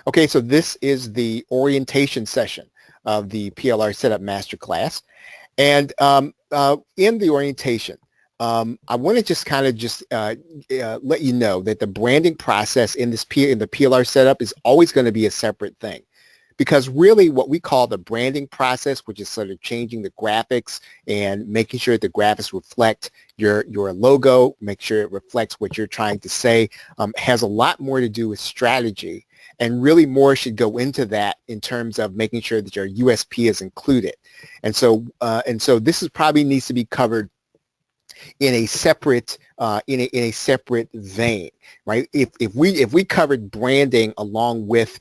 Okay, so this is the orientation session of the PLR Setup Masterclass. And in the orientation, I want to just kind of let you know that the branding process in the PLR setup is always going to be a separate thing. Because really what we call the branding process, which is sort of changing the graphics and making sure the graphics reflect your logo, make sure it reflects what you're trying to say, has a lot more to do with strategy. And really more should go into that in terms of making sure that your USP is included. And so this is probably needs to be covered in a separate in a separate vein, right? If we covered branding along with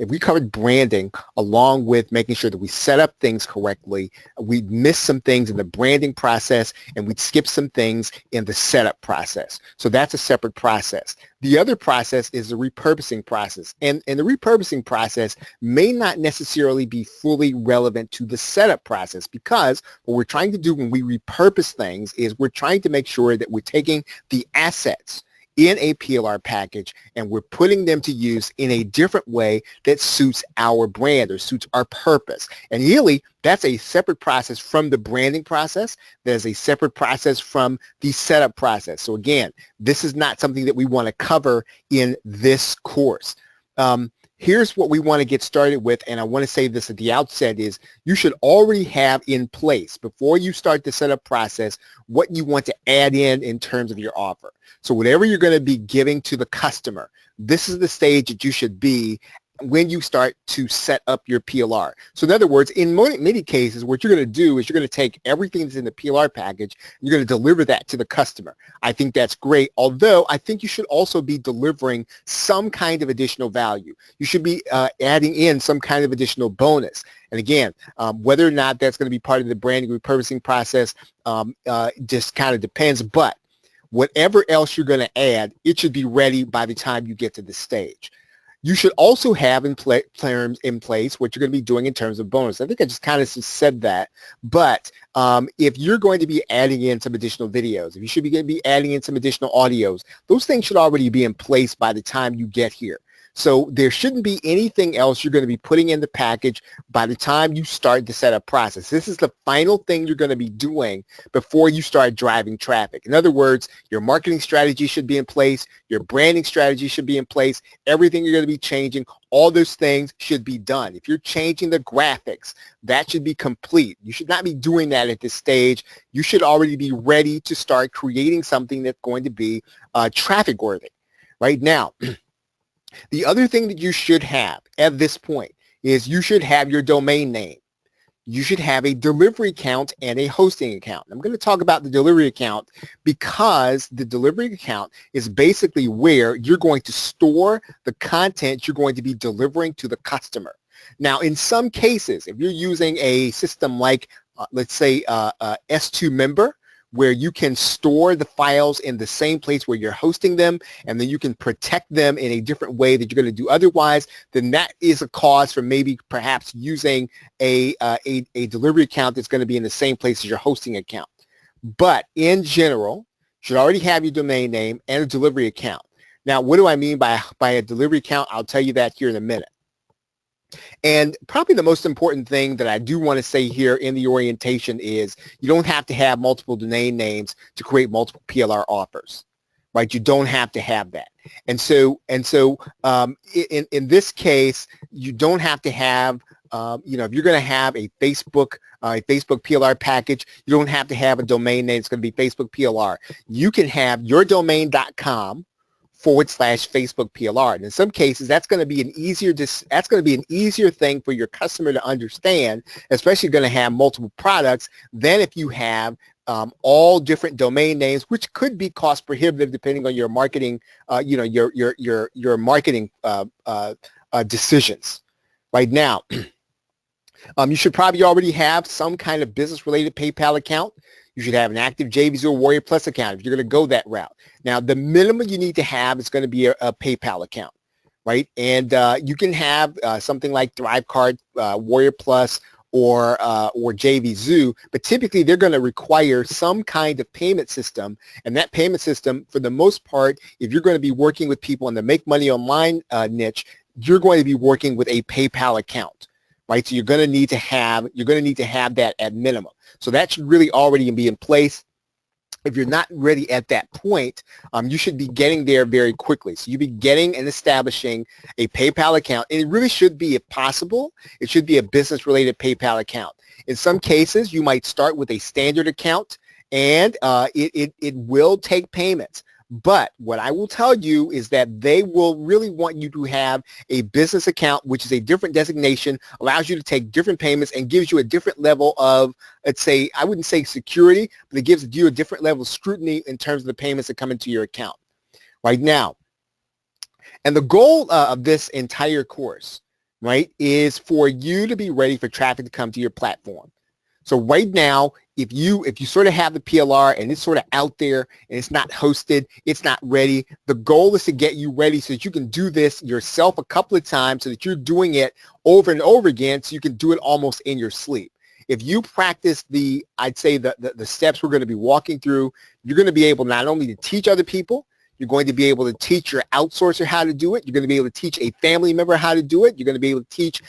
if we covered branding along with making sure that we set up things correctly, we'd miss some things in the branding process and we'd skip some things in the setup process. So that's a separate process. The other process is the repurposing process. And the repurposing process may not necessarily be fully relevant to the setup process, because what we're trying to do when we repurpose things is we're trying to make sure that we're taking the assets in a PLR package and we're putting them to use in a different way that suits our brand or suits our purpose. And really, that's a separate process from the branding process. There's a separate process from the setup process. So again, this is not something that we want to cover in this course. Here's what we want to get started with, and I want to say this at the outset, is you should already have in place, before you start the setup process, what you want to add in terms of your offer. So whatever you're going to be giving to the customer, this is the stage that you should be when you start to set up your PLR. So in other words, in many cases, what you're going to do is you're going to take everything that's in the PLR package, and you're going to deliver that to the customer. I think that's great, although I think you should also be delivering some kind of additional value. You should be adding in some kind of additional bonus. And again, whether or not that's going to be part of the branding repurposing process just kind of depends, but whatever else you're going to add, it should be ready by the time you get to the stage. You should also have in place what you're going to be doing in terms of bonus. I think I just kind of said that, but if you're going to be adding in some additional videos, if you should be going to be adding in some additional audios, those things should already be in place by the time you get here. So there shouldn't be anything else you're going to be putting in the package by the time you start the setup process. This is the final thing you're going to be doing before you start driving traffic. In other words, your marketing strategy should be in place. Your branding strategy should be in place. Everything you're going to be changing, all those things should be done. If you're changing the graphics, that should be complete. You should not be doing that at this stage. You should already be ready to start creating something that's going to be traffic worthy. Right now, the other thing that you should have at this point is you should have your domain name. You should have a delivery account and a hosting account. I'm going to talk about the delivery account because the delivery account is basically where you're going to store the content you're going to be delivering to the customer. Now, in some cases, if you're using a system like, let's say, S2 Member, where you can store the files in the same place where you're hosting them, and then you can protect them in a different way that you're going to do otherwise, then that is a cause for maybe perhaps using a delivery account that's going to be in the same place as your hosting account. But in general, you should already have your domain name and a delivery account. Now, what do I mean by a delivery account? I'll tell you that here in a minute. And probably the most important thing that I do want to say here in the orientation is you don't have to have multiple domain names to create multiple PLR offers, right? You don't have to have that. And so in this case, you don't have to have, if you're going to have a Facebook PLR package, you don't have to have a domain name. It's going to be Facebook PLR. You can have yourdomain.com /Facebook PLR. And in some cases, that's going to be an easier thing for your customer to understand, especially going to have multiple products, than if you have all different domain names, which could be cost prohibitive depending on your marketing, your marketing decisions. Right now, you should probably already have some kind of business-related PayPal account. You should have an active JVZoo Warrior Plus account if you're going to go that route. Now, the minimum you need to have is going to be a PayPal account, right? And you can have something like ThriveCard, Warrior Plus, or JVZoo, but typically they're going to require some kind of payment system. And that payment system, for the most part, if you're going to be working with people in the make money online niche, you're going to be working with a PayPal account, right? So you're going to need to have that at minimum. So that should really already be in place. If you're not ready at that point, you should be getting there very quickly. So you'll be getting and establishing a PayPal account. And it really should be, if possible, it should be a business-related PayPal account. In some cases, you might start with a standard account, and it will take payments. But what I will tell you is that they will really want you to have a business account, which is a different designation, allows you to take different payments, and gives you a different level of, let's say, I wouldn't say security, but it gives you a different level of scrutiny in terms of the payments that come into your account right now. And the goal of this entire course, right, is for you to be ready for traffic to come to your platform. So right now, if you sort of have the PLR and it's sort of out there and it's not hosted, it's not ready, the goal is to get you ready so that you can do this yourself a couple of times, so that you're doing it over and over again, so you can do it almost in your sleep. If you practice I'd say the steps we're going to be walking through, you're going to be able not only to teach other people, you're going to be able to teach your outsourcer how to do it. You're going to be able to teach a family member how to do it. You're going to be able to teach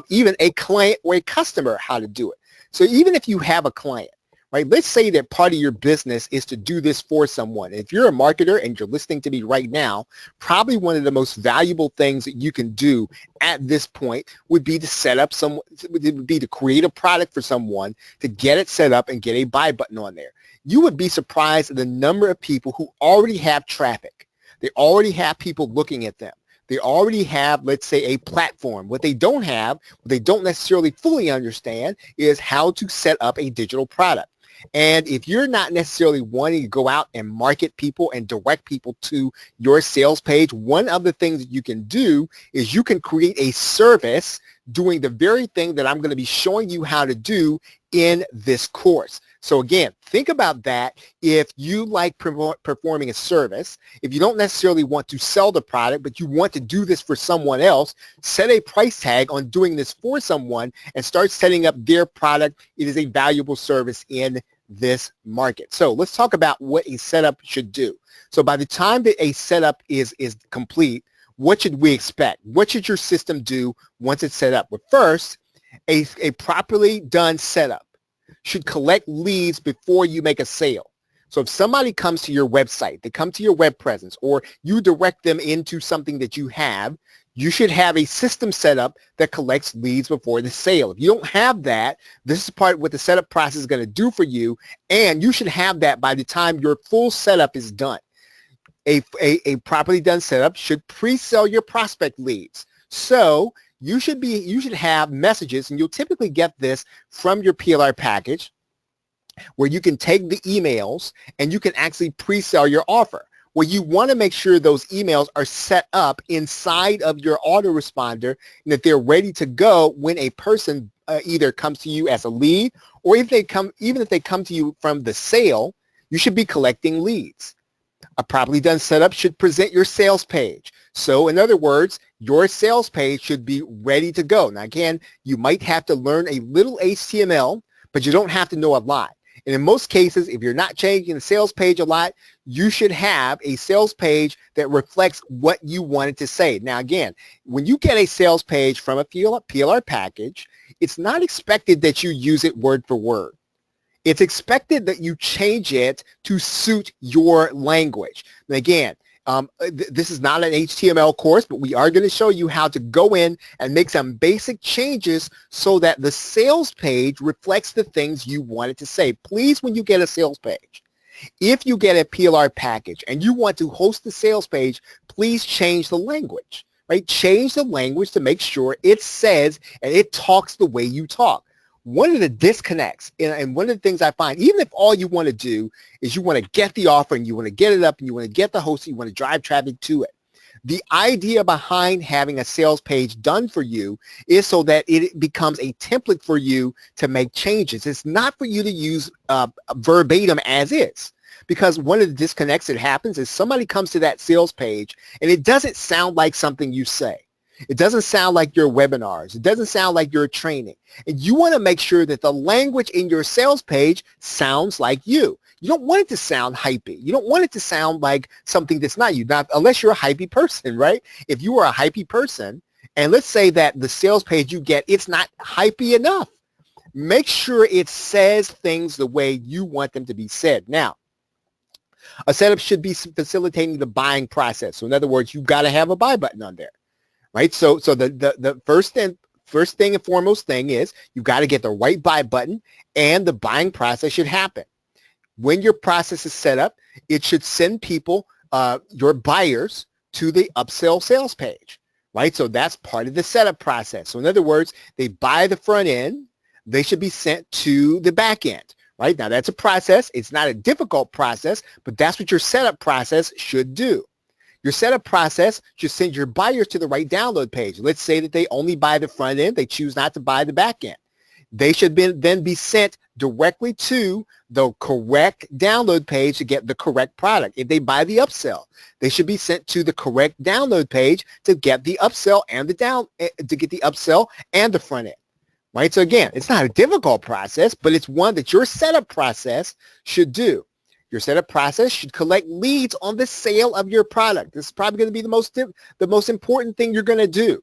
even a client or a customer how to do it. So even if you have a client, right, let's say that part of your business is to do this for someone. If you're a marketer and you're listening to me right now, probably one of the most valuable things that you can do at this point would be to create a product for someone, to get it set up and get a buy button on there. You would be surprised at the number of people who already have traffic. They already have people looking at them. They already have, let's say, a platform. What they don't have, what they don't necessarily fully understand, is how to set up a digital product. And if you're not necessarily wanting to go out and market people and direct people to your sales page, one of the things that you can do is you can create a service doing the very thing that I'm going to be showing you how to do in this course. So again, think about that. If you like performing a service, if you don't necessarily want to sell the product, but you want to do this for someone else, set a price tag on doing this for someone and start setting up their product. It is a valuable service in this market. So let's talk about what a setup should do. So by the time that a setup is complete, what should we expect? What should your system do once it's set up? Well, first, a properly done setup should collect leads before you make a sale. So if somebody comes to your website, they come to your web presence, or you direct them into something that you have, you should have a system set up that collects leads before the sale. If you don't have that, this is part of what the setup process is going to do for you, and you should have that by the time your full setup is done. A properly done setup should pre-sell your prospect leads. So you should have messages, and you'll typically get this from your PLR package, where you can take the emails and you can actually pre-sell your offer. Well, you want to make sure those emails are set up inside of your autoresponder and that they're ready to go when a person either comes to you as a lead, or even if they come to you from the sale, you should be collecting leads. A properly done setup should present your sales page. So in other words, your sales page should be ready to go. Now again, you might have to learn a little HTML, but you don't have to know a lot. And in most cases, if you're not changing the sales page a lot, you should have a sales page that reflects what you wanted to say. Now again, when you get a sales page from a PLR package, it's not expected that you use it word for word. It's expected that you change it to suit your language. And again, this is not an HTML course, but we are going to show you how to go in and make some basic changes so that the sales page reflects the things you want it to say. Please, when you get a sales page, if you get a PLR package and you want to host the sales page, please change the language, right? Change the language to make sure it says and it talks the way you talk. One of the disconnects, and one of the things I find, even if all you want to do is you want to get the offer and you want to get it up and you want to get the host and you want to drive traffic to it, the idea behind having a sales page done for you is so that it becomes a template for you to make changes. It's not for you to use verbatim as is. Because one of the disconnects that happens is somebody comes to that sales page and it doesn't sound like something you say. It doesn't sound like your webinars. It doesn't sound like your training. And you want to make sure that the language in your sales page sounds like you. You don't want it to sound hypey. You don't want it to sound like something that's not you, not unless you're a hypey person, right? If you are a hypey person, and let's say that the sales page you get, it's not hypey enough. Make sure it says things the way you want them to be said. Now, a setup should be facilitating the buying process. So in other words, you've got to have a buy button on there, right? So the first thing and foremost thing is you've got to get the right buy button, and the buying process should happen. When your process is set up, it should send people, your buyers, to the upsell sales page, right? So that's part of the setup process. So in other words, they buy the front end, they should be sent to the back end, right? Now that's a process. It's not a difficult process, but that's what your setup process should do. Your setup process should send your buyers to the right download page. Let's say that they only buy the front end. They choose not to buy the back end. They should then be sent directly to the correct download page to get the correct product. If they buy the upsell, they should be sent to the correct download page to get the upsell and the front end. Right? So again, it's not a difficult process, but it's one that your setup process should do. Your setup process should collect leads on the sale of your product. This is probably going to be the most important thing you're going to do.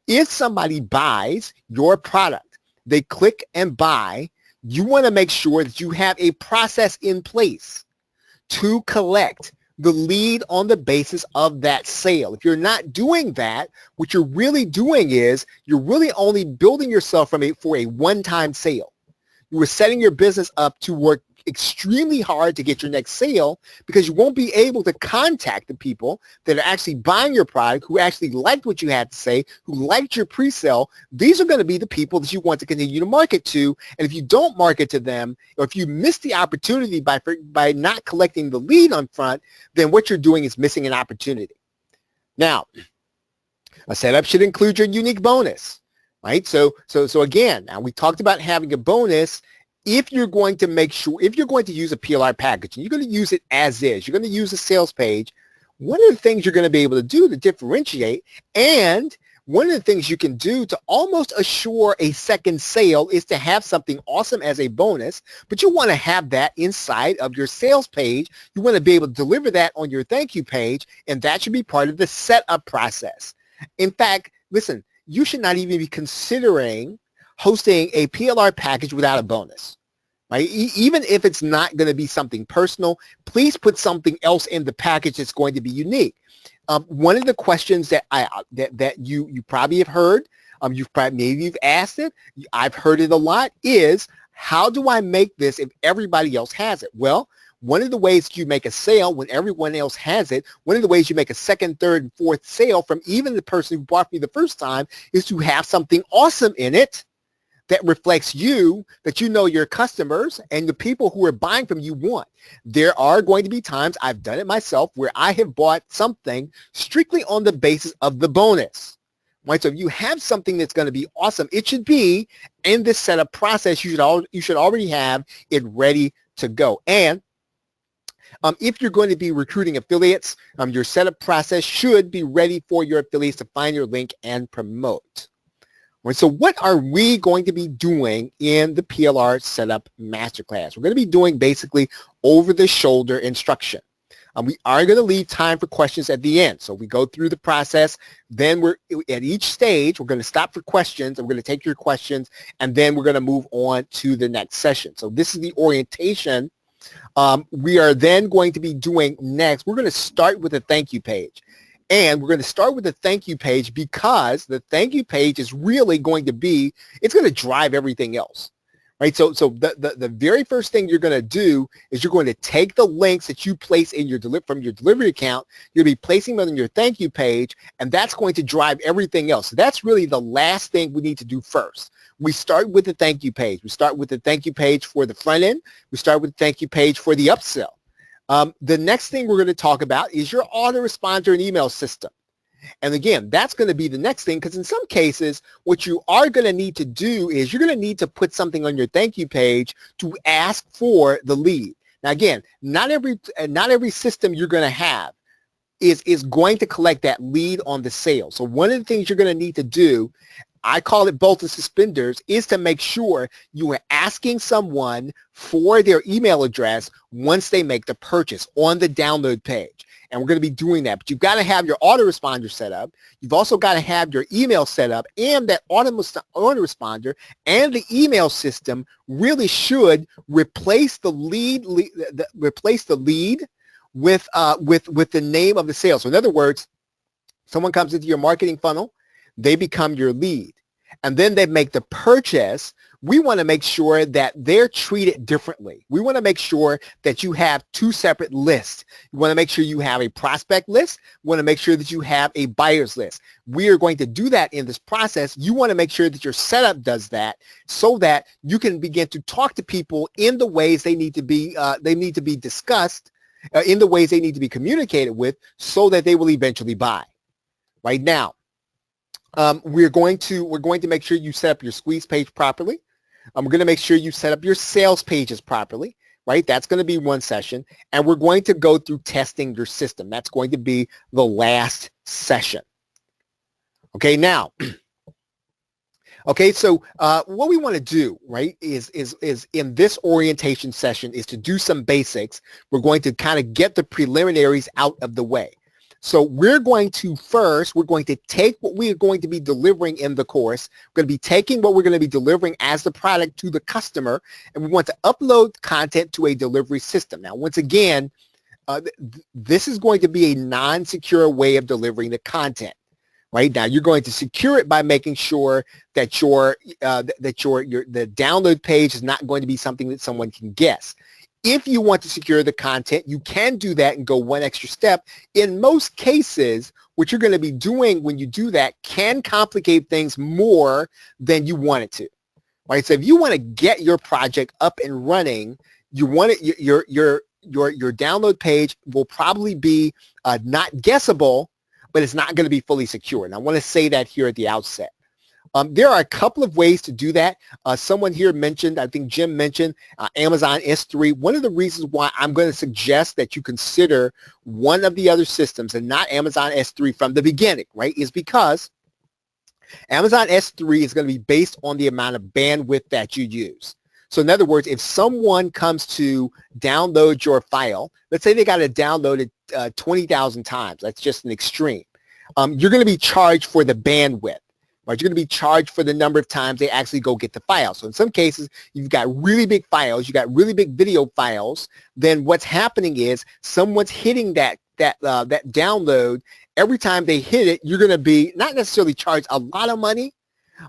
If somebody buys your product, they click and buy, you want to make sure that you have a process in place to collect the lead on the basis of that sale. If you're not doing that, what you're really doing is you're really only building yourself for a one-time sale. You were setting your business up to work extremely hard to get your next sale, because you won't be able to contact the people that are actually buying your product, who actually liked what you had to say, who liked your pre-sale. These are going to be the people that you want to continue to market to. And if you don't market to them, or if you miss the opportunity by not collecting the lead on front, then what you're doing is missing an opportunity. Now, a setup should include your unique bonus, right? So again, now we talked about having a bonus. If you're going to use a PLR package, and you're going to use it as is, you're going to use a sales page, one of the things you're going to be able to do to differentiate, and one of the things you can do to almost assure a second sale, is to have something awesome as a bonus, but you want to have that inside of your sales page. You want to be able to deliver that on your thank you page, and that should be part of the setup process. In fact, listen, you should not even be considering hosting a PLR package without a bonus, right? Even if it's not going to be something personal, please put something else in the package that's going to be unique. One of the questions that you probably have heard, maybe you've asked it, I've heard it a lot, is how do I make this if everybody else has it? Well, one of the ways you make a sale when everyone else has it, one of the ways you make a second, third, and fourth sale from even the person who bought me the first time, is to have something awesome in it that reflects you, that you know your customers and the people who are buying from you want. There are going to be times, I've done it myself, where I have bought something strictly on the basis of the bonus. Right? So if you have something that's going to be awesome, it should be in this setup process. You should already have it ready to go. And if you're going to be recruiting affiliates, your setup process should be ready for your affiliates to find your link and promote. Right, so what are we going to be doing in the PLR Setup Masterclass? We're going to be doing basically over-the-shoulder instruction. We are going to leave time for questions at the end. So we go through the process. Then at each stage, we're going to stop for questions. And we're going to take your questions. And then we're going to move on to the next session. So this is the orientation. We are then going to be doing next. We're going to start with a thank you page. And we're going to start with the thank you page, because the thank you page is really going to be, it's going to drive everything else, right? So the very first thing you're going to do is you're going to take the links that you place in from your delivery account, you'll be placing them on your thank you page, and that's going to drive everything else. So that's really the last thing we need to do first. We start with the thank you page. We start with the thank you page for the front end. We start with the thank you page for the upsell. The next thing we're going to talk about is your autoresponder and email system. And again, that's going to be the next thing, because in some cases, what you are going to need to do is you're going to need to put something on your thank you page to ask for the lead. Now, again, not every system you're going to have is going to collect that lead on the sale. So one of the things you're going to need to do, I call it bolt and suspenders, is to make sure you are asking someone for their email address once they make the purchase on the download page. And we're going to be doing that. But you've got to have your autoresponder set up. You've also got to have your email set up, and that autoresponder and the email system really should replace the lead with the name of the sale. So in other words, someone comes into your marketing funnel, they become your lead, and then they make the purchase. We want to make sure that they're treated differently. We want to make sure that you have two separate lists. You want to make sure you have a prospect list. You want to make sure that you have a buyer's list. We are going to do that in this process. You want to make sure that your setup does that so that you can begin to talk to people in the ways they need to be discussed, in the ways they need to be communicated with, so that they will eventually buy. Right now, we're going to make sure you set up your squeeze page properly. We're going to make sure you set up your sales pages properly, right? That's going to be one session. And we're going to go through testing your system. That's going to be the last session. Okay, now, okay, so what we want to do, right, is in this orientation session is to do some basics. We're going to kind of get the preliminaries out of the way. So we're going to take what we are going to be delivering in the course. We're going to be taking what we're going to be delivering as the product to the customer, and we want to upload content to a delivery system. Now, once again, this is going to be a non-secure way of delivering the content. Right now, you're going to secure it by making sure that the download page is not going to be something that someone can guess. If you want to secure the content, you can do that and go one extra step. In most cases, what you're going to be doing when you do that can complicate things more than you want it to. Right? So if you want to get your project up and running, you want it, your download page will probably be not guessable, but it's not going to be fully secure. And I want to say that here at the outset. There are a couple of ways to do that. Someone here mentioned, I think Jim mentioned, Amazon S3. One of the reasons why I'm going to suggest that you consider one of the other systems and not Amazon S3 from the beginning, right, is because Amazon S3 is going to be based on the amount of bandwidth that you use. So in other words, if someone comes to download your file, let's say they got to download it 20,000 times. That's just an extreme. You're going to be charged for the bandwidth. Right? You're going to be charged for the number of times they actually go get the file. So in some cases, you've got really big files, you got really big video files. Then what's happening is someone's hitting that download. Every time they hit it, you're going to be not necessarily charged a lot of money,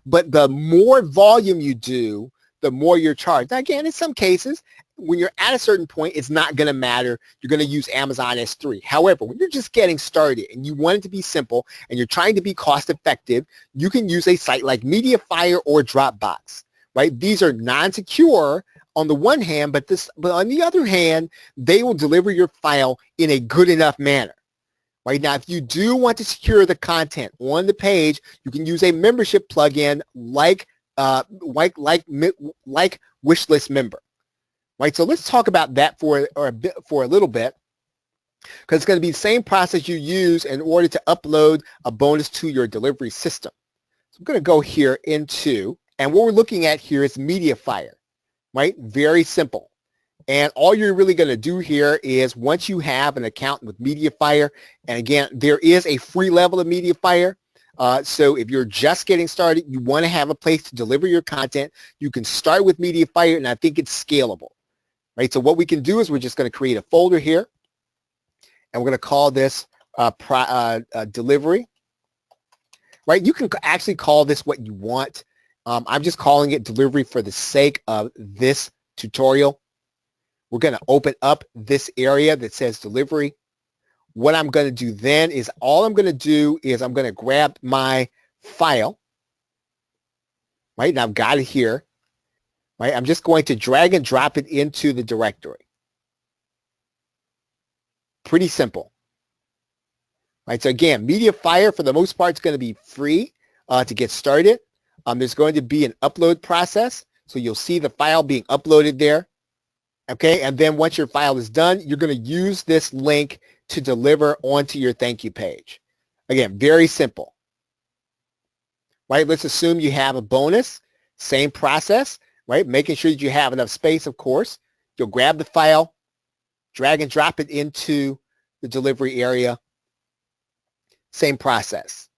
but the more volume you do, the more you're charged. Now, again, in some cases, when you're at a certain point, it's not going to matter. You're going to use Amazon S3. However, when you're just getting started and you want it to be simple and you're trying to be cost effective, you can use a site like Mediafire or Dropbox, right? These are non-secure on the one hand, but on the other hand, they will deliver your file in a good enough manner. Right now, if you do want to secure the content on the page, you can use a membership plugin like Wishlist Member. Right, so let's talk about that for a little bit, because it's going to be the same process you use in order to upload a bonus to your delivery system. So I'm going to go here into, and what we're looking at here is Mediafire, right? Very simple. And all you're really going to do here is once you have an account with Mediafire, and again, there is a free level of Mediafire. So if you're just getting started, you want to have a place to deliver your content. You can start with Mediafire, and I think it's scalable. Right, so what we can do is we're just going to create a folder here, and we're going to call this delivery. Right, you can actually call this what you want. I'm just calling it delivery for the sake of this tutorial. We're going to open up this area that says delivery. What I'm going to do then is all I'm going to do is I'm going to grab my file. Right, and I've got it here. Right, I'm just going to drag and drop it into the directory. Pretty simple. Right, so again, Mediafire for the most part is going to be free to get started. There's going to be an upload process, so you'll see the file being uploaded there. Okay, and then once your file is done, you're going to use this link to deliver onto your thank you page. Again, very simple. Right? Let's assume you have a bonus, same process, right? Making sure that you have enough space, of course. You'll grab the file, drag and drop it into the delivery area. Same process.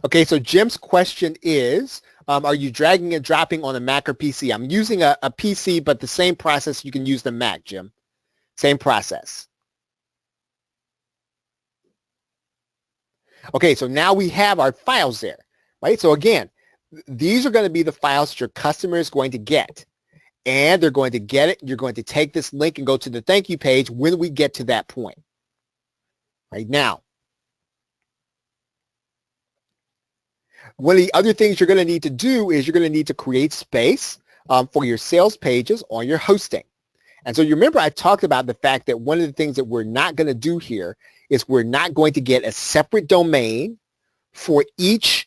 Okay, so Jim's question is, are you dragging and dropping on a Mac or PC? I'm using a PC, but the same process you can use the Mac, Jim. Same process. Okay, so now we have our files there, right? So again, these are going to be the files that your customer is going to get. And they're going to get it. You're going to take this link and go to the thank you page when we get to that point. Right now, one of the other things you're going to need to do is you're going to need to create space for your sales pages on your hosting. And so you remember I talked about the fact that one of the things that we're not going to do here is we're not going to get a separate domain for each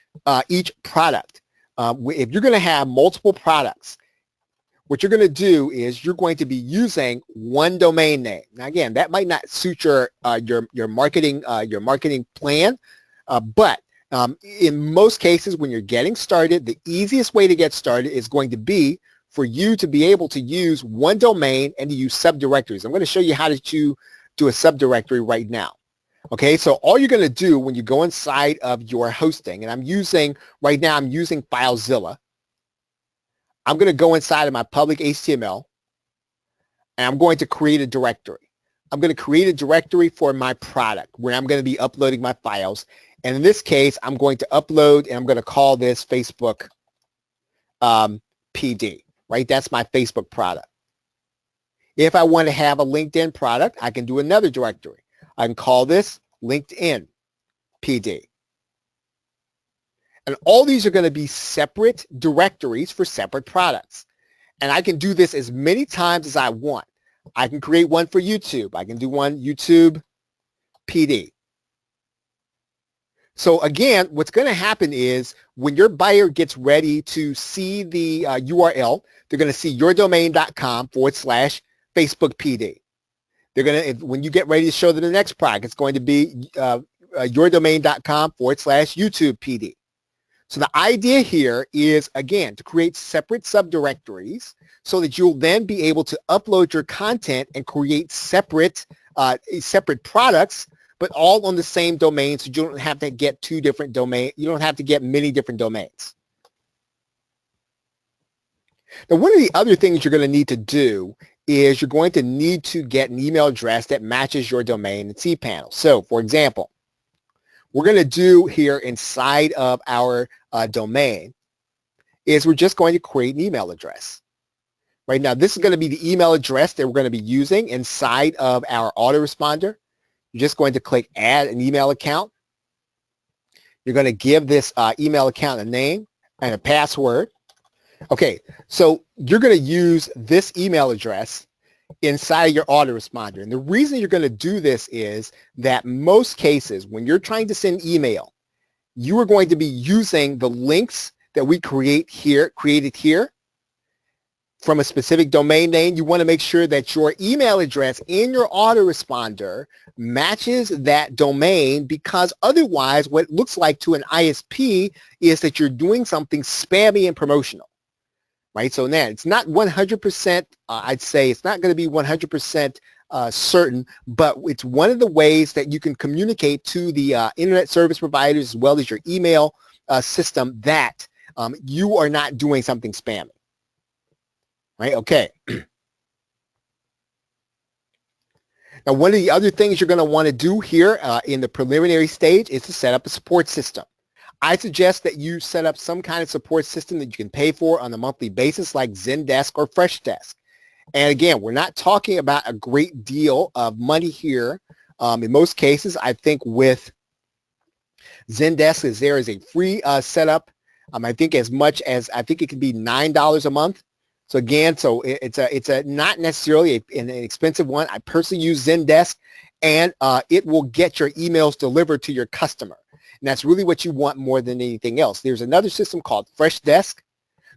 product. If you're going to have multiple products, what you're going to do is you're going to be using one domain name. Now, again, that might not suit your marketing plan, but in most cases, when you're getting started, the easiest way to get started is going to be for you to be able to use one domain and to use subdirectories. I'm going to show you how to do a subdirectory right now. Okay, so all you're going to do when you go inside of your hosting, and I'm using FileZilla. I'm going to go inside of my public HTML, and I'm going to create a directory. I'm going to create a directory for my product where I'm going to be uploading my files. And in this case, I'm going to upload, and I'm going to call this Facebook PD, right? That's my Facebook product. If I want to have a LinkedIn product, I can do another directory. I can call this LinkedIn PD. And all these are going to be separate directories for separate products. And I can do this as many times as I want. I can create one for YouTube. I can do one YouTube PD. So again, what's going to happen is when your buyer gets ready to see the URL, they're going to see yourdomain.com/Facebook PD. They're going to, when you get ready to show them the next product, it's going to be yourdomain.com/YouTube PD. So the idea here is, again, to create separate subdirectories so that you'll then be able to upload your content and create separate products, but all on the same domain, so you don't have to get two different domains. You don't have to get many different domains. Now, one of the other things you're going to need to do is you're going to need to get an email address that matches your domain and cPanel. So, for example, we're going to do here inside of our domain is we're just going to create an email address. Right now, this is going to be the email address that we're going to be using inside of our autoresponder. You're just going to click add an email account. You're going to give this email account a name and a password. Okay, so you're going to use this email address inside your autoresponder. And the reason you're going to do this is that most cases when you're trying to send email, you are going to be using the links that we created here from a specific domain name. You want to make sure that your email address in your autoresponder matches that domain, because otherwise what it looks like to an ISP is that you're doing something spammy and promotional. Right, so now it's not 100%, I'd say it's not going to be 100% certain, but it's one of the ways that you can communicate to the internet service providers as well as your email system that you are not doing something spammy. Right, okay. Now, one of the other things you're going to want to do here in the preliminary stage is to set up a support system. I suggest that you set up some kind of support system that you can pay for on a monthly basis, like Zendesk or Freshdesk. And again, we're not talking about a great deal of money here. In most cases, I think with Zendesk, there is a free setup. I think as much as, I think it could be $9 a month. So again, it's a not necessarily an expensive one. I personally use Zendesk, and it will get your emails delivered to your customer. And that's really what you want more than anything else. There's another system called Freshdesk.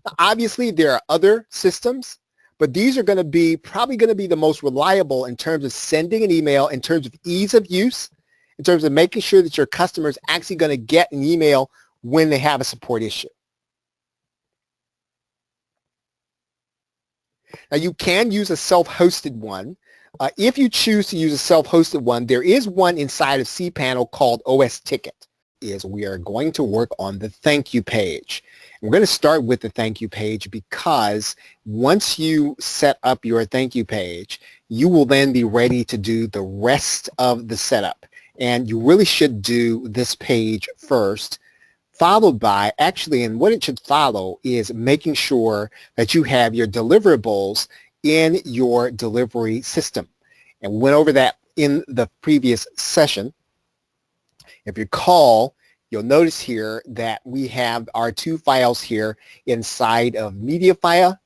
Now, obviously, there are other systems, but these are going to be probably going to be the most reliable in terms of sending an email, in terms of ease of use, in terms of making sure that your customer is actually going to get an email when they have a support issue. Now, you can use a self-hosted one. If you choose to use a self-hosted one, there is one inside of cPanel called OS Ticket. We are going to work on the thank you page. We're going to start with the thank you page because once you set up your thank you page, you will then be ready to do the rest of the setup. And you really should do this page first, followed by, actually, and what it should follow is making sure that you have your deliverables in your delivery system. And we went over that in the previous session. If you recall, you'll notice here that we have our two files here inside of media file.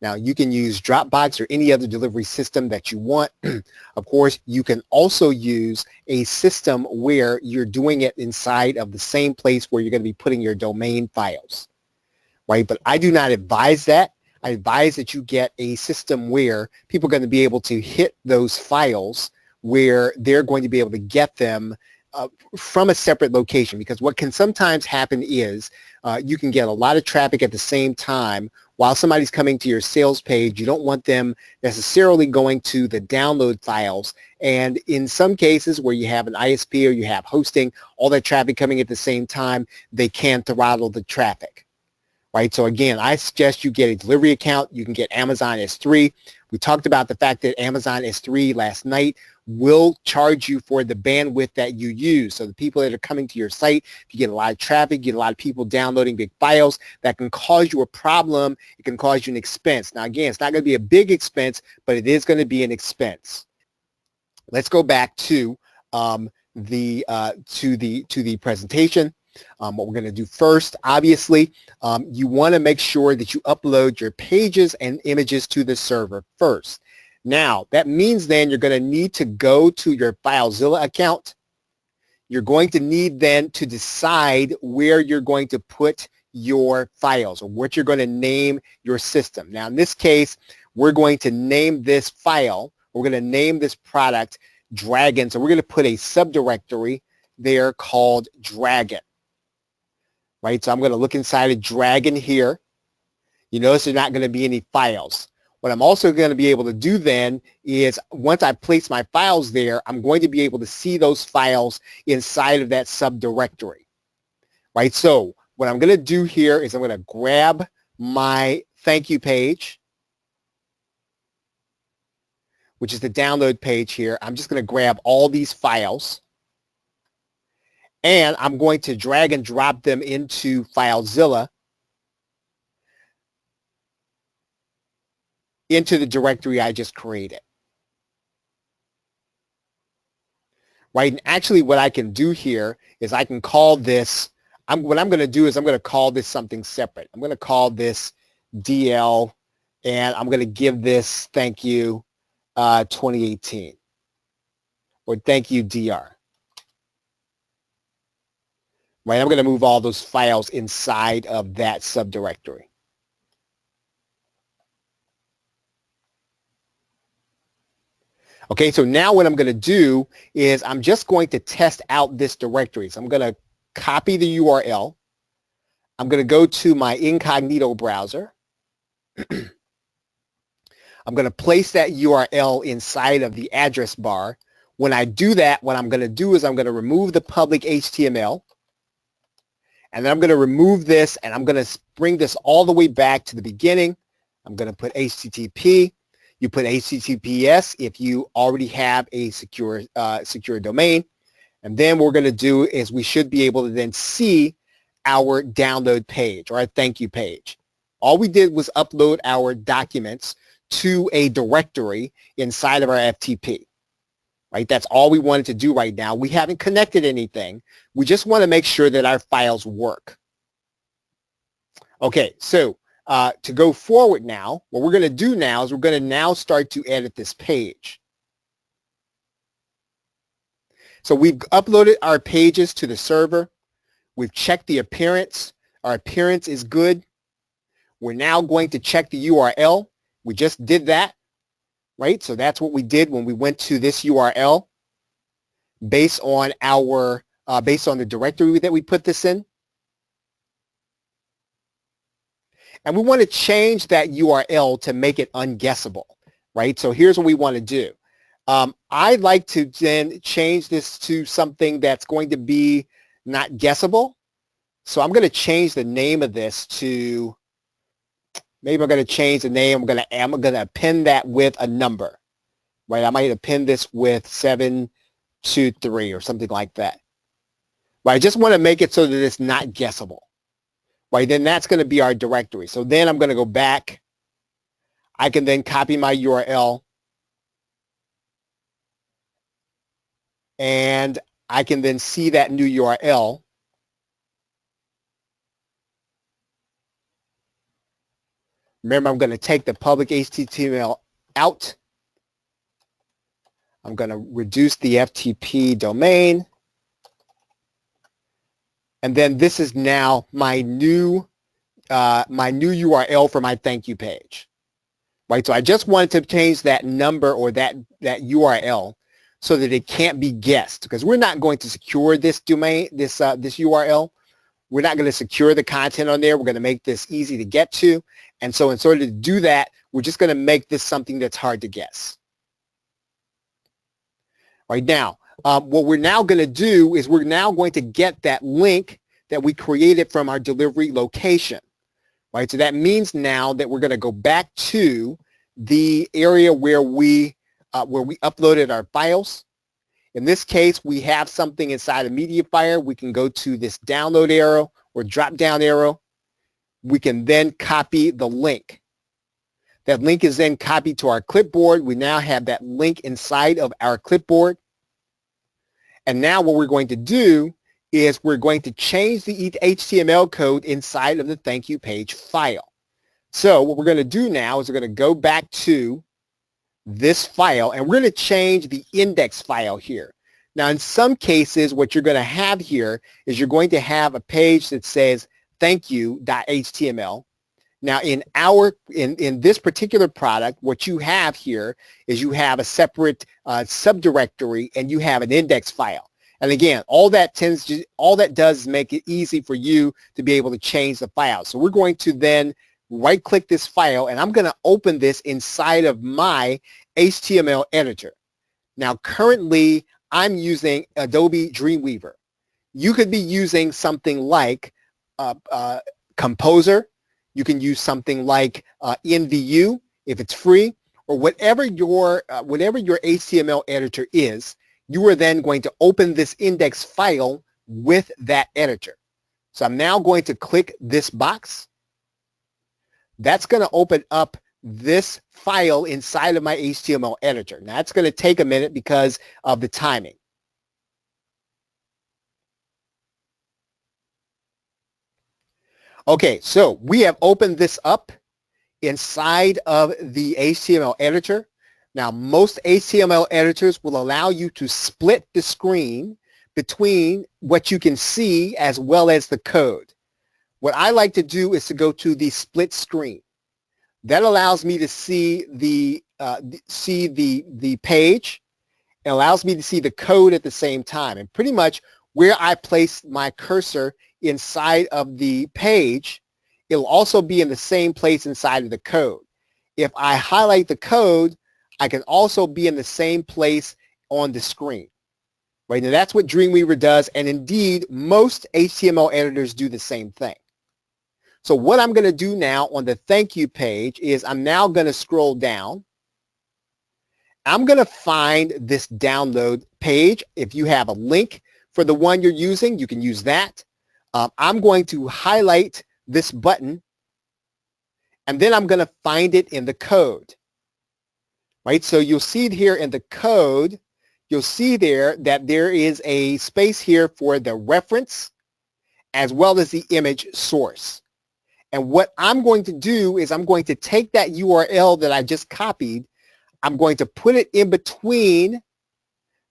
Now, you can use Dropbox or any other delivery system that you want. Of course, you can also use a system where you're doing it inside of the same place where you're going to be putting your domain files, right? But I do not advise that. I advise that you get a system where people are going to be able to hit those files where they're going to be able to get them from a separate location, because what can sometimes happen is you can get a lot of traffic at the same time while somebody's coming to your sales page. You don't want them necessarily going to the download files, and in some cases where you have an ISP or you have hosting, all that traffic coming at the same time, they can throttle the traffic, right? So again, I suggest you get a delivery account. You can get Amazon S3. We talked about the fact that Amazon S3 last night will charge you for the bandwidth that you use. So the people that are coming to your site, if you get a lot of traffic, you get a lot of people downloading big files, that can cause you a problem. It can cause you an expense. Now, again, it's not going to be a big expense, but it is going to be an expense. Let's go back to the presentation. What we're going to do first, obviously, you want to make sure that you upload your pages and images to the server first. Now, that means then you're going to need to go to your FileZilla account. You're going to need then to decide where you're going to put your files or what you're going to name your system. Now, in this case, we're going to name this file, we're going to name this product Dragon. So we're going to put a subdirectory there called Dragon. Right, so I'm going to look inside of Dragon here. You notice there's not going to be any files. What I'm also going to be able to do then is once I place my files there, I'm going to be able to see those files inside of that subdirectory. Right, so what I'm going to do here is I'm going to grab my thank you page, which is the download page here. I'm just going to grab all these files, and I'm going to drag and drop them into FileZilla, into the directory I just created. Right, and actually what I can do here is I can call this, what I'm going to do is I'm going to call this something separate. I'm going to call this DL, and I'm going to give this thank you 2018, or thank you DR. Right, I'm going to move all those files inside of that subdirectory. Okay, so now what I'm going to do is I'm just going to test out this directory. So I'm going to copy the URL. I'm going to go to my incognito browser. I'm going to place that URL inside of the address bar. When I do that, what I'm going to do is I'm going to remove the public HTML. And then I'm going to remove this, and I'm going to bring this all the way back to the beginning. I'm going to put HTTP. You put HTTPS if you already have a secure domain. And then what we're going to do is we should be able to then see our download page or our thank you page. All we did was upload our documents to a directory inside of our FTP. Right? That's all we wanted to do right now. We haven't connected anything. We just want to make sure that our files work. Okay, so to go forward now, what we're going to do now is we're going to now start to edit this page. So we've uploaded our pages to the server. We've checked the appearance. Our appearance is good. We're now going to check the URL. We just did that, right? So that's what we did when we went to this URL based on the directory that we put this in. And we want to change that URL to make it unguessable, right? So here's what we want to do. I'd like to then change this to something that's going to be not guessable. So I'm going to change the name of this to, maybe I'm going to change the name. I'm going to append that with a number, right? I might append this with 723 or something like that. Right? I just want to make it so that it's not guessable. Right? Then that's going to be our directory. So then I'm going to go back. I can then copy my URL. And I can then see that new URL. Remember, I'm going to take the public HTML out. I'm going to reduce the FTP domain. And then this is now my new URL for my thank you page. Right? So I just wanted to change that number or that URL so that it can't be guessed, because we're not going to secure this domain, this URL. We're not going to secure the content on there. We're going to make this easy to get to. And so in order to do that, we're just going to make this something that's hard to guess. Right now, what we're now going to do is we're now going to get that link that we created from our delivery location. Right? So that means now that we're going to go back to the area where we uploaded our files. In this case, we have something inside of MediaFire. We can go to this download arrow or drop down arrow. We can then copy the link. That link is then copied to our clipboard. We now have that link inside of our clipboard. And now what we're going to do is we're going to change the HTML code inside of the thank you page file. So what we're going to do now is we're going to go back to this file, and we're going to change the index file here. Now, in some cases, what you're going to have here is you're going to have a page that says thank you.html. Now, in this particular product, what you have here is you have a separate subdirectory, and you have an index file. And again, all that does is make it easy for you to be able to change the file. So we're going to then right-click this file, and I'm going to open this inside of my HTML editor. Now, currently, I'm using Adobe Dreamweaver. You could be using something like Composer. You can use something like NVU if it's free, or whatever your HTML editor is. You are then going to open this index file with that editor. So I'm now going to click this box. That's going to open up this file inside of my HTML editor. Now, that's going to take a minute because of the timing. Okay, so we have opened this up inside of the HTML editor. Now, most HTML editors will allow you to split the screen between what you can see as well as the code. What I like to do is to go to the split screen. That allows me to see the page. It allows me to see the code at the same time. And pretty much where I place my cursor inside of the page, it'll also be in the same place inside of the code. If I highlight the code, I can also be in the same place on the screen. Right? Now that's what Dreamweaver does, and indeed most HTML editors do the same thing. So what I'm going to do now on the thank you page is I'm now going to scroll down. I'm going to find this download page. If you have a link for the one you're using, you can use that. I'm going to highlight this button, and then I'm going to find it in the code. Right? So you'll see it here in the code. You'll see there that there is a space here for the reference as well as the image source. And what I'm going to do is I'm going to take that URL that I just copied. I'm going to put it in between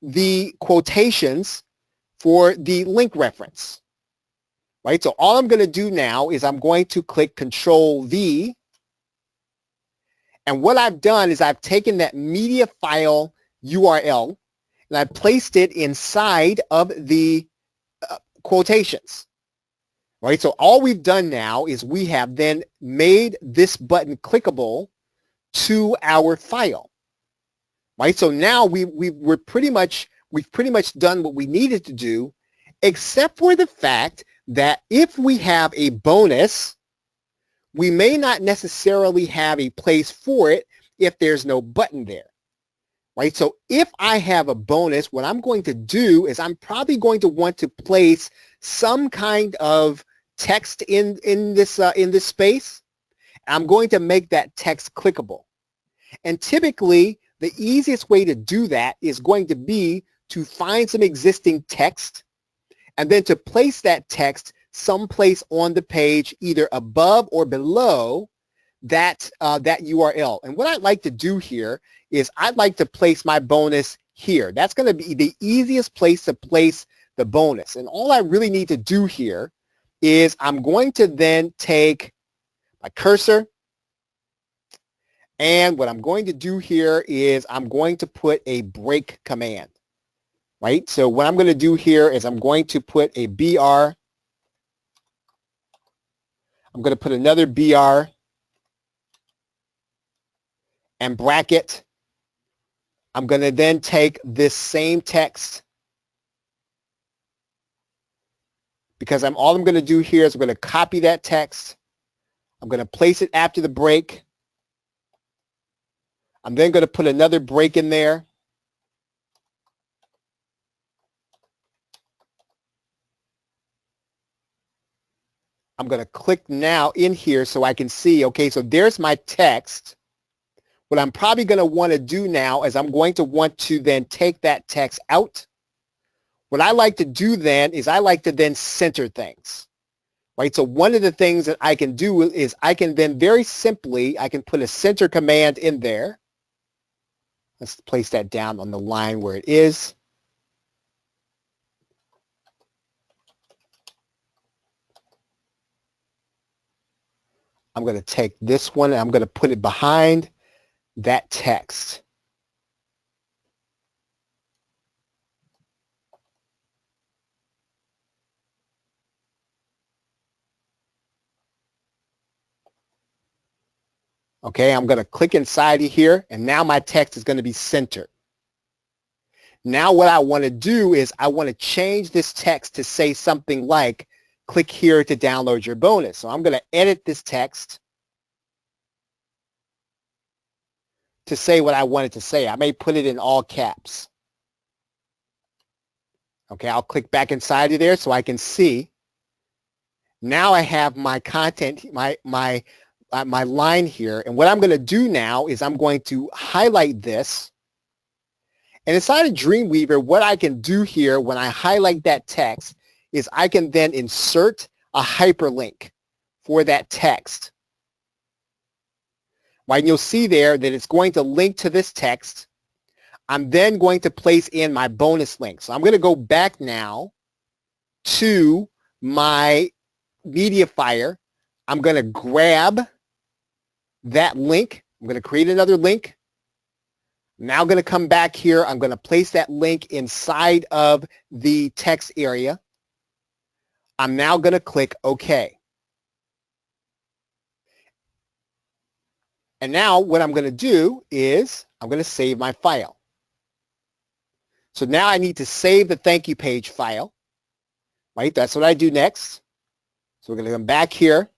the quotations for the link reference. Right? So all I'm going to do now is I'm going to click Control V, And what I've done is I've taken that media file URL and I placed it inside of the quotations. Right? So all we've done now is we have then made this button clickable to our file. Right? So now we've pretty much done what we needed to do, except for the fact that if we have a bonus, we may not necessarily have a place for it if there's no button there. Right? So if I have a bonus, what I'm going to do is I'm probably going to want to place some kind of text in this space. I'm going to make that text clickable. And typically, the easiest way to do that is going to be to find some existing text and then to place that text someplace on the page, either above or below that URL. And what I'd like to do here is I'd like to place my bonus here. That's going to be the easiest place to place the bonus. And all I really need to do here is I'm going to then take my cursor, and what I'm going to do here is I'm going to put a break command, right? So what I'm going to do here is I'm going to put a BR. I'm going to put another BR and bracket. I'm going to then take this same text, because all I'm going to do here is I'm going to copy that text. I'm going to place it after the break. I'm then going to put another break in there. I'm going to click now in here so I can see, okay, so there's my text. What I'm probably going to want to do now is I'm going to want to then take that text out. What I like to do then is I like to then center things, right? So one of the things that I can do is I can then very simply, I can put a center command in there. Let's place that down on the line where it is. I'm going to take this one and I'm going to put it behind that text. Okay, I'm going to click inside of here, and now my text is going to be centered. Now what I want to do is I want to change this text to say something like, click here to download your bonus. So I'm going to edit this text to say what I want it to say. I may put it in all caps. Okay, I'll click back inside of there so I can see. Now I have my content, my line here. And what I'm going to do now is I'm going to highlight this. And inside of Dreamweaver, what I can do here when I highlight that text is I can then insert a hyperlink for that text. Right, and you'll see there that it's going to link to this text. I'm then going to place in my bonus link. So I'm going to go back now to my media fire. I'm going to grab that link. I'm going to create another link. Now I'm going to come back here. I'm going to place that link inside of the text area. I'm now going to click OK. And now what I'm going to do is I'm going to save my file. So now I need to save the thank you page file. Right? That's what I do next. So we're going to come back here.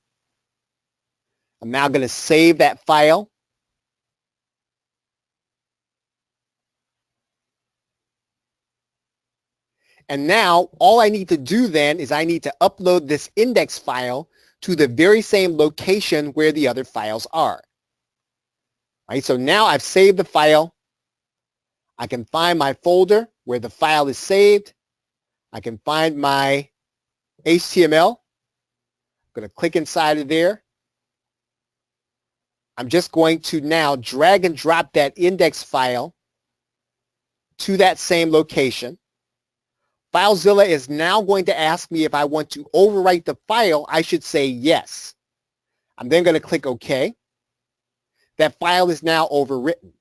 I'm now going to save that file. And now all I need to do then is I need to upload this index file to the very same location where the other files are. Right? So now I've saved the file. I can find my folder where the file is saved. I can find my HTML. I'm going to click inside of there. I'm just going to now drag and drop that index file to that same location. FileZilla is now going to ask me if I want to overwrite the file. I should say yes. I'm then going to click OK. That file is now overwritten.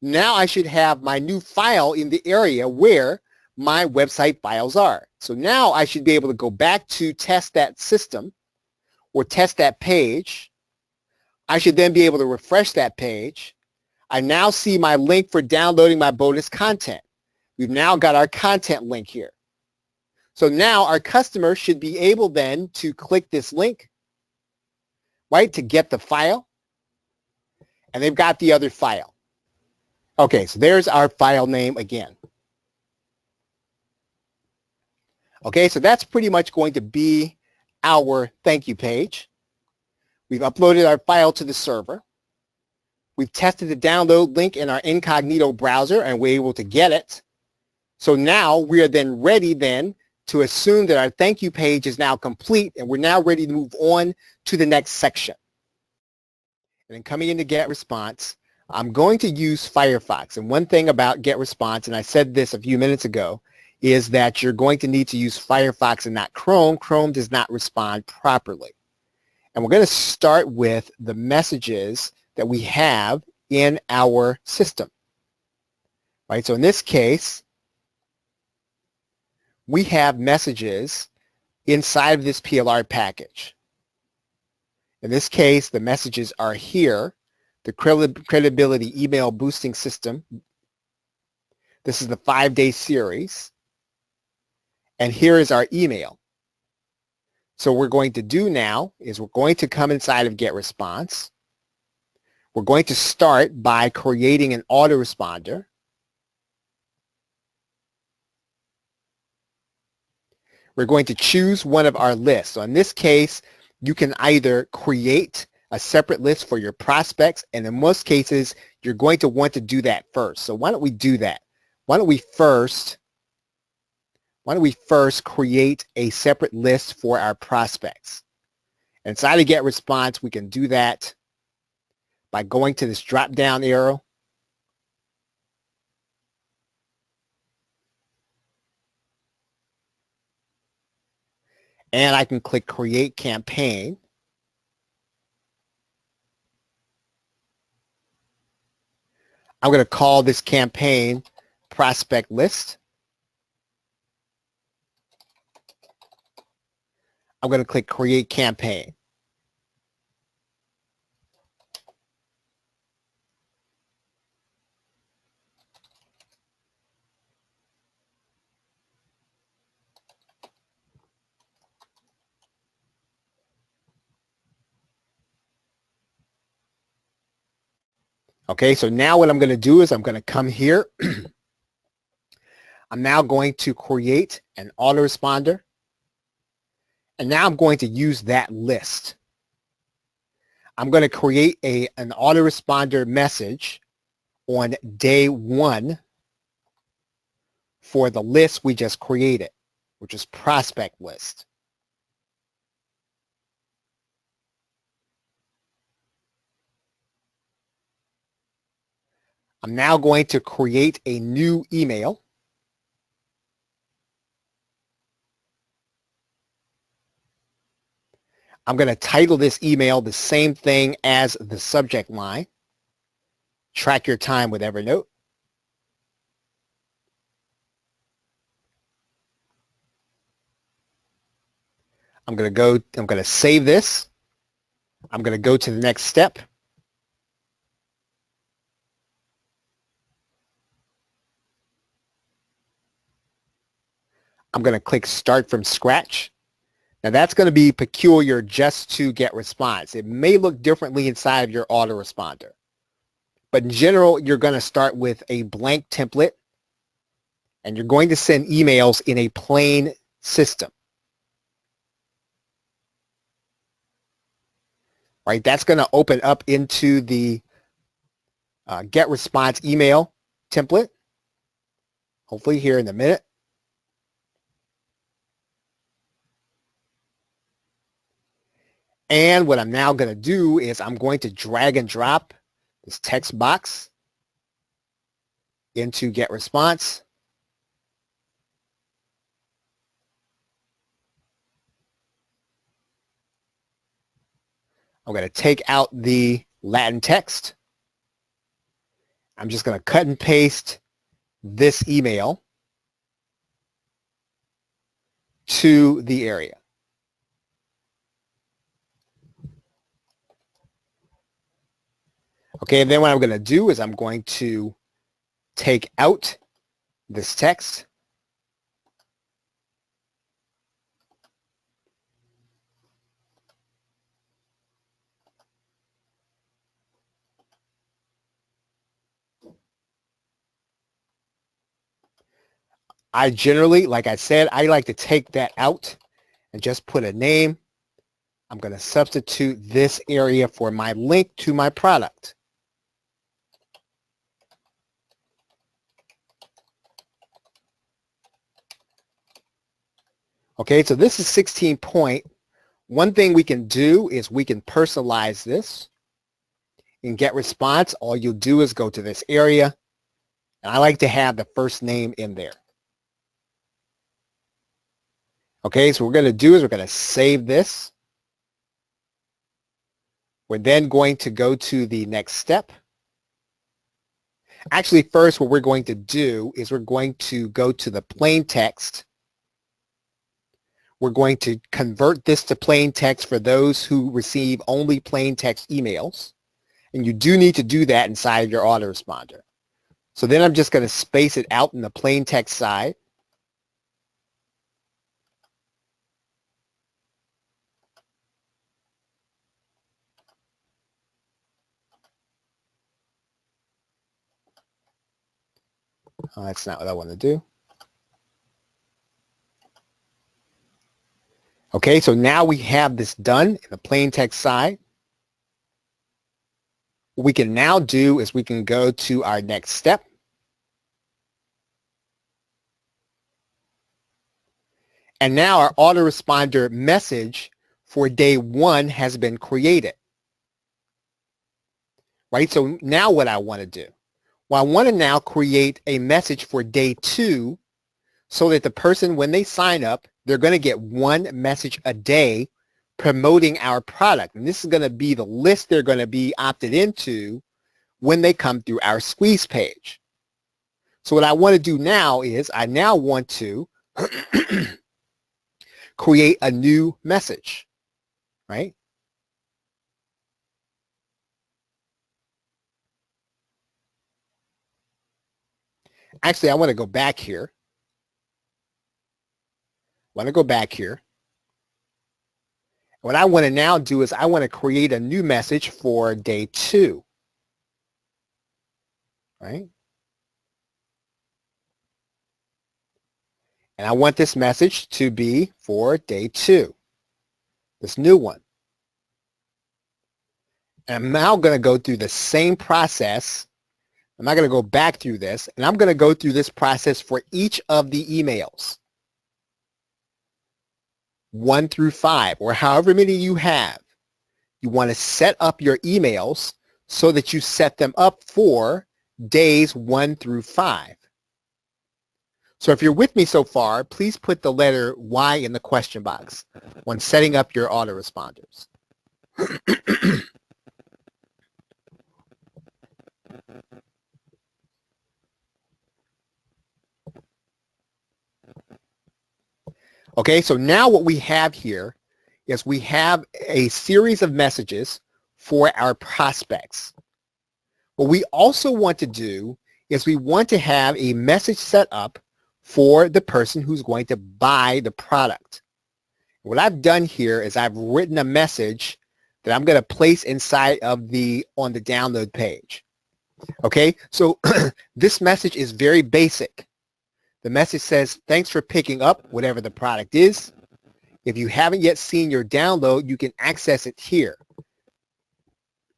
Now I should have my new file in the area where my website files are. So now I should be able to go back to test that system or test that page. I should then be able to refresh that page. I now see my link for downloading my bonus content. We've now got our content link here. So now our customer should be able then to click this link, right, to get the file. And they've got the other file. Okay, so there's our file name again. Okay, so that's pretty much going to be our thank you page. We've uploaded our file to the server. We've tested the download link in our incognito browser and we're able to get it. So now we are then ready then to assume that our thank you page is now complete and we're now ready to move on to the next section. And then coming into GetResponse, I'm going to use Firefox. And one thing about GetResponse, and I said this a few minutes ago, is that you're going to need to use Firefox and not Chrome. Chrome does not respond properly. And we're going to start with the messages that we have in our system. Right? So in this case, we have messages inside of this PLR package. In this case, the messages are here, the credibility email boosting system. This is the 5-day series. And here is our email. So what we're going to do now is we're going to come inside of GetResponse. We're going to start by creating an autoresponder. We're going to choose one of our lists. So in this case, you can either create a separate list for your prospects, and in most cases, you're going to want to do that first. So why don't we do that? Why don't we first create a separate list for our prospects? Inside of GetResponse, we can do that by going to this drop-down arrow. And I can click Create Campaign. I'm going to call this campaign Prospect List. I'm going to click Create Campaign. Okay, so now what I'm going to do is I'm going to come here. I'm now going to create an autoresponder. And now I'm going to use that list. I'm going to create an autoresponder message on day 1 for the list we just created, which is prospect list. I'm now going to create a new email. I'm going to title this email the same thing as the subject line. Track your time with Evernote. I'm going to save this. I'm going to go to the next step. I'm going to click Start from Scratch. Now that's going to be peculiar just to GetResponse. It may look differently inside of your autoresponder. But in general, you're going to start with a blank template and you're going to send emails in a plain system. Right? That's going to open up into the GetResponse email template, hopefully here in a minute. And what I'm now going to do is I'm going to drag and drop this text box into GetResponse. I'm going to take out the Latin text. I'm just going to cut and paste this email to the area. Okay, and then what I'm going to do is I'm going to take out this text. I generally, like I said, I like to take that out and just put a name. I'm going to substitute this area for my link to my product. Okay, so this is 16 point. One thing we can do is we can personalize this. In get response, all you'll do is go to this area. And I like to have the first name in there. Okay, so what we're going to do is we're going to save this. We're then going to go to the next step. Actually, first, what we're going to do is we're going to go to the plain text. We're going to convert this to plain text for those who receive only plain text emails. And you do need to do that inside of your autoresponder. So then I'm just going to space it out in the plain text side. That's not what I want to do. Okay, so now we have this done in the plain text side. What we can now do is we can go to our next step. And now our autoresponder message for day 1 has been created. Right, so now what I want to do? Well, I want to now create a message for day 2 so that the person, when they sign up, they're going to get one message a day promoting our product. And this is going to be the list they're going to be opted into when they come through our squeeze page. So what I want to do now is I now want to create a new message, right? Actually, I want to go back here. What I want to now do is I want to create a new message for day 2, right? And I want this message to be for day 2, this new one. And I'm now going to go through the same process. I'm not going to go back through this, and I'm going to go through this process for each of the emails. 1 through 5, or however many you have. You want to set up your emails so that you set them up for days 1 through 5. So if you're with me so far, please put the letter Y in the question box when setting up your autoresponders. Okay, so now what we have here is we have a series of messages for our prospects. What we also want to do is we want to have a message set up for the person who's going to buy the product. What I've done here is I've written a message that I'm going to place inside of on the download page. Okay, so this message is very basic. The message says, thanks for picking up whatever the product is. If you haven't yet seen your download, you can access it here.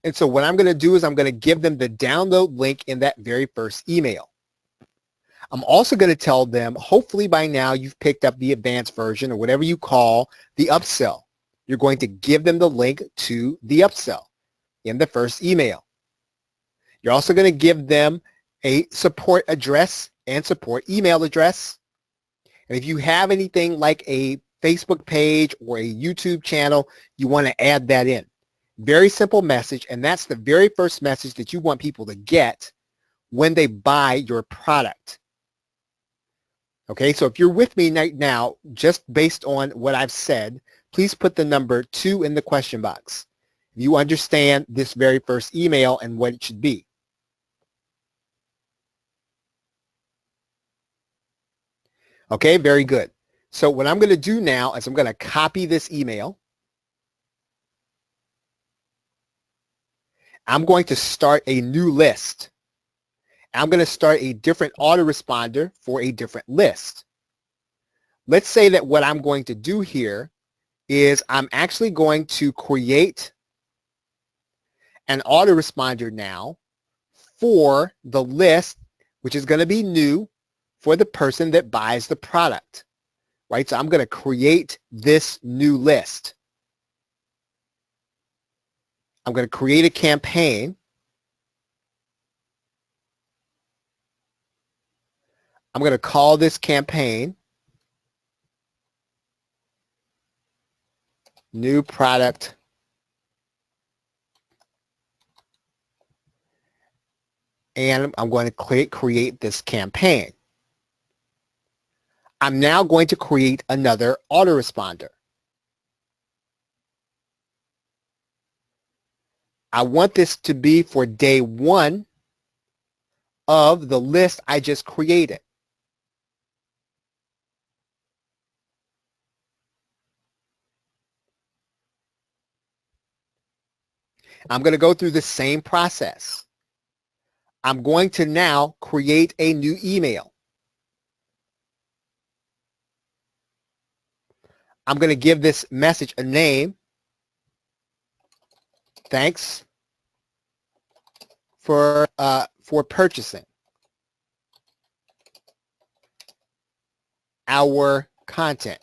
And so what I'm going to do is I'm going to give them the download link in that very first email. I'm also going to tell them, hopefully by now you've picked up the advanced version or whatever you call the upsell. You're going to give them the link to the upsell in the first email. You're also going to give them a support address and support email address. And if you have anything like a Facebook page or a YouTube channel, you want to add that in. Very simple message, and that's the very first message that you want people to get when they buy your product. Okay, so if you're with me right now, just based on what I've said, please put the number 2 in the question box. You understand this very first email and what it should be. Okay, very good. So what I'm going to do now is I'm going to copy this email. I'm going to start a new list. I'm going to start a different autoresponder for a different list. Let's say that what I'm going to do here is I'm actually going to create an autoresponder now for the list, which is going to be new for the person that buys the product, right? So I'm going to create this new list. I'm going to create a campaign. I'm going to call this campaign New Product and I'm going to create this campaign. I'm now going to create another autoresponder. I want this to be for day 1 of the list I just created. I'm going to go through the same process. I'm going to now create a new email. I'm going to give this message a name. Thanks for purchasing our content.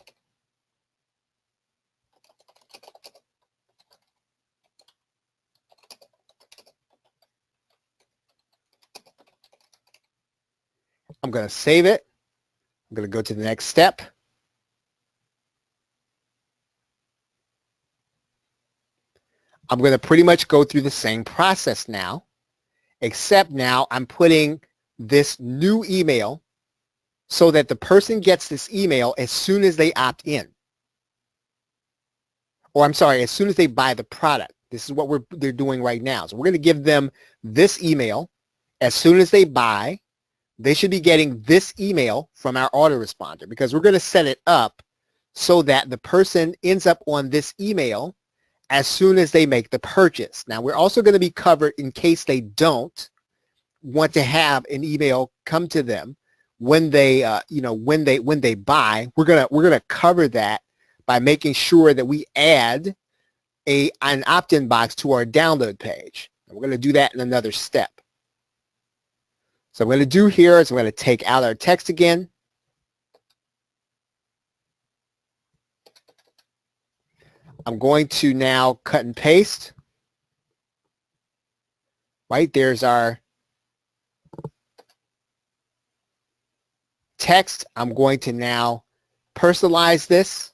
I'm going to save it. I'm going to go to the next step. I'm going to pretty much go through the same process now, except now I'm putting this new email so that the person gets this email as soon as they opt in. Or I'm sorry, as soon as they buy the product. This is what they're doing right now. So we're going to give them this email. As soon as they buy, they should be getting this email from our autoresponder because we're going to set it up so that the person ends up on this email as soon as they make the purchase. Now, we're also going to be covered in case they don't want to have an email come to them when they, when they buy. We're gonna cover that by making sure that we add an opt-in box to our download page. And we're going to do that in another step. So what I'm going to do here is I'm going to take out our text again. I'm going to now cut and paste. Right, there's our text. I'm going to now personalize this.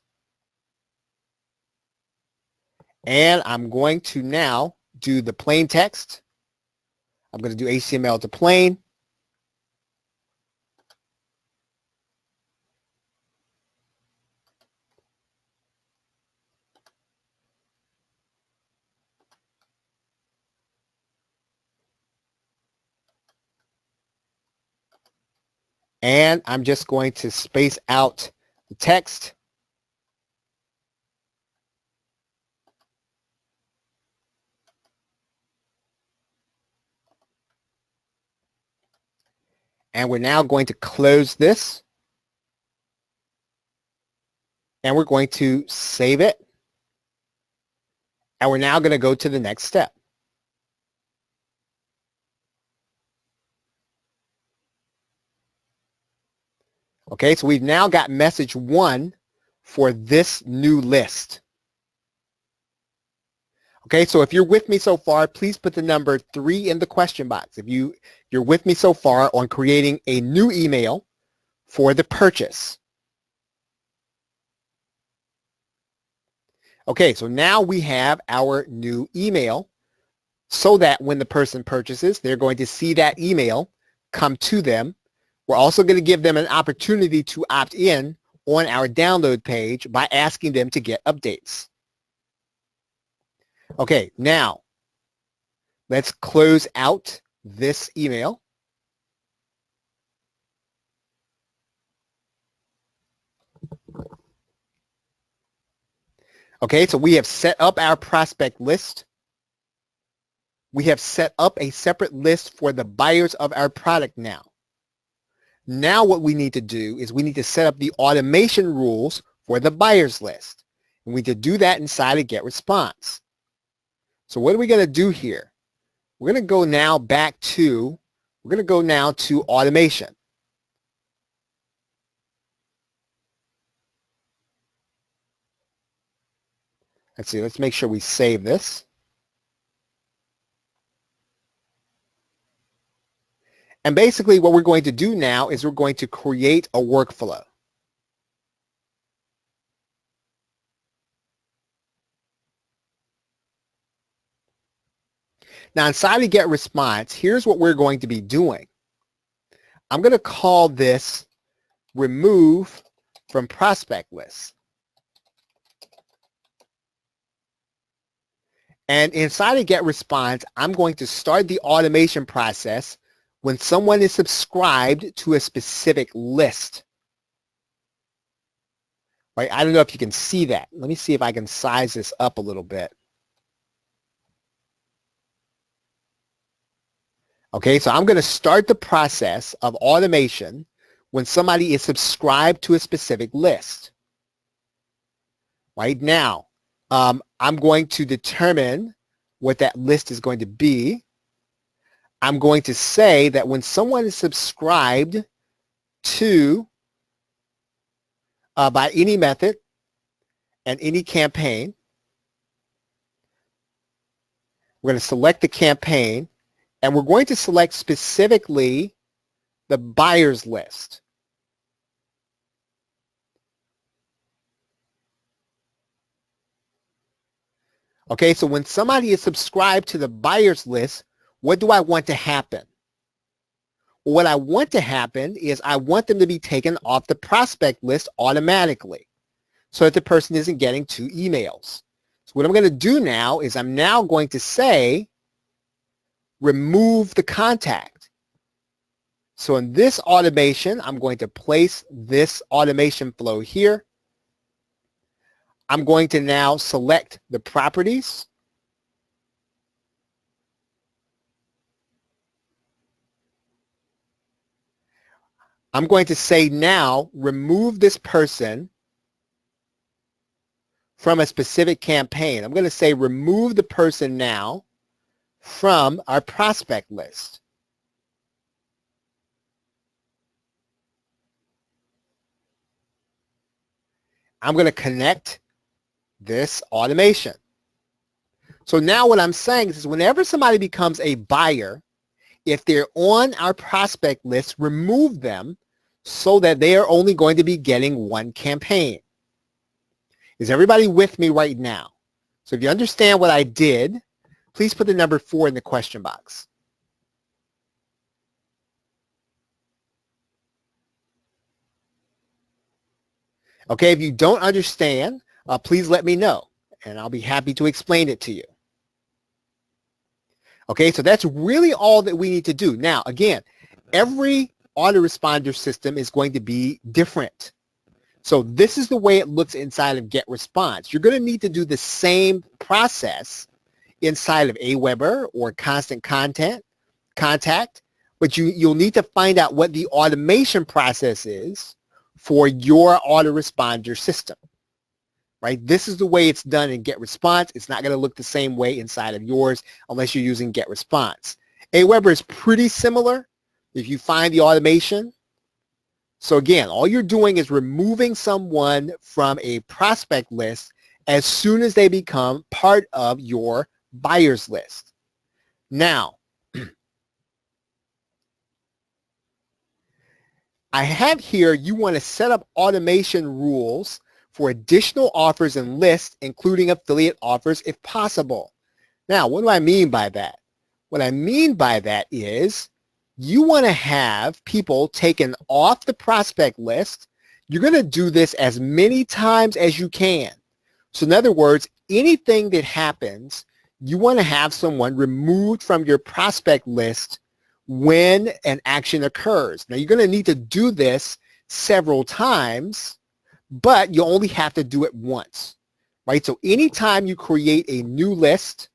And I'm going to now do the plain text. I'm going to do HTML to plain. And I'm just going to space out the text. And we're now going to close this. And we're going to save it. And we're now going to go to the next step. Okay, so we've now got message 1 for this new list. Okay, so if you're with me so far, please put the number 3 in the question box. If you're with me so far on creating a new email for the purchase. Okay, so now we have our new email so that when the person purchases, they're going to see that email come to them. We're also going to give them an opportunity to opt in on our download page by asking them to get updates. Okay, now let's close out this email. Okay, so we have set up our prospect list. We have set up a separate list for the buyers of our product now. Now what we need to do is we need to set up the automation rules for the buyers list. And we need to do that inside of GetResponse. So what are we going to do here? We're going to go now to automation. Let's see, let's make sure we save this. And basically what we're going to do now is we're going to create a workflow. Now inside of GetResponse, here's what we're going to be doing. I'm going to call this remove from prospect list. And inside of GetResponse, I'm going to start the automation process when someone is subscribed to a specific list. Right? I don't know if you can see that. Let me see if I can size this up a little bit. Okay, so I'm going to start the process of automation when somebody is subscribed to a specific list. Right now, I'm going to determine what that list is going to be. I'm going to say that when someone is subscribed to by any method and any campaign, we're going to select the campaign and we're going to select specifically the buyers list. Okay, so when somebody is subscribed to the buyers list, what do I want to happen? Well, what I want to happen is I want them to be taken off the prospect list automatically so that the person isn't getting 2 emails. So what I'm going to do now is I'm now going to say remove the contact. So in this automation, I'm going to place this automation flow here. I'm going to now select the properties. I'm going to say now remove this person from a specific campaign. I'm going to say remove the person now from our prospect list. I'm going to connect this automation. So now what I'm saying is whenever somebody becomes a buyer, if they're on our prospect list, remove them so that they are only going to be getting 1 campaign. Is everybody with me right now? So if you understand what I did, please put the number 4 in the question box. Okay, if you don't understand, please let me know, and I'll be happy to explain it to you. Okay, so that's really all that we need to do. Now, again, every autoresponder system is going to be different. So this is the way it looks inside of GetResponse. You're going to need to do the same process inside of Aweber or Constant Contact, but you'll need to find out what the automation process is for your autoresponder system. Right? This is the way it's done in GetResponse. It's not going to look the same way inside of yours unless you're using GetResponse. Aweber is pretty similar if you find the automation. So again, all you're doing is removing someone from a prospect list as soon as they become part of your buyers list. Now, I have here, you want to set up automation rules for additional offers and lists, including affiliate offers if possible. Now, what do I mean by that? What I mean by that is you want to have people taken off the prospect list. You're going to do this as many times as you can. So in other words, anything that happens, you want to have someone removed from your prospect list when an action occurs. Now, you're going to need to do this several times, but you only have to do it once, right? So anytime you create a new list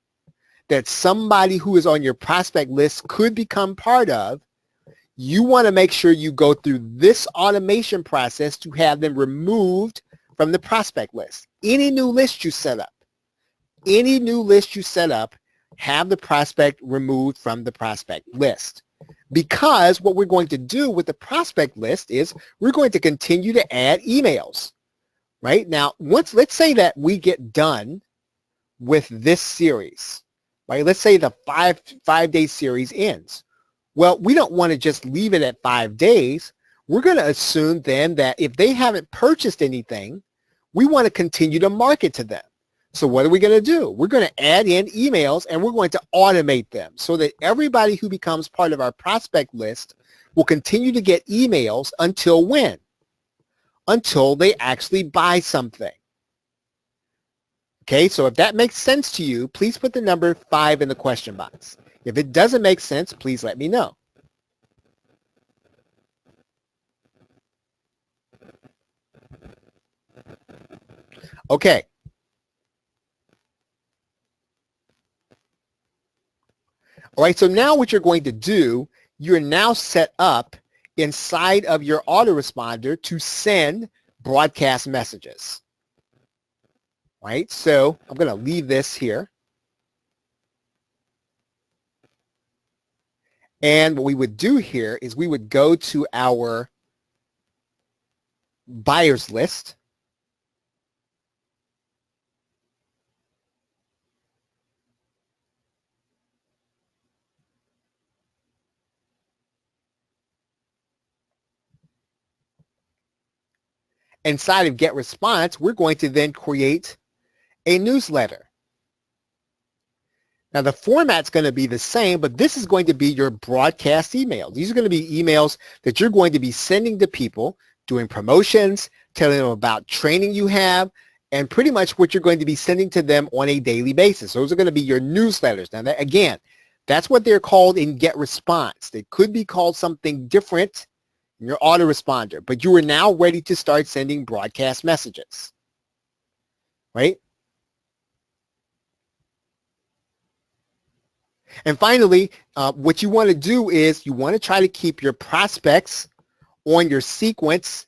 that somebody who is on your prospect list could become part of, you want to make sure you go through this automation process to have them removed from the prospect list. Any new list you set up, have the prospect removed from the prospect list. Because what we're going to do with the prospect list is we're going to continue to add emails, right? Now, let's say that we get done with this series, right? Let's say the five-day series ends. Well, we don't want to just leave it at 5 days. We're going to assume then that if they haven't purchased anything, we want to continue to market to them. So what are we going to do? We're going to add in emails and we're going to automate them so that everybody who becomes part of our prospect list will continue to get emails until when? Until they actually buy something. Okay, so if that makes sense to you, please put the number 5 in the question box. If it doesn't make sense, please let me know. Okay. All right, so now what you're going to do, you're now set up inside of your autoresponder to send broadcast messages. All right, so I'm going to leave this here. And what we would do here is we would go to our buyers list. Inside of Get Response, we're going to then create a newsletter. Now, the format's going to be the same, but this is going to be your broadcast emails. These are going to be emails that you're going to be sending to people, doing promotions, telling them about training you have, and pretty much what you're going to be sending to them on a daily basis. Those are going to be your newsletters. Now, that, again, that's what they're called in Get Response. They could be called something different in your autoresponder, but you are now ready to start sending broadcast messages, right? And finally, what you want to do is you want to try to keep your prospects on your sequence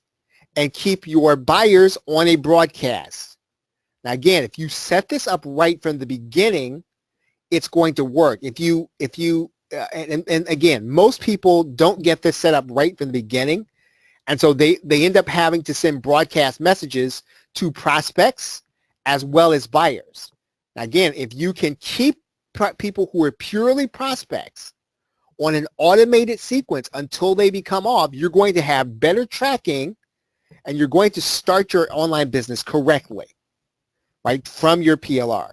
and keep your buyers on a broadcast. Now, again, if you set this up right from the beginning, it's going to work. And again, most people don't get this set up right from the beginning. And so they end up having to send broadcast messages to prospects as well as buyers. Now, again, if you can keep people who are purely prospects on an automated sequence until they become off, you're going to have better tracking and you're going to start your online business correctly, right, from your PLR.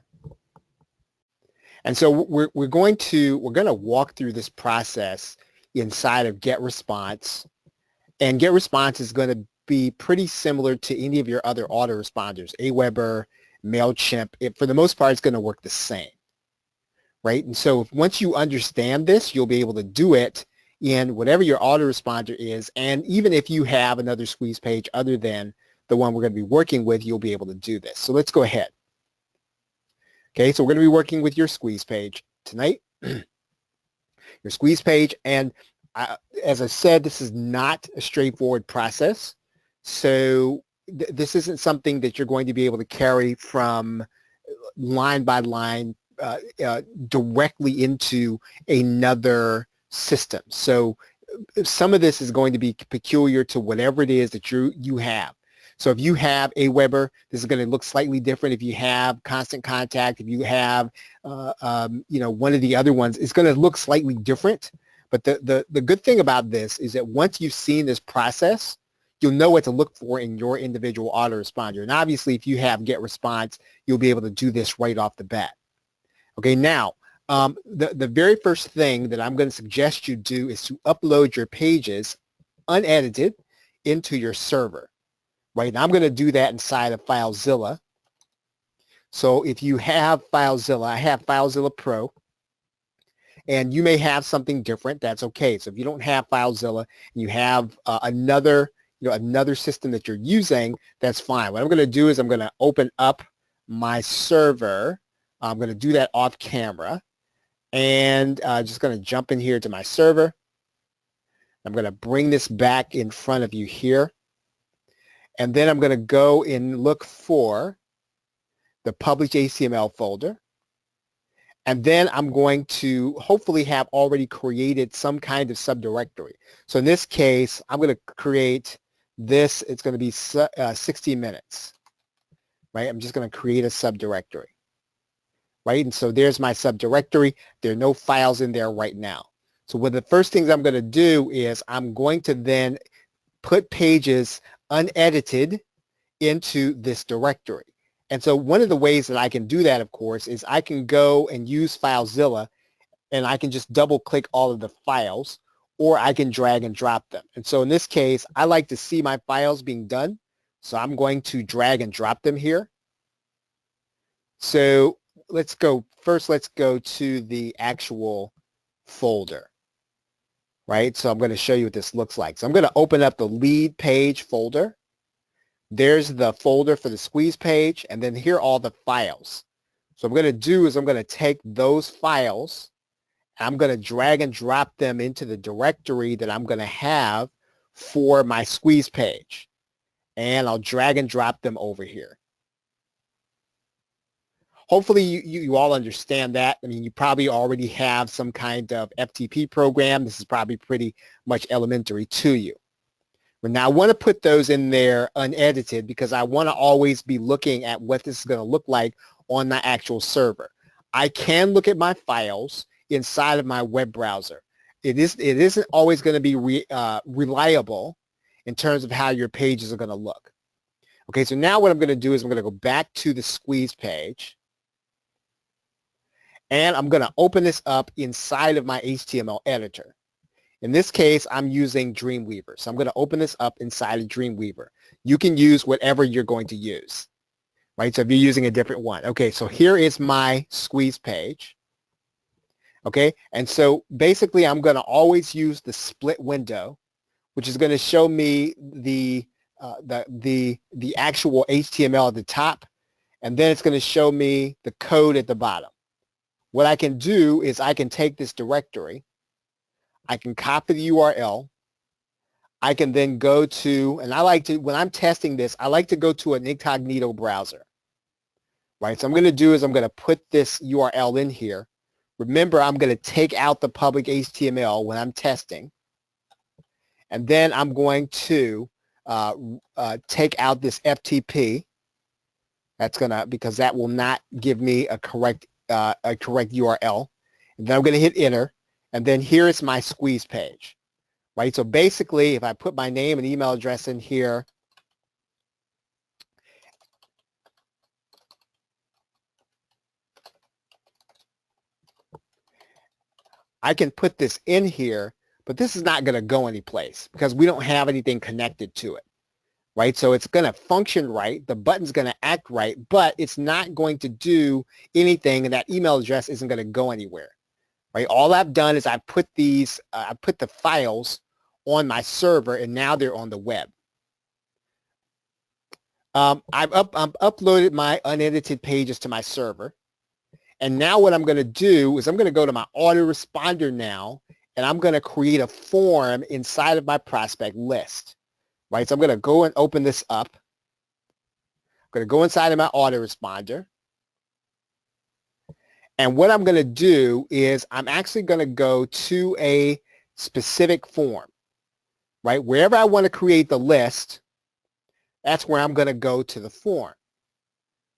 And so we're going to walk through this process inside of Get Response, and Get Response is going to be pretty similar to any of your other autoresponders, Aweber, MailChimp. For the most part, it's going to work the same, right? And so once you understand this, you'll be able to do it in whatever your autoresponder is, and even if you have another squeeze page other than the one we're going to be working with, you'll be able to do this. So let's go ahead. Okay, so we're going to be working with your squeeze page tonight, your squeeze page. And as I said, this is not a straightforward process. So this isn't something that you're going to be able to carry from line by line directly into another system. So some of this is going to be peculiar to whatever it is that you have. So if you have Aweber, this is going to look slightly different. If you have Constant Contact, if you have, one of the other ones, it's going to look slightly different. But the good thing about this is that once you've seen this process, you'll know what to look for in your individual autoresponder. And obviously, if you have get response, you'll be able to do this right off the bat. Okay, now, the very first thing that I'm going to suggest you do is to upload your pages unedited into your server. Right, now I'm going to do that inside of FileZilla. So if you have FileZilla, I have FileZilla Pro, and you may have something different. That's okay. So if you don't have FileZilla and you have another system that you're using, that's fine. What I'm going to do is I'm going to open up my server. I'm going to do that off camera, and just going to jump in here to my server. I'm going to bring this back in front of you here, and then I'm going to go and look for the published HTML folder. And then I'm going to hopefully have already created some kind of subdirectory. So in this case, I'm going to create this. It's going to be 60 minutes, right? I'm just going to create a subdirectory, right? And so there's my subdirectory. There are no files in there right now. So one of the first things I'm going to do is I'm going to then put pages unedited into this directory. And so one of the ways that I can do that, of course, is I can go and use FileZilla, and I can just double click all of the files, or I can drag and drop them. And so in this case, I like to see my files being done. So I'm going to drag and drop them here. So let's go to the actual folder, right? So I'm going to show you what this looks like. So I'm going to open up the lead page folder. There's the folder for the squeeze page, and then here are all the files. So what I'm going to do is I'm going to take those files, and I'm going to drag and drop them into the directory that I'm going to have for my squeeze page. And I'll drag and drop them over here. Hopefully you all understand that. I mean, you probably already have some kind of FTP program. This is probably pretty much elementary to you. But now I want to put those in there unedited because I want to always be looking at what this is going to look like on my actual server. I can look at my files inside of my web browser. It isn't always going to be reliable in terms of how your pages are going to look. Okay, so now what I'm going to do is I'm going to go back to the squeeze page, and I'm going to open this up inside of my HTML editor. In this case, I'm using Dreamweaver. So I'm going to open this up inside of Dreamweaver. You can use whatever you're going to use, right? So if you're using a different one. Okay, so here is my squeeze page. Okay, and so basically I'm going to always use the split window, which is going to show me the actual HTML at the top, and then it's going to show me the code at the bottom. What I can do is I can take this directory, I can copy the URL. I can then go to, and I like to, when I'm testing this, I like to go to an incognito browser, right? So I'm going to do is I'm going to put this URL in here. Remember, I'm going to take out the public HTML when I'm testing. And then I'm going to take out this FTP. That's going to, because that will not give me a correct URL. And then I'm going to hit enter. And then here is my squeeze page, right? So basically, if I put my name and email address in here, I can put this in here, but this is not going to go anyplace because we don't have anything connected to it, right? So it's going to function right. The button's going to act right, but it's not going to do anything, and that email address isn't going to go anywhere. Right? All I've done is I put the files on my server, and now they're on the web. I've uploaded my unedited pages to my server, and now what I'm going to do is I'm going to go to my autoresponder now, and I'm going to create a form inside of my prospect list. Right? So I'm going to go and open this up. I'm going to go inside of my autoresponder. And what I'm going to do is I'm actually going to go to a specific form, right? Wherever I want to create the list, that's where I'm going to go to the form.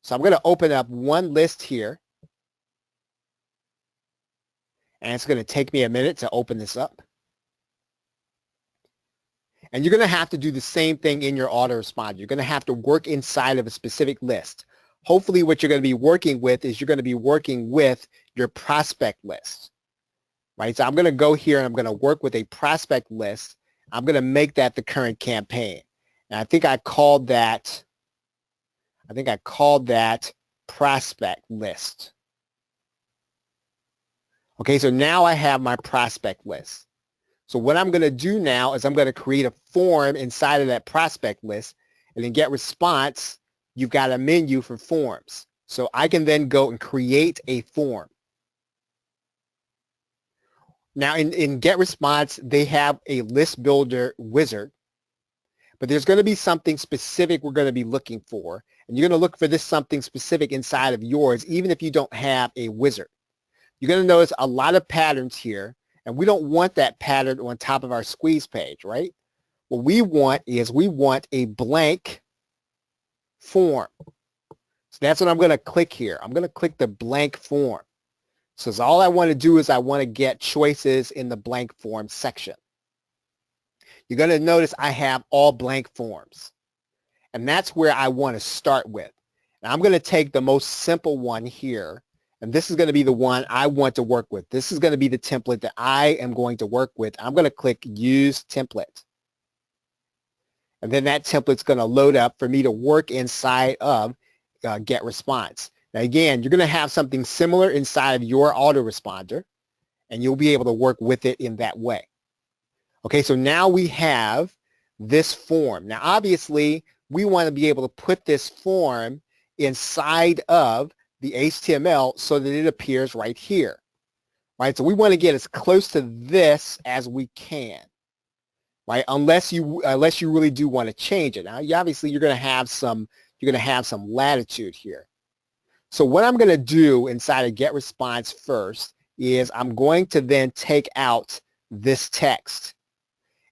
So I'm going to open up one list here. And it's going to take me a minute to open this up. And you're going to have to do the same thing in your autoresponder. You're going to have to work inside of a specific list. Hopefully what you're going to be working with is you're going to be working with your prospect list, right? So I'm going to go here and I'm going to work with a prospect list. I'm going to make that the current campaign. And I think I called that prospect list. Okay, so now I have my prospect list. So what I'm going to do now is I'm going to create a form inside of that prospect list, and in Get Response, you've got a menu for forms. So I can then go and create a form. Now in Get Response, they have a list builder wizard, but there's going to be something specific we're going to be looking for. And you're going to look for this something specific inside of yours, even if you don't have a wizard. You're going to notice a lot of patterns here, and we don't want that pattern on top of our squeeze page, right? What we want is we want a blank form. So that's what I'm going to click here. I'm going to click the blank form. So all I want to do is I want to get choices in the blank form section. You're going to notice I have all blank forms. And that's where I want to start with. And I'm going to take the most simple one here. And this is going to be the one I want to work with. This is going to be the template that I am going to work with. I'm going to click Use Template. And then that template's going to load up for me to work inside of Get Response. Now again, you're going to have something similar inside of your autoresponder, and you'll be able to work with it in that way. Okay, so now we have this form. Now obviously, we want to be able to put this form inside of the HTML so that it appears right here, right? So we want to get as close to this as we can, right? Unless you really do want to change it. Now, obviously, you're going to have some latitude here. So what I'm going to do inside of Get Response first is I'm going to then take out this text.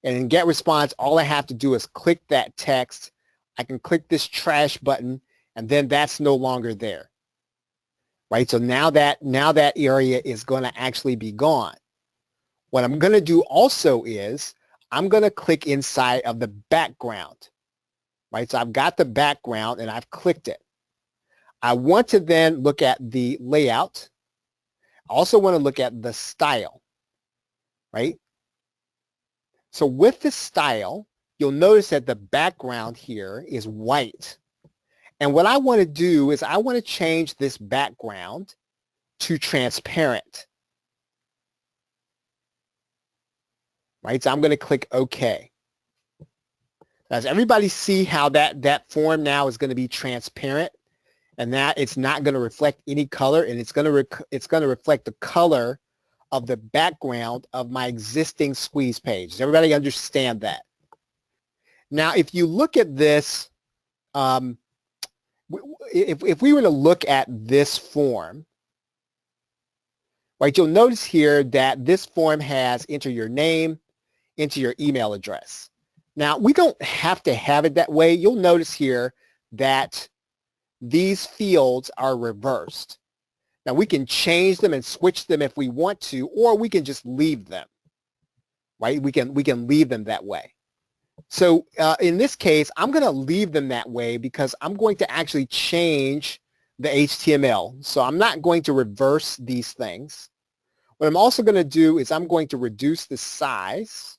And in Get Response, all I have to do is click that text. I can click this trash button, and then that's no longer there. Right, so now that area is going to actually be gone. What I'm going to do also is I'm going to click inside of the background. Right, so I've got the background and I've clicked it. I want to then look at the layout. I also want to look at the style. Right, so with the style, you'll notice that the background here is white. And what I want to do is I want to change this background to transparent. Right, so I'm going to click OK. Does everybody see how that form now is going to be transparent, and that it's not going to reflect any color, and it's going to reflect the color of the background of my existing squeeze page. Does everybody understand that? Now, if you look at this, if we were to look at this form, right, you'll notice here that this form has enter your name, enter your email address. Now, we don't have to have it that way. You'll notice here that these fields are reversed. Now, we can change them and switch them if we want to, or we can just leave them, right? We can leave them that way. So in this case, I'm going to leave them that way because I'm going to actually change the HTML. So I'm not going to reverse these things. What I'm also going to do is I'm going to reduce the size.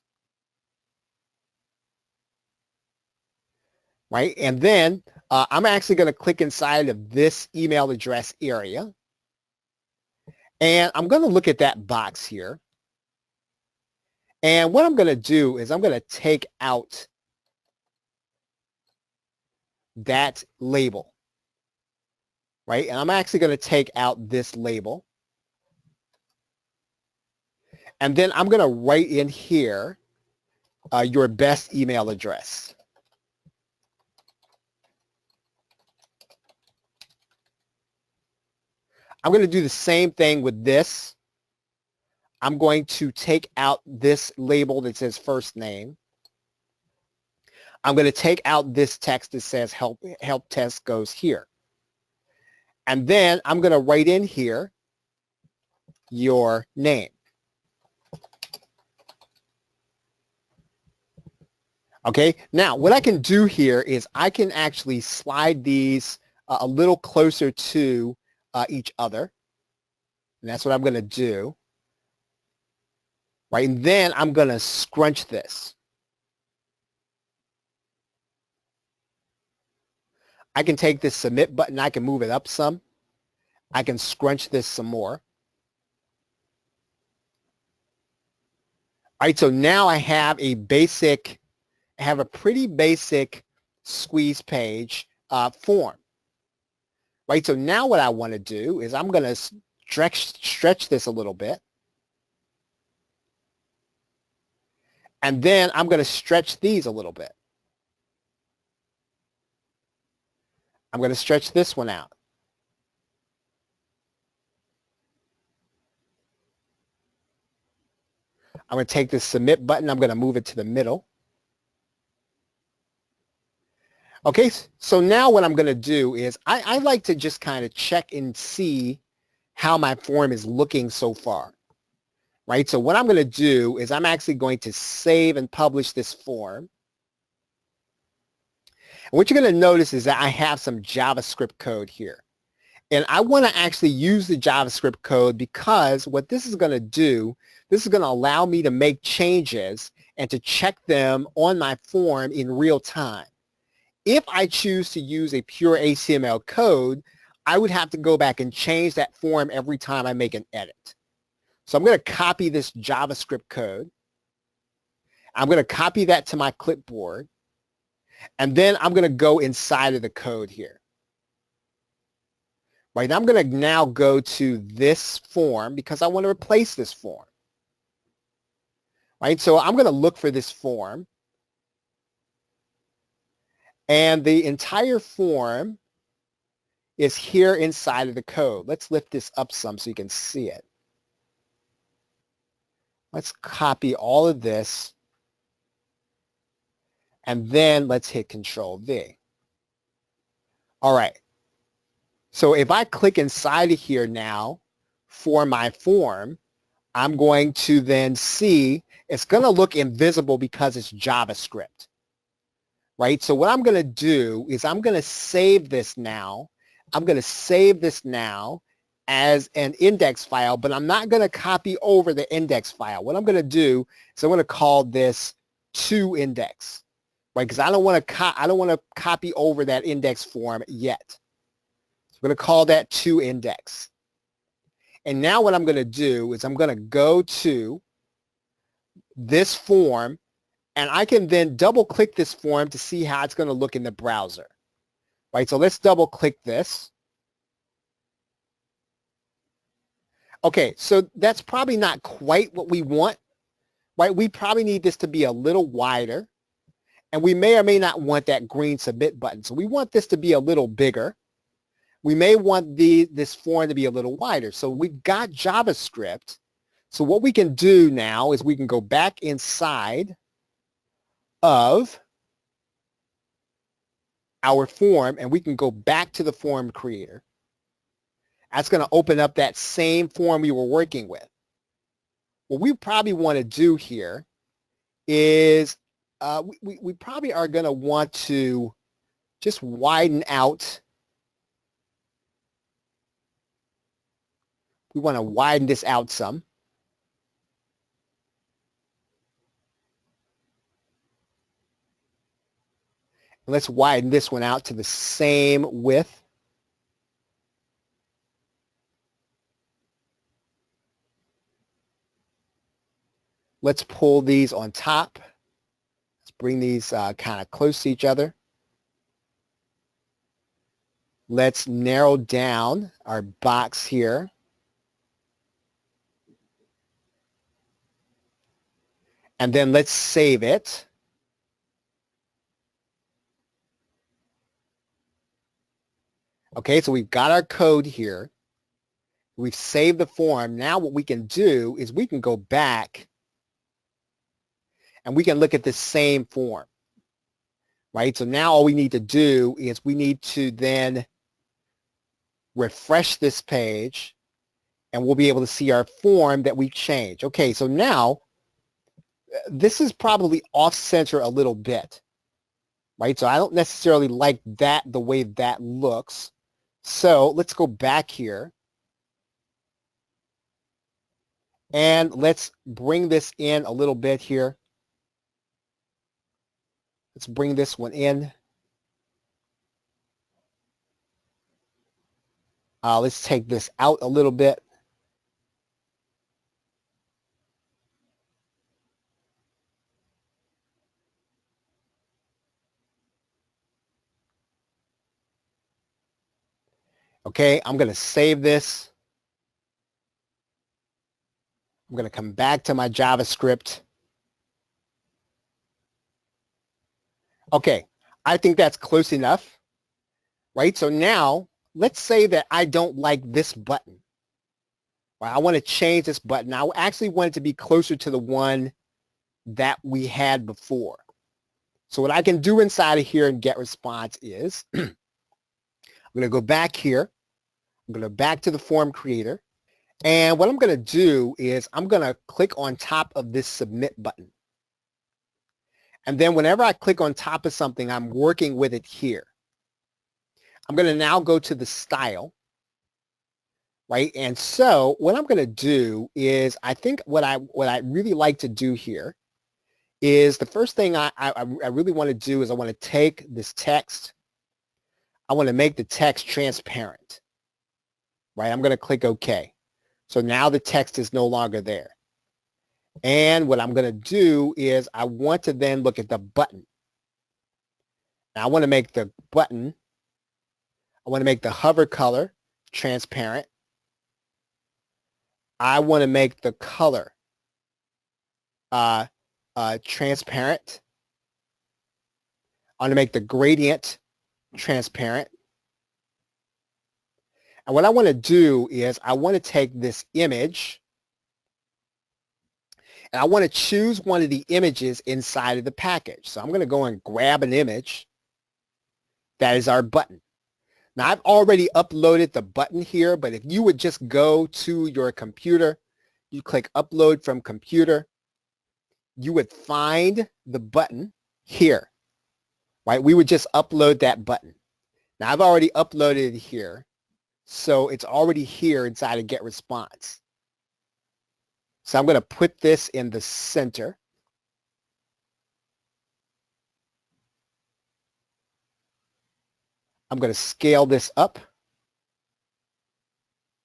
Right? And then I'm actually going to click inside of this email address area. And I'm going to look at that box here. And what I'm going to do is I'm going to take out that label, right? And I'm actually going to take out this label. And then I'm going to write in here your best email address. I'm going to do the same thing with this. I'm going to take out this label that says first name. I'm going to take out this text that says help test goes here. And then I'm going to write in here your name. Okay, now what I can do here is I can actually slide these a little closer to each other. And that's what I'm going to do. Right, and then I'm going to scrunch this. I can take this submit button, I can move it up some. I can scrunch this some more. All right, so now I have a pretty basic squeeze page form. Right, so now what I want to do is I'm going to stretch this a little bit. And then I'm going to stretch these a little bit. I'm going to stretch this one out. I'm going to take this submit button. I'm going to move it to the middle. Okay, so now what I'm going to do is I like to just kind of check and see how my form is looking so far. Right, so what I'm going to do is I'm actually going to save and publish this form. And what you're going to notice is that I have some JavaScript code here. And I want to actually use the JavaScript code because what this is going to do, this is going to allow me to make changes and to check them on my form in real time. If I choose to use a pure HTML code, I would have to go back and change that form every time I make an edit. So I'm going to copy this JavaScript code. I'm going to copy that to my clipboard. And then I'm going to go inside of the code here. Right, I'm going to now go to this form because I want to replace this form. Right, so I'm going to look for this form. And the entire form is here inside of the code. Let's lift this up some so you can see it. Let's copy all of this. And then let's hit Control V. All right. So if I click inside of here now for my form, I'm going to then see it's going to look invisible because it's JavaScript. Right? So what I'm going to do is I'm going to save this now. I'm going to save this now as an index file, but I'm not going to copy over the index file. What I'm going to do is I'm going to call this toIndex, right? Because I don't want to copy over that index form yet. I'm going to call that toIndex. And now what I'm going to do is I'm going to go to this form, and I can then double click this form to see how it's going to look in the browser. Right, so let's double click this. Okay, so that's probably not quite what we want. Right, we probably need this to be a little wider, and we may or may not want that green submit button. So we want this to be a little bigger. We may want this form to be a little wider. So we've got JavaScript. So what we can do now is we can go back inside of our form, and we can go back to the form creator. That's going to open up that same form we were working with. What we probably want to do here is we probably are going to want to just widen out. We want to widen this out some. And let's widen this one out to the same width. Let's pull these on top. Let's bring these kind of close to each other. Let's narrow down our box here. And then let's save it. Okay, so we've got our code here. We've saved the form. Now what we can do is we can go back and we can look at the same form. Right, so now all we need to do is we need to then refresh this page, and we'll be able to see our form that we changed. Okay, so now this is probably off center a little bit, right? So I don't necessarily like that, the way that looks. So let's go back here and let's bring this in a little bit here. Let's bring this one in. Let's take this out a little bit. Okay, I'm going to save this. I'm going to come back to my JavaScript. Okay, I think that's close enough, right? So now let's say that I don't like this button. Right? I want to change this button. I actually want it to be closer to the one that we had before. So what I can do inside of here in get response is I'm going to go back here. I'm going to go back to the form creator. And what I'm going to do is I'm going to click on top of this submit button. And then whenever I click on top of something, I'm working with it here. I'm going to now go to the style, right? And so what I'm going to do is I think what I really like to do here is the first thing I really want to do is I want to take this text. I want to make the text transparent, right? I'm going to click OK. So now the text is no longer there. And what I'm going to do is I want to then look at the button. Now I want to make the button, I want to make the hover color transparent. I want to make the color transparent. I want to make the gradient transparent. And what I want to do is I want to take this image and I want to choose one of the images inside of the package. So I'm going to go and grab an image. That is our button. Now I've already uploaded the button here, but if you would just go to your computer, you click upload from computer, you would find the button here, right? We would just upload that button. Now I've already uploaded it here. So it's already here inside of get response. So I'm going to put this in the center. I'm going to scale this up.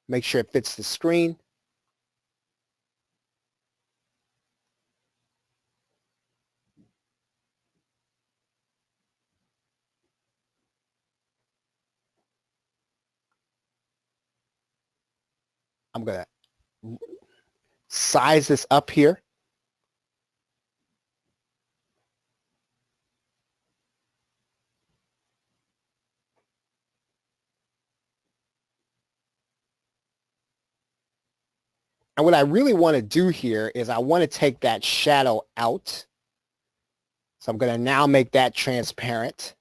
Make sure it fits the screen. I'm going to size this up here. And what I really want to do here is I want to take that shadow out. So I'm going to now make that transparent.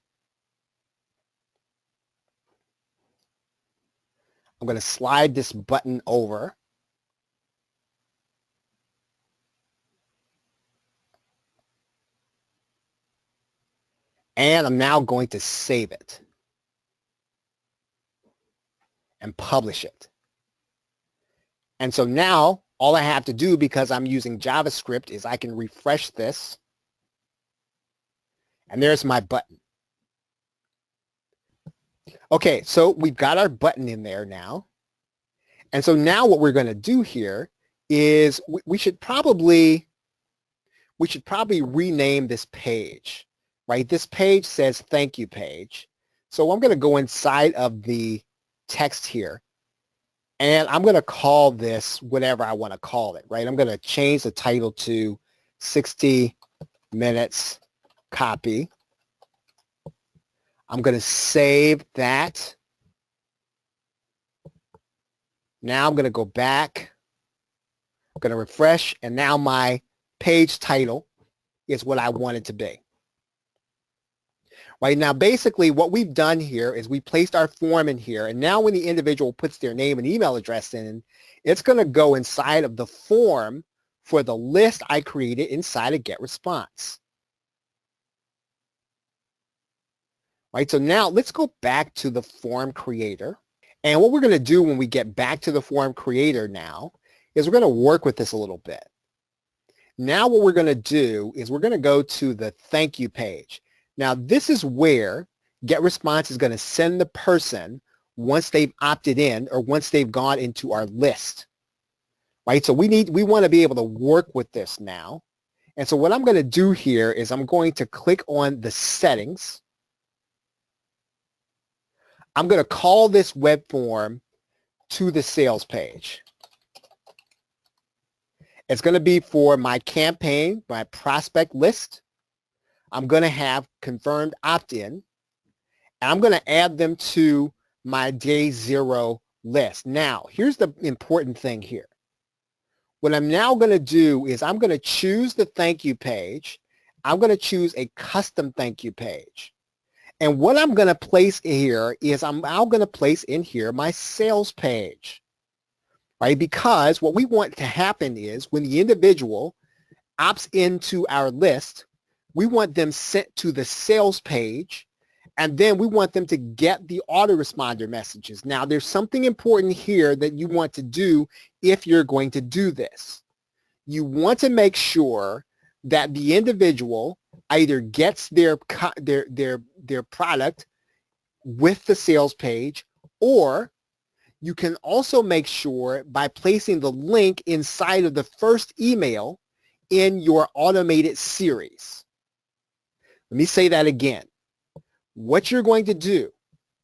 I'm going to slide this button over. And I'm now going to save it and publish it. And so now all I have to do, because I'm using JavaScript, is I can refresh this. And there's my button. Okay, so we've got our button in there now. And so now what we're going to do here is we should probably rename this page, right? This page says thank you page. So I'm going to go inside of the text here. And I'm going to call this whatever I want to call it, right? I'm going to change the title to 60 minutes copy. I'm going to save that. Now I'm going to go back. I'm going to refresh. And now my page title is what I want it to be. Right now, basically what we've done here is we placed our form in here. And now when the individual puts their name and email address in, it's going to go inside of the form for the list I created inside of GetResponse. Right, so now let's go back to the form creator. And what we're going to do when we get back to the form creator now is we're going to work with this a little bit. Now what we're going to do is we're going to go to the thank you page. Now this is where GetResponse is going to send the person once they've opted in or once they've gone into our list. Right? So we want to be able to work with this now. And so what I'm going to do here is I'm going to click on the settings. I'm going to call this web form to the sales page. It's going to be for my campaign, my prospect list. I'm going to have confirmed opt-in, and I'm going to add them to my day 0 list. Now, here's the important thing here. What I'm now going to do is I'm going to choose the thank you page. I'm going to choose a custom thank you page. And what I'm going to place here is I'm now going to place in here my sales page. Right? Because what we want to happen is when the individual opts into our list, we want them sent to the sales page, and then we want them to get the autoresponder messages. Now, there's something important here that you want to do if you're going to do this. You want to make sure that the individual either gets their product with the sales page, or you can also make sure by placing the link inside of the first email in your automated series. Let me say that again. What you're going to do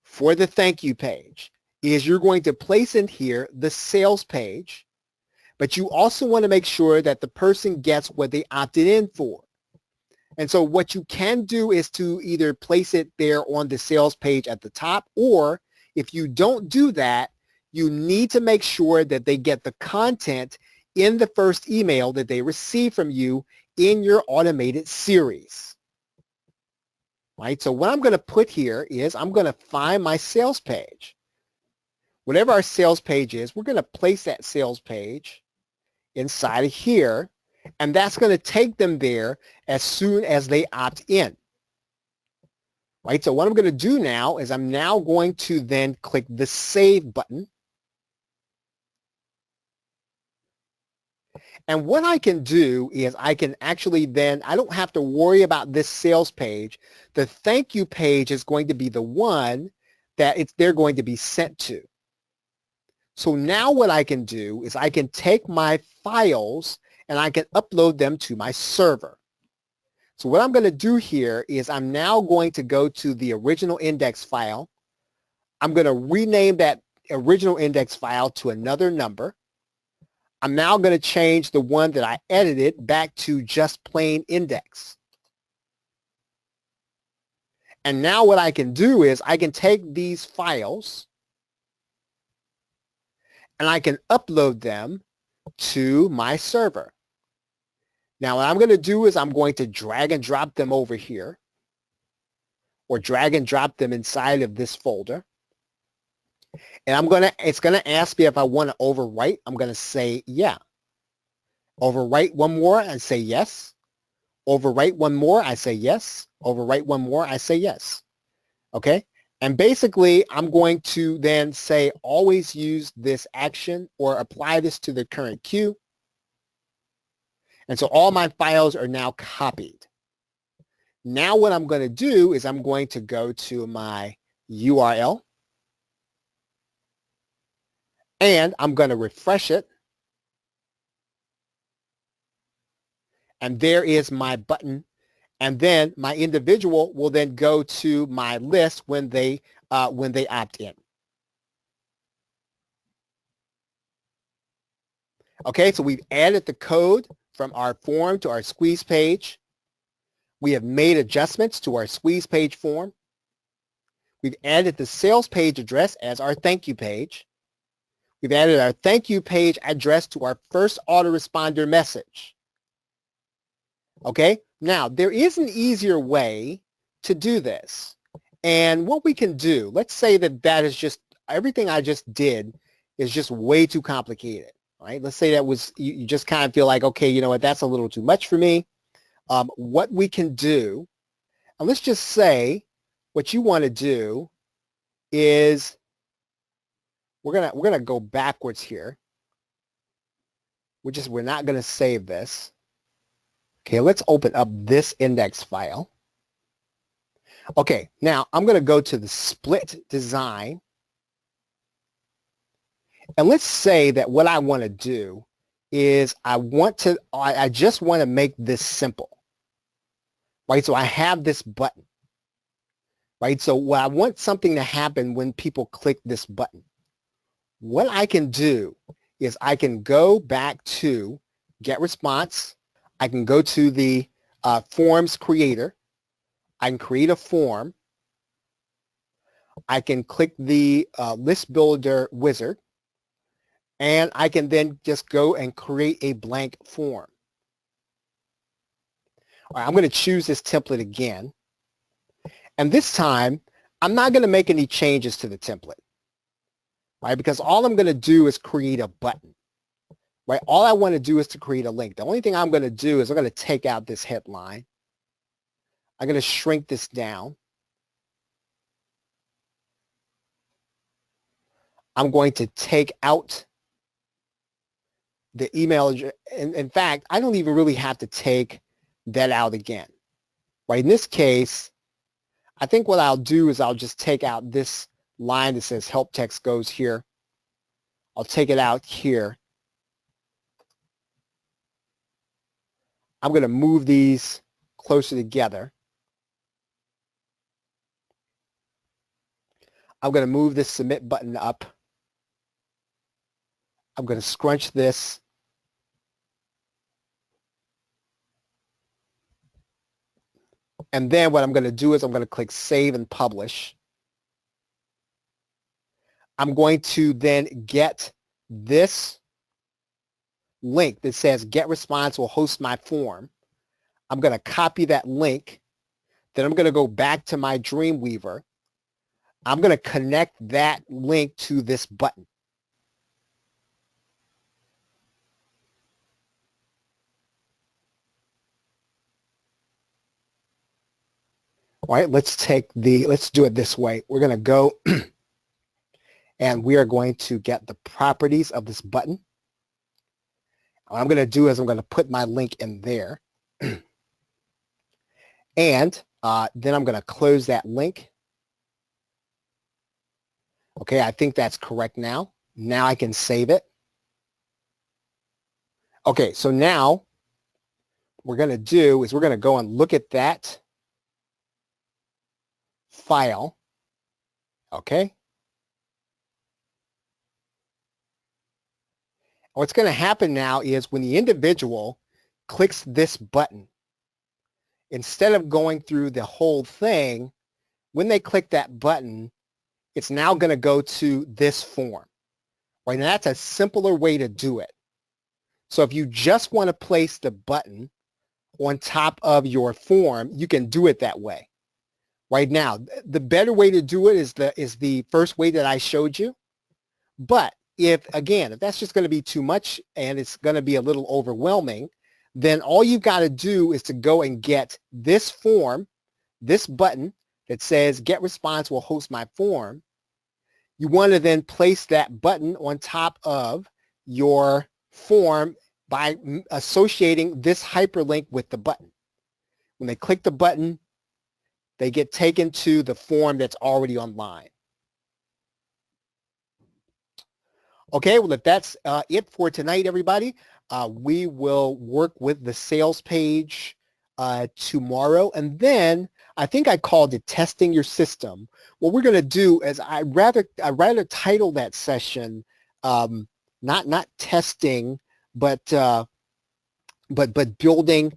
for the thank you page is you're going to place in here the sales page, but you also want to make sure that the person gets what they opted in for. And so what you can do is to either place it there on the sales page at the top, or if you don't do that, you need to make sure that they get the content in the first email that they receive from you in your automated series. Right? So what I'm going to put here is I'm going to find my sales page. Whatever our sales page is, we're going to place that sales page inside of here, and that's going to take them there as soon as they opt in. Right? So what I'm going to do now is I'm now going to then click the Save button. And what I can do is I can actually then, I don't have to worry about this sales page. The thank you page is going to be the one that they're going to be sent to. So now what I can do is I can take my files and I can upload them to my server. So what I'm going to do here is I'm now going to go to the original index file. I'm going to rename that original index file to another number. I'm now going to change the one that I edited back to just plain index. And now what I can do is I can take these files and I can upload them to my server. Now what I'm going to do is I'm going to drag and drop them over here, or drag and drop them inside of this folder. And it's going to ask me if I want to overwrite. I'm going to say, yeah. Overwrite one more, I say yes. Overwrite one more, I say yes. Overwrite one more, I say yes. Okay? And basically, I'm going to then say, always use this action or apply this to the current queue. And so all my files are now copied. Now what I'm going to do is I'm going to go to my URL. And I'm going to refresh it. And there is my button. And then my individual will then go to my list when they opt in. Okay, so we've added the code from our form to our squeeze page. We have made adjustments to our squeeze page form. We've added the sales page address as our thank you page. We've added our thank you page address to our first autoresponder message. Okay, now there is an easier way to do this. And what we can do, let's say that is just, everything I just did is just way too complicated. All right, let's say that was, you just kind of feel like, okay, you know what, that's a little too much for me. What we can do, and let's just say what you want to do is we're gonna go backwards here. We're not gonna save this. Okay, let's open up this index file. Okay, now I'm gonna go to the split design. And let's say that what I want to do is I just want to make this simple, right? So I have this button, right? So I want something to happen when people click this button. What I can do is I can go back to Get Response. I can go to the Forms Creator. I can create a form. I can click the List Builder wizard. And I can then just go and create a blank form. All right, I'm going to choose this template again. And this time, I'm not going to make any changes to the template, right? Because all I'm going to do is create a button, right? All I want to do is to create a link. The only thing I'm going to do is I'm going to take out this headline. I'm going to shrink this down. I'm going to take out the email address. In fact, I don't even really have to take that out again, right? In this case, I think what I'll do is I'll just take out this line that says help text goes here. I'll take it out here. I'm going to move these closer together. I'm going to move this submit button up. I'm going to scrunch this. And then what I'm going to do is I'm going to click Save and Publish. I'm going to then get this link that says Get Response will host my form. I'm going to copy that link. Then I'm going to go back to my Dreamweaver. I'm going to connect that link to this button. All right, let's do it this way. We're going to go and we are going to get the properties of this button. What I'm going to do is I'm going to put my link in there. And then I'm going to close that link. Okay, I think that's correct now. Now I can save it. Okay, so now what we're going to do is we're going to go and look at that file. Okay. What's going to happen now is when the individual clicks this button, instead of going through the whole thing, when they click that button, it's now going to go to this form. Right? And that's a simpler way to do it. So if you just want to place the button on top of your form, you can do it that way. Right now, the better way to do it is the first way that I showed you. But if that's just going to be too much and it's going to be a little overwhelming, then all you've got to do is to go and get this form, this button that says Get Response will host my form. You want to then place that button on top of your form by associating this hyperlink with the button. When they click the button, they get taken to the form that's already online. Okay, well, if that's it for tonight, everybody, we will work with the sales page tomorrow. And then I think I called it testing your system. What we're going to do is I rather title that session not testing, but building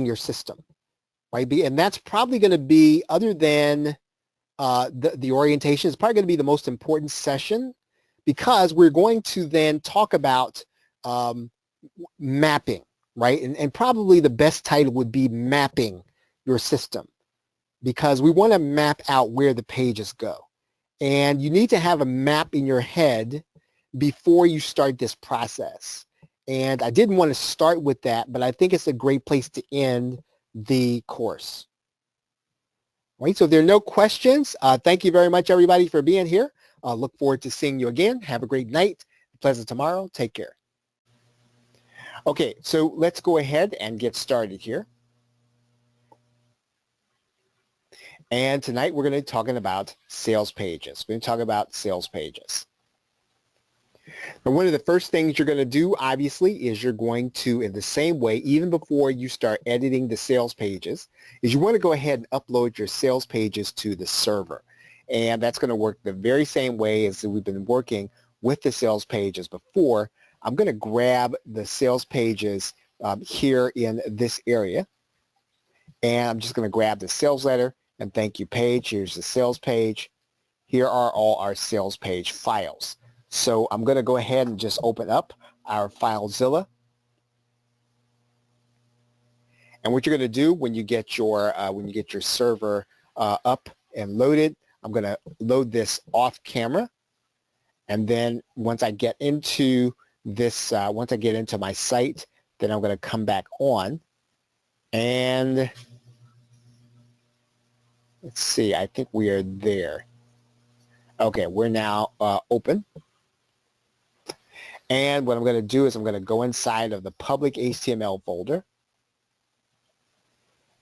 your system, right? And that's probably going to be, other than the orientation, is probably going to be the most important session, because we're going to then talk about mapping, right? And probably the best title would be Mapping Your System, because we want to map out where the pages go. And you need to have a map in your head before you start this process. And I didn't want to start with that, but I think it's a great place to end the course. All right, so if there are no questions, thank you very much, everybody, for being here. Look forward to seeing you again. Have a great night. Pleasant tomorrow. Take care. Okay, so let's go ahead and get started here. And tonight we're going to be talking about sales pages. We're going to talk about sales pages. And one of the first things you're going to do, obviously, is you're going to, in the same way, even before you start editing the sales pages, is you want to go ahead and upload your sales pages to the server. And that's going to work the very same way as we've been working with the sales pages before. I'm going to grab the sales pages here in this area. And I'm just going to grab the sales letter and thank you page. Here's the sales page. Here are all our sales page files. So I'm going to go ahead and just open up our FileZilla. And what you're going to do when you get your server up and loaded, I'm going to load this off camera. And then once I get into this, once I get into my site, then I'm going to come back on. And let's see, I think we are there. Okay, we're now open. And what I'm going to do is I'm going to go inside of the public HTML folder.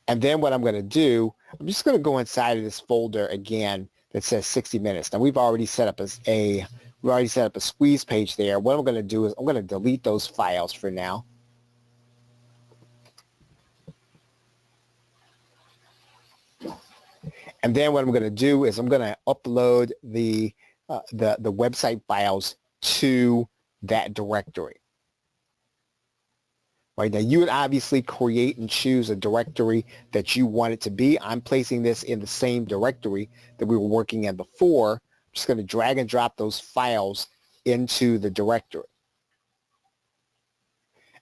And then what I'm going to do, I'm just going to go inside of this folder again that says 60 minutes. Now we've already set up a squeeze page there. What I'm going to do is I'm going to delete those files for now. And then what I'm going to do is I'm going to upload the website files to that directory. Right, now you would obviously create and choose a directory that you want it to be. I'm placing this in the same directory that we were working in before. I'm just going to drag and drop those files into the directory.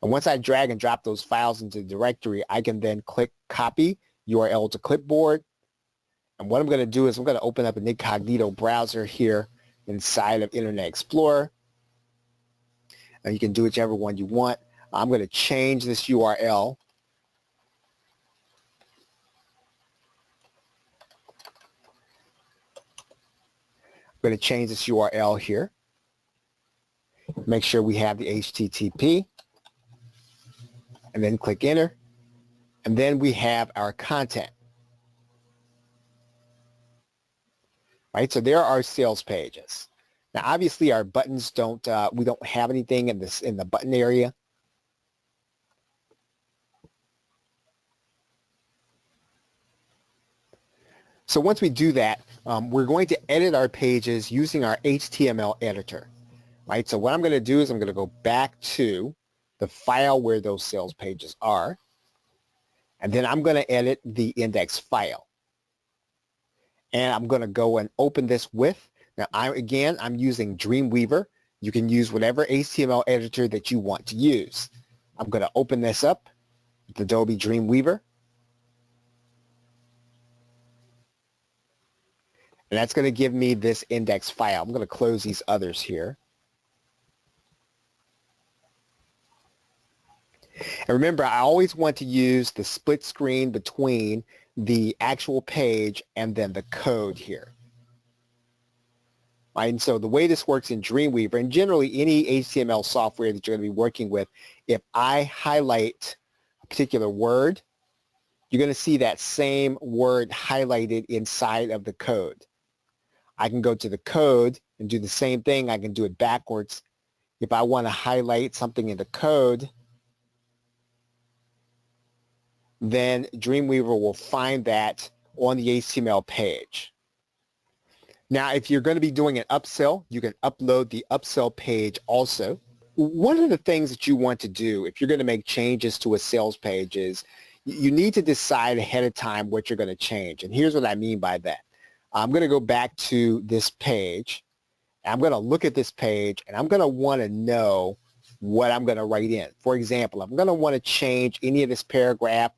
And once I drag and drop those files into the directory, I can then click copy URL to clipboard. And what I'm going to do is I'm going to open up an incognito browser here inside of Internet Explorer. And you can do whichever one you want. I'm going to change this URL. I'm going to change this URL here. Make sure we have the HTTP. And then click enter. And then we have our content. Right, so there are our sales pages. Now, obviously, our buttons we don't have anything in the button area. So once we do that, we're going to edit our pages using our HTML editor. Right, so what I'm going to do is I'm going to go back to the file where those sales pages are, and then I'm going to edit the index file. And I'm going to go and open this with. Now, I'm using Dreamweaver. You can use whatever HTML editor that you want to use. I'm going to open this up with Adobe Dreamweaver. And that's going to give me this index file. I'm going to close these others here. And remember, I always want to use the split screen between the actual page and then the code here. Right, and so the way this works in Dreamweaver, and generally any HTML software that you're going to be working with, if I highlight a particular word, you're going to see that same word highlighted inside of the code. I can go to the code and do the same thing. I can do it backwards. If I want to highlight something in the code, then Dreamweaver will find that on the HTML page. Now, if you're going to be doing an upsell, you can upload the upsell page also. One of the things that you want to do if you're going to make changes to a sales page is you need to decide ahead of time what you're going to change. And here's what I mean by that. I'm going to go back to this page. I'm going to look at this page, and I'm going to want to know what I'm going to write in. For example, I'm going to want to change any of this paragraph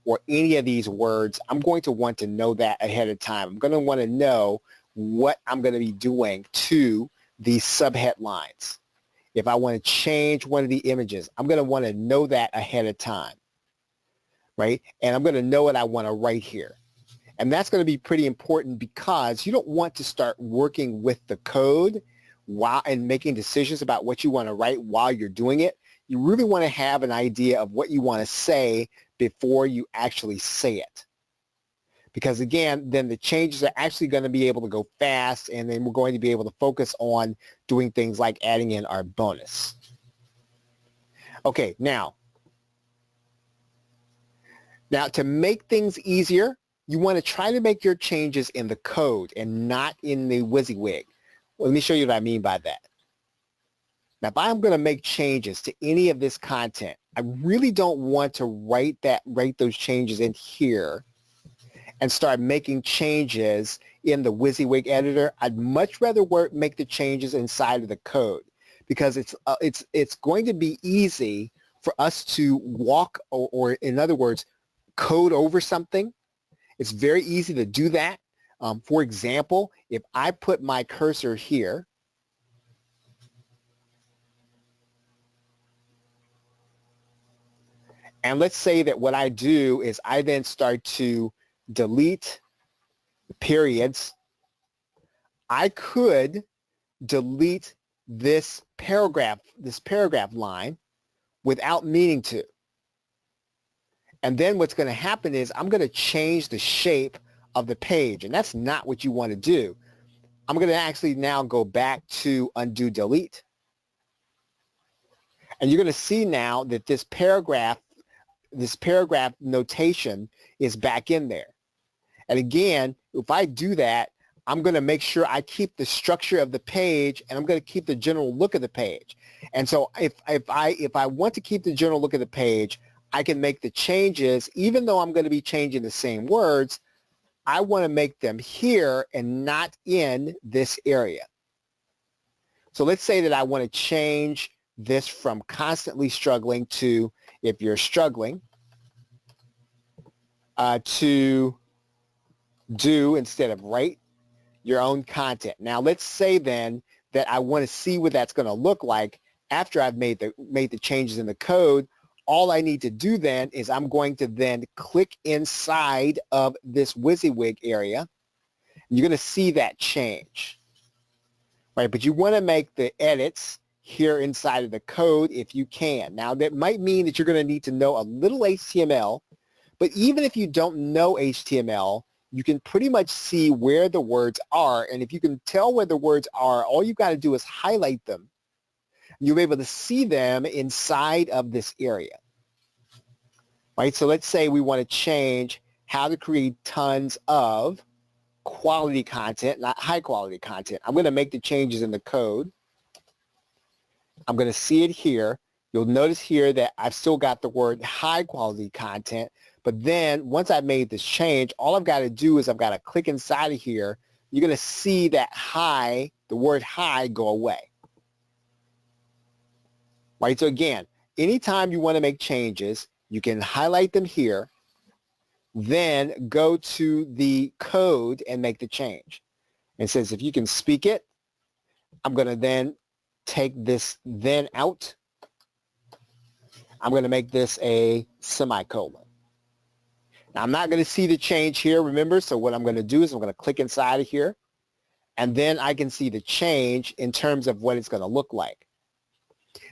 or any of these words. I'm going to want to know that ahead of time. I'm going to want to know what I'm going to be doing to these subhead lines. If I want to change one of the images, I'm going to want to know that ahead of time, right? And I'm going to know what I want to write here. And that's going to be pretty important because you don't want to start working with the code and making decisions about what you want to write while you're doing it. You really want to have an idea of what you want to say before you actually say it. Because again, then the changes are actually going to be able to go fast, and then we're going to be able to focus on doing things like adding in our bonus. Okay, now to make things easier, you want to try to make your changes in the code and not in the WYSIWYG. Well, let me show you what I mean by that. Now, if I'm going to make changes to any of this content, I really don't want to write those changes in here and start making changes in the WYSIWYG editor. I'd much rather make the changes inside of the code because it's going to be easy for us to walk or in other words, code over something. It's very easy to do that. For example, if I put my cursor here, and let's say that what I do is I then start to delete the periods, I could delete this paragraph line without meaning to. And then what's going to happen is I'm going to change the shape of the page, and that's not what you want to do. I'm going to actually now go back to undo delete. And you're going to see now that this paragraph notation is back in there. And again, if I do that, I'm going to make sure I keep the structure of the page, and I'm going to keep the general look of the page. And so if I want to keep the general look of the page, I can make the changes, even though I'm going to be changing the same words, I want to make them here and not in this area. So let's say that I want to change this from constantly struggling to, if you're struggling, to do instead of write your own content. Now let's say then that I want to see what that's going to look like after I've made the changes in the code. All I need to do then is I'm going to then click inside of this WYSIWYG area. You're going to see that change, right? But you want to make the edits here inside of the code if you can. Now that might mean that you're going to need to know a little HTML, but even if you don't know HTML, you can pretty much see where the words are. And if you can tell where the words are, all you've got to do is highlight them. You'll be able to see them inside of this area, right? So let's say we want to change how to create tons of quality content, not high quality content. I'm going to make the changes in the code. I'm going to see it here. You'll notice here that I've still got the word high quality content, but then once I've made this change, all I've got to do is I've got to click inside of here. You're going to see that high, the word high, go away. Right, so again, anytime you want to make changes, you can highlight them here, then go to the code and make the change. It says if you can speak it, I'm going to then take this then out. I'm going to make this a semicolon. Now I'm not going to see the change here, remember, so what I'm going to do is I'm going to click inside of here, and then I can see the change in terms of what it's going to look like.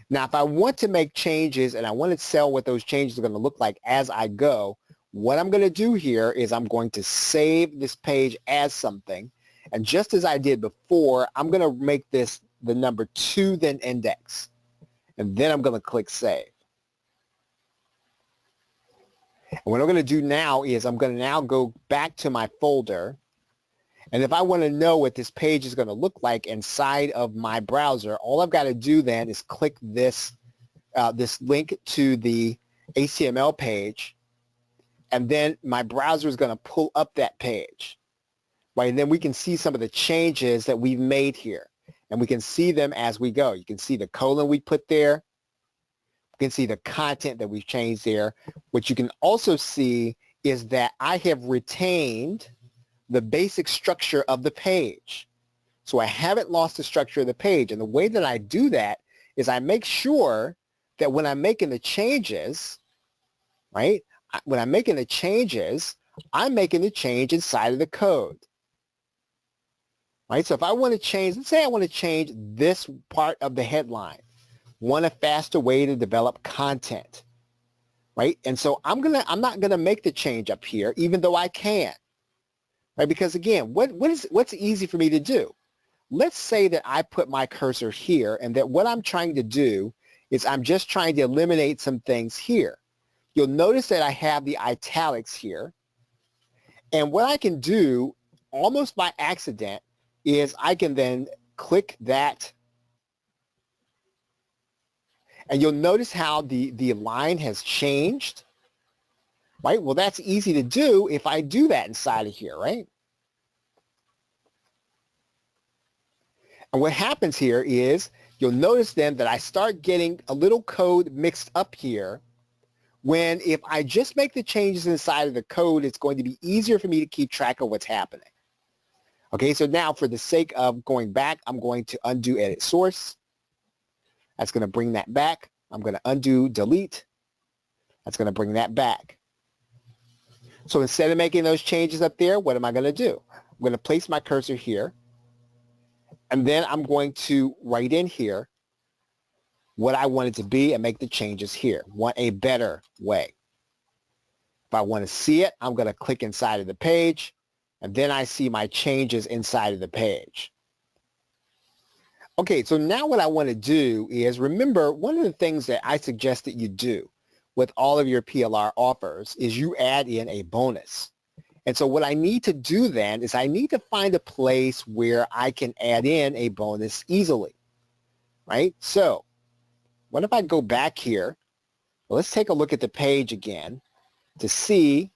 Now, if I want to make changes and I want to tell what those changes are going to look like as I go, what I'm going to do here is I'm going to save this page as something. And just as I did before, I'm going to make this the number 2, then index. And then I'm going to click save. And what I'm going to do now is I'm going to now go back to my folder. And if I want to know what this page is going to look like inside of my browser, all I've got to do then is click this, this link to the HTML page, and then my browser is going to pull up that page. Right? And then we can see some of the changes that we've made here. And we can see them as we go. You can see the colon we put there. You can see the content that we've changed there. What you can also see is that I have retained the basic structure of the page. So I haven't lost the structure of the page. And the way that I do that is I make sure that when I'm making the changes, right, when I'm making the changes, I'm making the change inside of the code. Right? So if I want to change, let's say I want to change this part of the headline, want a faster way to develop content, right? And so I'm not gonna make the change up here, even though I can, right? Because again, what's easy for me to do? Let's say that I put my cursor here and that what I'm trying to do is I'm just trying to eliminate some things here. You'll notice that I have the italics here. And what I can do almost by accident is I can then click that. And you'll notice how the line has changed, right? Well, that's easy to do if I do that inside of here, right? And what happens here is you'll notice then that I start getting a little code mixed up here when if I just make the changes inside of the code, it's going to be easier for me to keep track of what's happening. Okay, so now for the sake of going back, I'm going to undo edit source. That's going to bring that back. I'm going to undo delete. That's going to bring that back. So instead of making those changes up there, what am I going to do? I'm going to place my cursor here. And then I'm going to write in here what I want it to be and make the changes here. Want a better way. If I want to see it, I'm going to click inside of the page. And then I see my changes inside of the page. Okay, so now what I want to do is, remember, one of the things that I suggest that you do with all of your PLR offers is you add in a bonus. And so what I need to do then is I need to find a place where I can add in a bonus easily, right? So what if I go back here? Well, let's take a look at the page again to see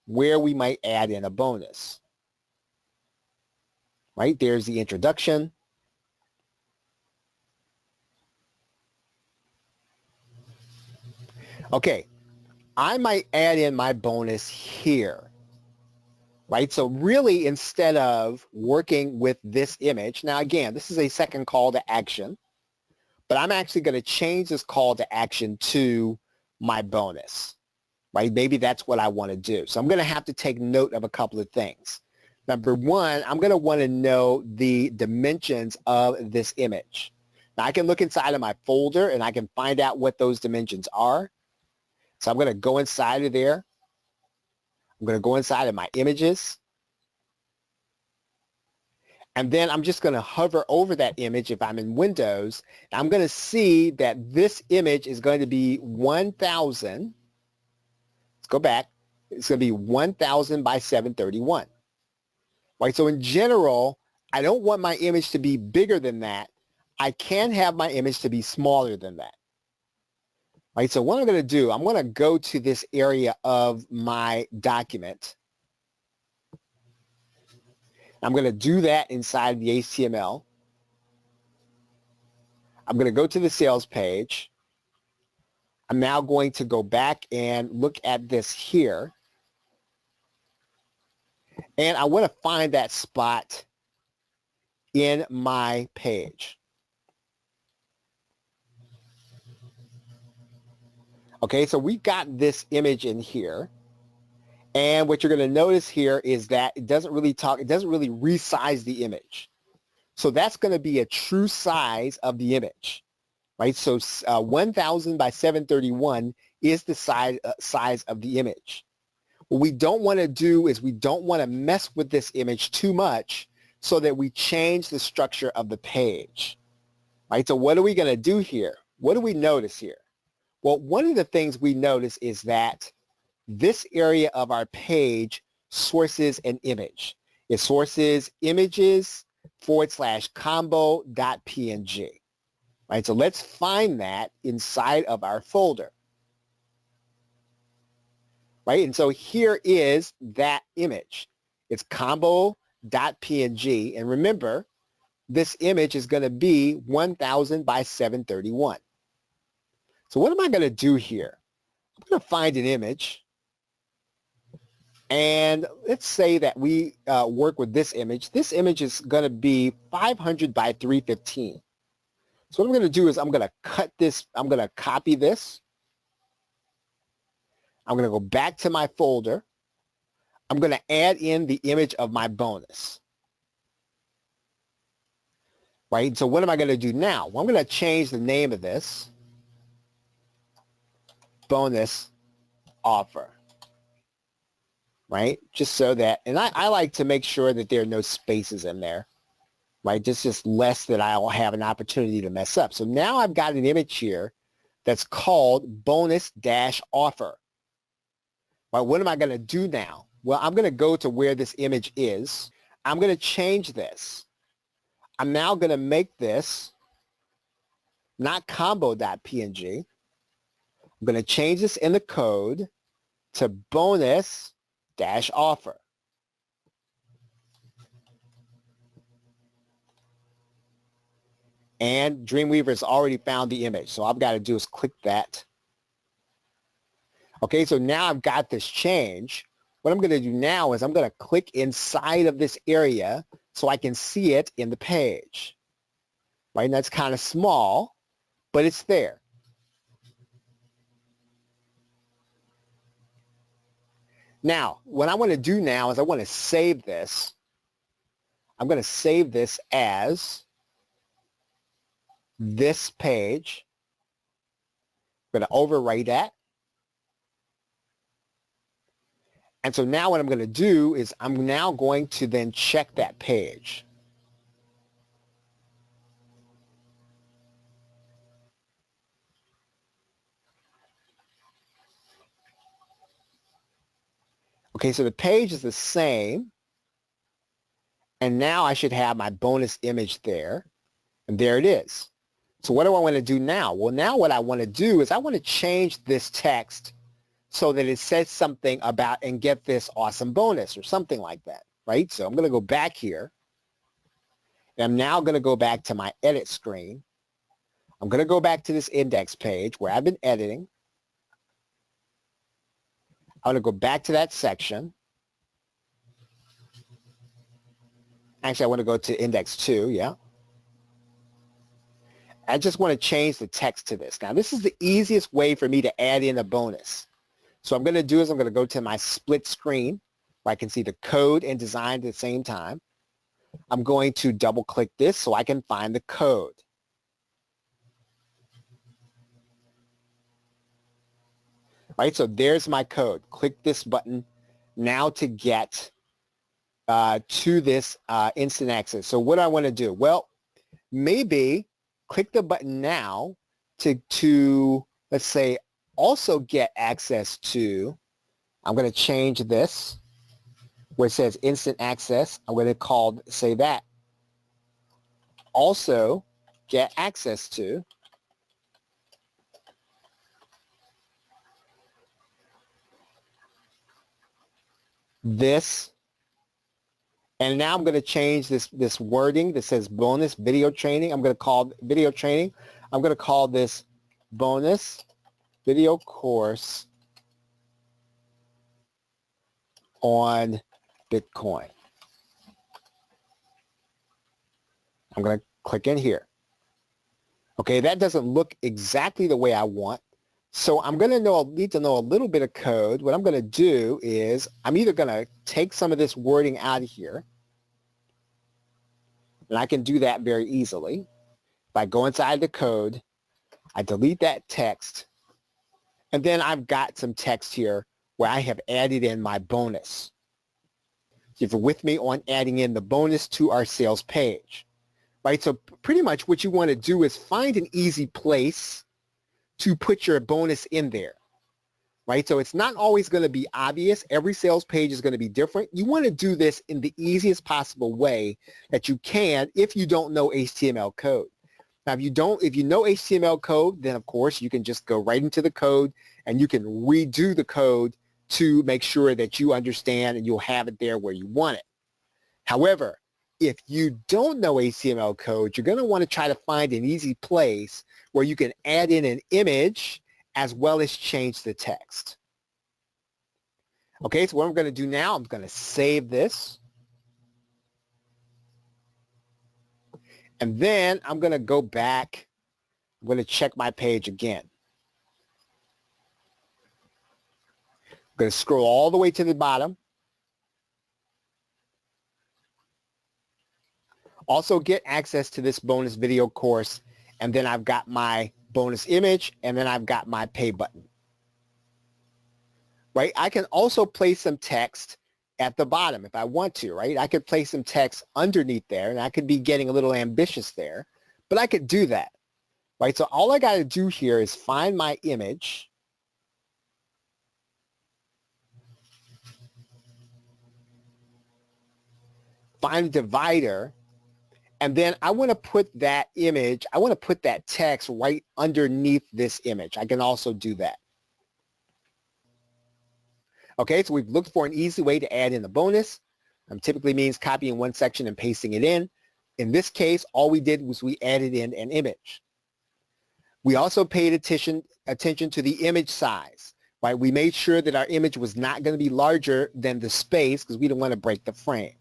where we might add in a bonus. Right, there's the introduction. Okay, I might add in my bonus here, right? So really, instead of working with this image, now again, this is a second call to action, but I'm actually going to change this call to action to my bonus, right? Maybe that's what I want to do. So I'm going to have to take note of a couple of things. Number one, I'm going to want to know the dimensions of this image. Now I can look inside of my folder and I can find out what those dimensions are. So I'm going to go inside of there. I'm going to go inside of my images. And then I'm just going to hover over that image if I'm in Windows. I'm going to see that this image is going to be 1,000. Let's go back. It's going to be 1,000 by 731. Right? So in general, I don't want my image to be bigger than that. I can have my image to be smaller than that. Right, so what I'm going to do, I'm going to go to this area of my document. I'm going to do that inside the HTML. I'm going to go to the sales page. I'm now going to go back and look at this here. And I want to find that spot in my page. Okay, so we've got this image in here. And what you're going to notice here is that it doesn't really resize the image. So that's going to be a true size of the image, right? So 1,000 by 731 is the size of the image. What we don't want to do is we don't want to mess with this image too much so that we change the structure of the page, right? So what are we going to do here? What do we notice here? Well, one of the things we notice is that this area of our page sources an image. It sources images /combo.png. Right, so let's find that inside of our folder. Right, and so here is that image. It's combo.png, and remember, this image is going to be 1,000 by 731. So what am I going to do here? I'm going to find an image. And let's say that we work with this image. This image is going to be 500 by 315. So what I'm going to do is I'm going to cut this. I'm going to copy this. I'm going to go back to my folder. I'm going to add in the image of my bonus. Right? So what am I going to do now? Well, I'm going to change the name of this. Bonus offer. Right? Just so that, and I like to make sure that there are no spaces in there. Right? Just less that I'll have an opportunity to mess up. So now I've got an image here that's called bonus-offer. Right? What am I going to do now? Well, I'm going to go to where this image is. I'm going to change this. I'm now going to make this not combo.png. I'm going to change this in the code to bonus-offer. And Dreamweaver has already found the image. So all I've got to do is click that. Okay, so now I've got this change. What I'm going to do now is I'm going to click inside of this area so I can see it in the page. Right, and that's kind of small, but it's there. Now, what I want to do now is I want to save this. I'm going to save this as this page. I'm going to overwrite that. And so now what I'm going to do is I'm now going to then check that page. Okay, so the page is the same. And now I should have my bonus image there. And there it is. So what do I want to do now? Well, now what I want to do is I want to change this text so that it says something about and get this awesome bonus or something like that, right? So I'm going to go back here. And I'm now going to go back to my edit screen. I'm going to go back to this index page where I've been editing. I'm going to go back to that section. Actually, I want to go to index 2, yeah. I just want to change the text to this. Now, this is the easiest way for me to add in a bonus. So what I'm going to do is I'm going to go to my split screen where I can see the code and design at the same time. I'm going to double click this so I can find the code. Right, so there's my code. Click this button now to get to this instant access. So what do I want to do? Well, maybe click the button now to let's say, also get access to, I'm going to change this where it says instant access. I'm going to say that. Also get access to this. And now I'm going to change this wording that says bonus video training. I'm going to call video training. I'm going to call this bonus video course on Bitcoin. I'm going to click in here. Okay, that doesn't look exactly the way I want. So I'm going to need to know a little bit of code. What I'm going to do is I'm either going to take some of this wording out of here, and I can do that very easily. If I go inside the code, I delete that text, and then I've got some text here where I have added in my bonus. So if you're with me on adding in the bonus to our sales page, right? So pretty much what you want to do is find an easy place to put your bonus in there, right? So it's not always going to be obvious. Every sales page is going to be different. You want to do this in the easiest possible way that you can if you don't know HTML code. Now, if you know HTML code, then of course you can just go right into the code and you can redo the code to make sure that you understand and you'll have it there where you want it. However, if you don't know HTML code, you're going to want to try to find an easy place where you can add in an image as well as change the text. Okay, so what I'm going to do now, I'm going to save this. And then I'm going to go back. I'm going to check my page again. I'm going to scroll all the way to the bottom. Also get access to this bonus video course. And then I've got my bonus image, and then I've got my pay button. Right? I can also place some text at the bottom if I want to, right? I could place some text underneath there, and I could be getting a little ambitious there, but I could do that, right? So all I got to do here is find my image. Find a divider, and then I want to put that image, I want to put that text right underneath this image. I can also do that. Okay, so we've looked for an easy way to add in the bonus. Typically means copying one section and pasting it in. In this case, all we did was we added in an image. We also paid attention to the image size, right? We made sure that our image was not going to be larger than the space because we don't want to break the frame.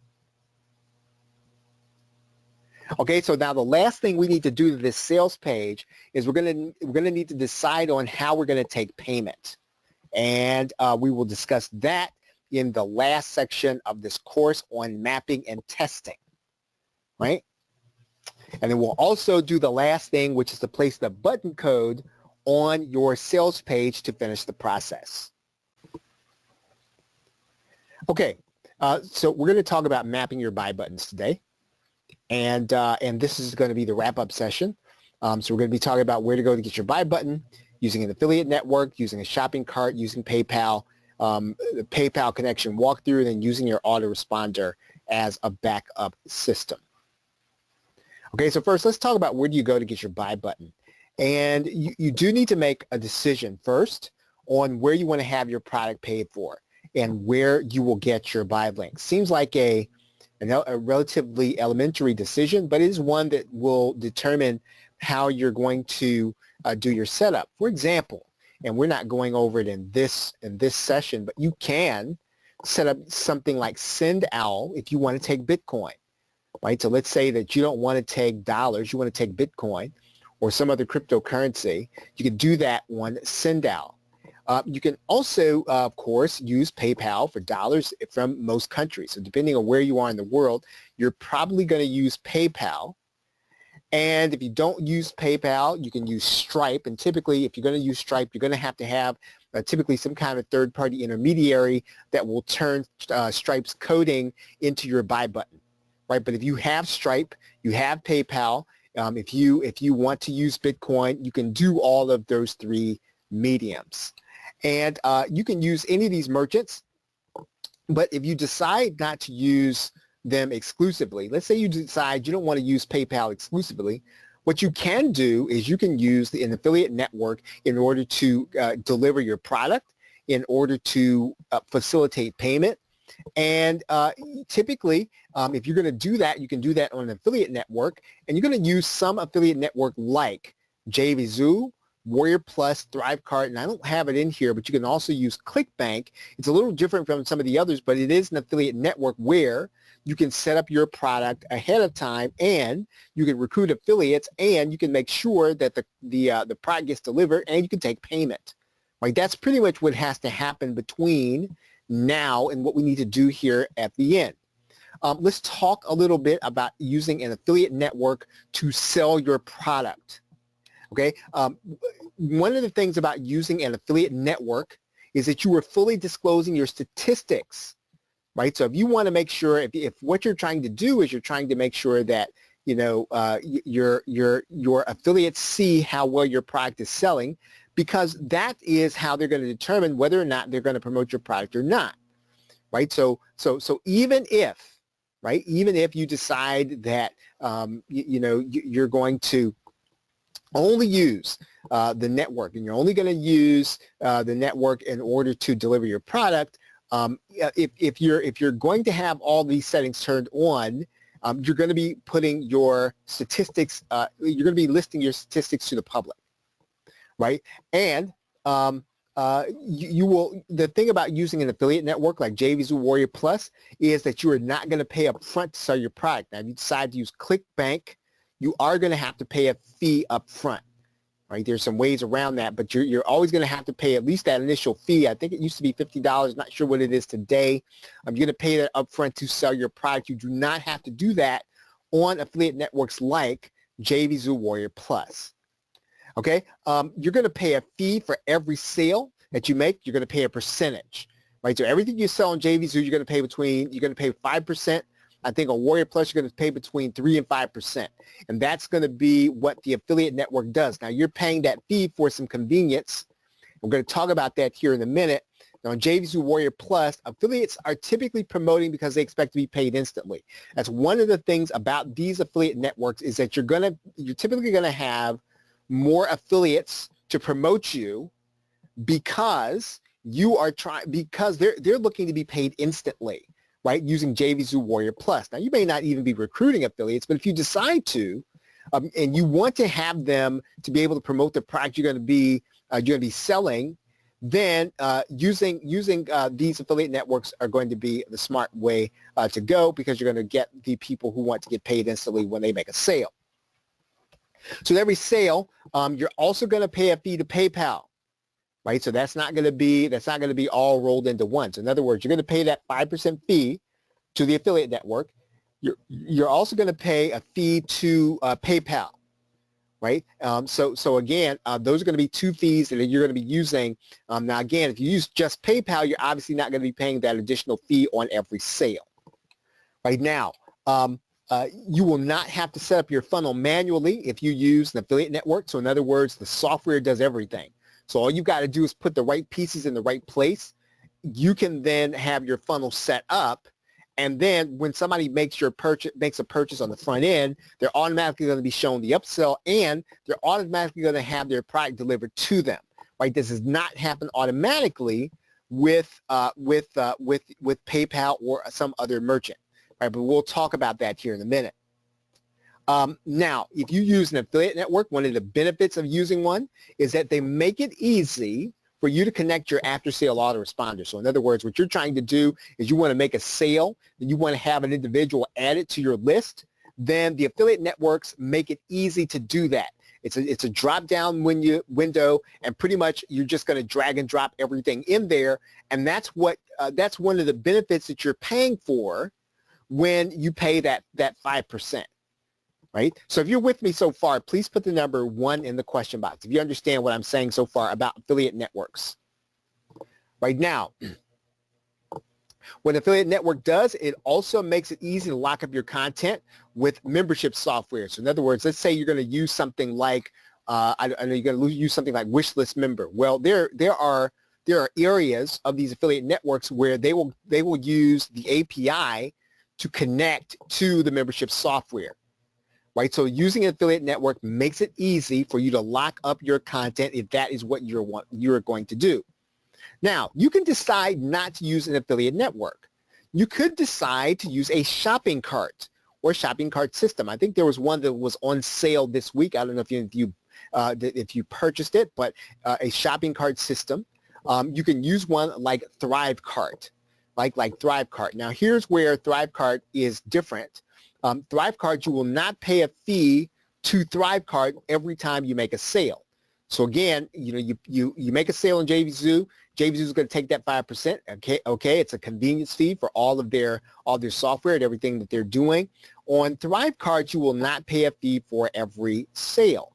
Okay, so now the last thing we need to do to this sales page is we're going to need to decide on how we're going to take payment. And we will discuss that in the last section of this course on mapping and testing, right? And then we'll also do the last thing, which is to place the button code on your sales page to finish the process. Okay, so we're going to talk about mapping your buy buttons today. And this is going to be the wrap-up session. So we're going to be talking about where to go to get your buy button, using an affiliate network, using a shopping cart, using PayPal, the PayPal connection walkthrough, and then using your autoresponder as a backup system. Okay, so first let's talk about where do you go to get your buy button. And you do need to make a decision first on where you want to have your product paid for and where you will get your buy link. Seems like a relatively elementary decision, but it is one that will determine how you're going to do your setup. For example, and we're not going over it in this session, but you can set up something like SendOwl if you want to take Bitcoin, right? So let's say that you don't want to take dollars, you want to take Bitcoin or some other cryptocurrency. You can do that on SendOwl. You can also, of course, use PayPal for dollars from most countries. So depending on where you are in the world, you're probably going to use PayPal. And if you don't use PayPal, you can use Stripe. And typically, if you're going to use Stripe, you're going to have typically some kind of third-party intermediary that will turn Stripe's coding into your buy button, right? But if you have Stripe, you have PayPal. If you want to use Bitcoin, you can do all of those three mediums. And you can use any of these merchants. But if you decide not to use them exclusively, let's say you decide you don't want to use PayPal exclusively, what you can do is you can use an affiliate network in order to deliver your product, in order to facilitate payment. And typically, if you're going to do that, you can do that on an affiliate network, and you're going to use some affiliate network like JVZoo, Warrior Plus, Thrivecart, and I don't have it in here, but you can also use ClickBank. It's a little different from some of the others, but it is an affiliate network where you can set up your product ahead of time, and you can recruit affiliates, and you can make sure that the product gets delivered, and you can take payment. Right? That's pretty much what has to happen between now and what we need to do here at the end. Let's talk a little bit about using an affiliate network to sell your product. Okay, one of the things about using an affiliate network is that you are fully disclosing your statistics, right? So if you want to make sure, if what you're trying to do is you're trying to make sure that your affiliates see how well your product is selling, because that is how they're going to determine whether or not they're going to promote your product or not, right? So even if you decide that you're going to only use the network, and you're only going to use the network in order to deliver your product. If you're going to have all these settings turned on, you're going to be putting your statistics. You're going to be listing your statistics to the public, right? And you will, the thing about using an affiliate network like JVZoo Warrior Plus is that you are not going to pay up front to sell your product. Now, if you decide to use ClickBank, you are going to have to pay a fee up front. Right, there's some ways around that, but you're always going to have to pay at least that initial fee. I think it used to be $50. Not sure what it is today. You're going to pay that upfront to sell your product. You do not have to do that on affiliate networks like JVZoo Warrior Plus. Okay, you're going to pay a fee for every sale that you make. You're going to pay a percentage. Right, so everything you sell on JVZoo, you're going to pay 5%. I think on Warrior Plus, you're going to pay between 3 and 5%. And that's going to be what the affiliate network does. Now, you're paying that fee for some convenience. We're going to talk about that here in a minute. Now, on JVZoo Warrior Plus, affiliates are typically promoting because they expect to be paid instantly. That's one of the things about these affiliate networks is that you're typically going to have more affiliates to promote you because they're looking to be paid instantly. Right, using JVZoo Warrior Plus. Now, you may not even be recruiting affiliates, but if you decide to, and you want to have them to be able to promote the product you're going to be selling, then using these affiliate networks are going to be the smart way to go, because you're going to get the people who want to get paid instantly when they make a sale. So at every sale, you're also going to pay a fee to PayPal. Right, so that's not going to be all rolled into one. So in other words, you're going to pay that 5% fee to the affiliate network. You're also going to pay a fee to PayPal. Right, so again, those are going to be two fees that you're going to be using. Now again, if you use just PayPal, you're obviously not going to be paying that additional fee on every sale. Right now, you will not have to set up your funnel manually if you use an affiliate network. So in other words, the software does everything. So all you've got to do is put the right pieces in the right place. You can then have your funnel set up, and then when somebody makes a purchase on the front end, they're automatically going to be shown the upsell, and they're automatically going to have their product delivered to them. Right? This does not happen automatically with PayPal or some other merchant. Right? But we'll talk about that here in a minute. Now, if you use an affiliate network, one of the benefits of using one is that they make it easy for you to connect your after-sale autoresponder. So in other words, what you're trying to do is you want to make a sale, and you want to have an individual added to your list, then the affiliate networks make it easy to do that. It's a drop-down window, and pretty much you're just going to drag and drop everything in there, and that's one of the benefits that you're paying for when you pay that 5%. Right? So if you're with me so far, please put the number 1 in the question box if you understand what I'm saying so far about affiliate networks. Right now, what an affiliate network does, it also makes it easy to lock up your content with membership software. So in other words, let's say you're going to use something like, I know you're going to use something like Wishlist Member. Well, there are areas of these affiliate networks where they will use the API to connect to the membership software. Right, so using an affiliate network makes it easy for you to lock up your content if that is what you're going to do. Now, you can decide not to use an affiliate network. You could decide to use a shopping cart or shopping cart system. I think there was one that was on sale this week. I don't know if you purchased it, but a shopping cart system. You can use one like ThriveCart, like ThriveCart. Now, here's where ThriveCart is different. ThriveCart, you will not pay a fee to ThriveCart every time you make a sale. So again, you make a sale on JVZoo. JVZoo is going to take that 5%. Okay, it's a convenience fee for all their software and everything that they're doing. On ThriveCart, you will not pay a fee for every sale.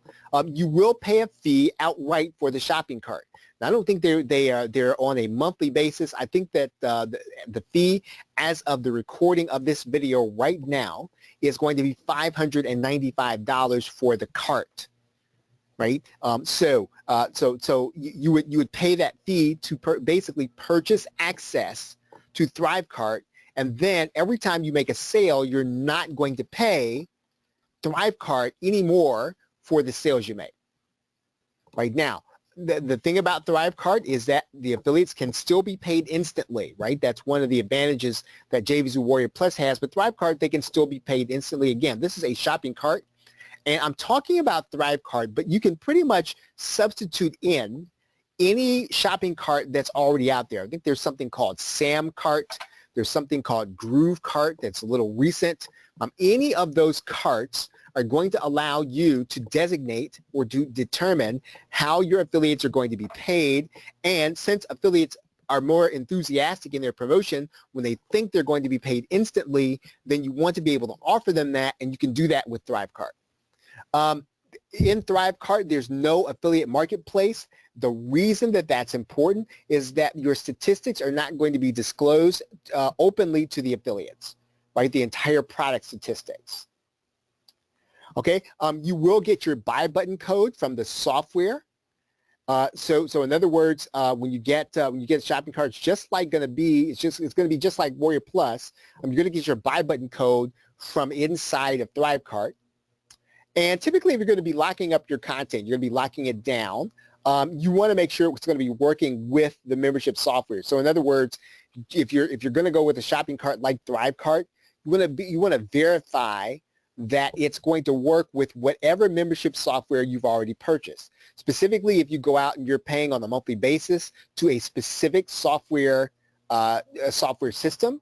You will pay a fee outright for the shopping cart. Now, I don't think they're on a monthly basis. I think that the fee as of the recording of this video right now is going to be $595 for the cart. Right, so you would pay that fee to basically purchase access to ThriveCart, and then every time you make a sale, you're not going to pay ThriveCart anymore for the sales you make. Right now, the thing about ThriveCart is that the affiliates can still be paid instantly. Right, that's one of the advantages that JVZoo Warrior Plus has. But ThriveCart, they can still be paid instantly. Again, this is a shopping cart. And I'm talking about ThriveCart, but you can pretty much substitute in any shopping cart that's already out there. I think there's something called Sam Cart. There's something called Groove Cart that's a little recent. Any of those carts are going to allow you to designate or to determine how your affiliates are going to be paid. And since affiliates are more enthusiastic in their promotion when they think they're going to be paid instantly, then you want to be able to offer them that, and you can do that with ThriveCart. In ThriveCart, there's no affiliate marketplace. The reason that that's important is that your statistics are not going to be disclosed openly to the affiliates, right? The entire product statistics. Okay, you will get your buy button code from the software. So in other words, when you get shopping carts, it's going to be just like Warrior Plus. You're going to get your buy button code from inside of ThriveCart. And typically, if you're going to be locking up your content, you're going to be locking it down. You want to make sure it's going to be working with the membership software. So in other words, if you're going to go with a shopping cart like ThriveCart, you want to verify that it's going to work with whatever membership software you've already purchased. Specifically, if you go out and you're paying on a monthly basis to a specific software system,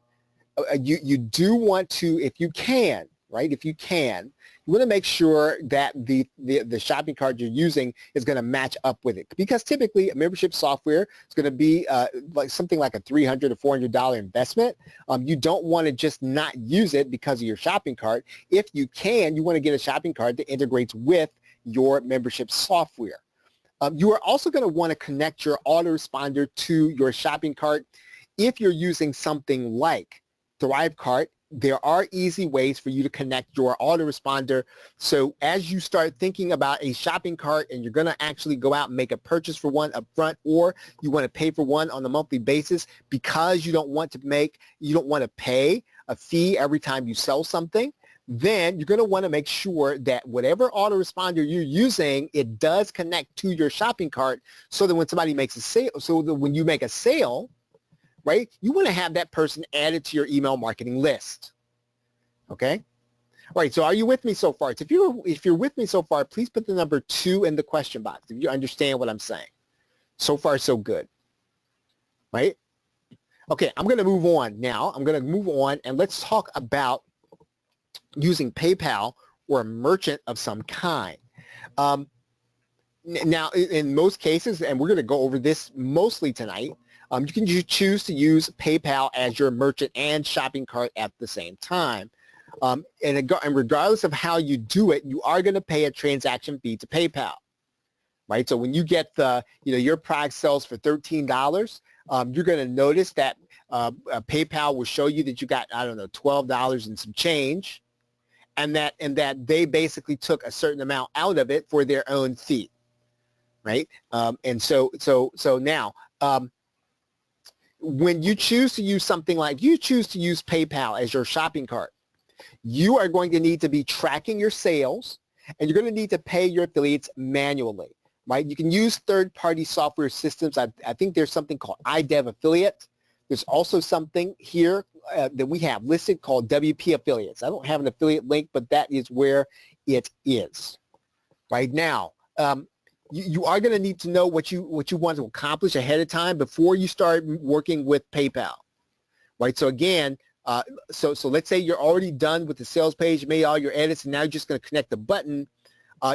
you do want to, if you can, right? If you can, you want to make sure that the shopping cart you're using is going to match up with it, because typically a membership software is going to be like something like a $300 to $400 investment. You don't want to just not use it because of your shopping cart. If you can, you want to get a shopping cart that integrates with your membership software. You are also going to want to connect your autoresponder to your shopping cart. If you're using something like ThriveCart, there are easy ways for you to connect your autoresponder. So as you start thinking about a shopping cart and you're going to actually go out and make a purchase for one up front, or you want to pay for one on a monthly basis because you don't want to pay a fee every time you sell something, then you're going to want to make sure that whatever autoresponder you're using, it does connect to your shopping cart, so that when somebody makes a sale, so that when you make a sale, right, you want to have that person added to your email marketing list. Okay? All right, so are you with me so far? So if you're with me so far, please put the number 2 in the question box if you understand what I'm saying. So far, so good. Right? Okay, I'm going to move on now. I'm going to move on, and let's talk about using PayPal or a merchant of some kind. Now, in most cases, and we're going to go over this mostly tonight, you can choose to use PayPal as your merchant and shopping cart at the same time. And regardless of how you do it, you are going to pay a transaction fee to PayPal, right? So when you get your product sells for $13, you're going to notice that PayPal will show you that you got, I don't know, $12 and some change, and that they basically took a certain amount out of it for their own fee, right? And so now, when you choose to use something like, you choose to use PayPal as your shopping cart, you are going to need to be tracking your sales, and you're going to need to pay your affiliates manually, right? You can use third-party software systems. I think there's something called iDev Affiliate. There's also something here that we have listed called WP Affiliates. I don't have an affiliate link, but that is where it is. Right now, you are going to need to know what you want to accomplish ahead of time before you start working with PayPal, right? So again, so let's say you're already done with the sales page, made all your edits, and now you're just going to connect the button.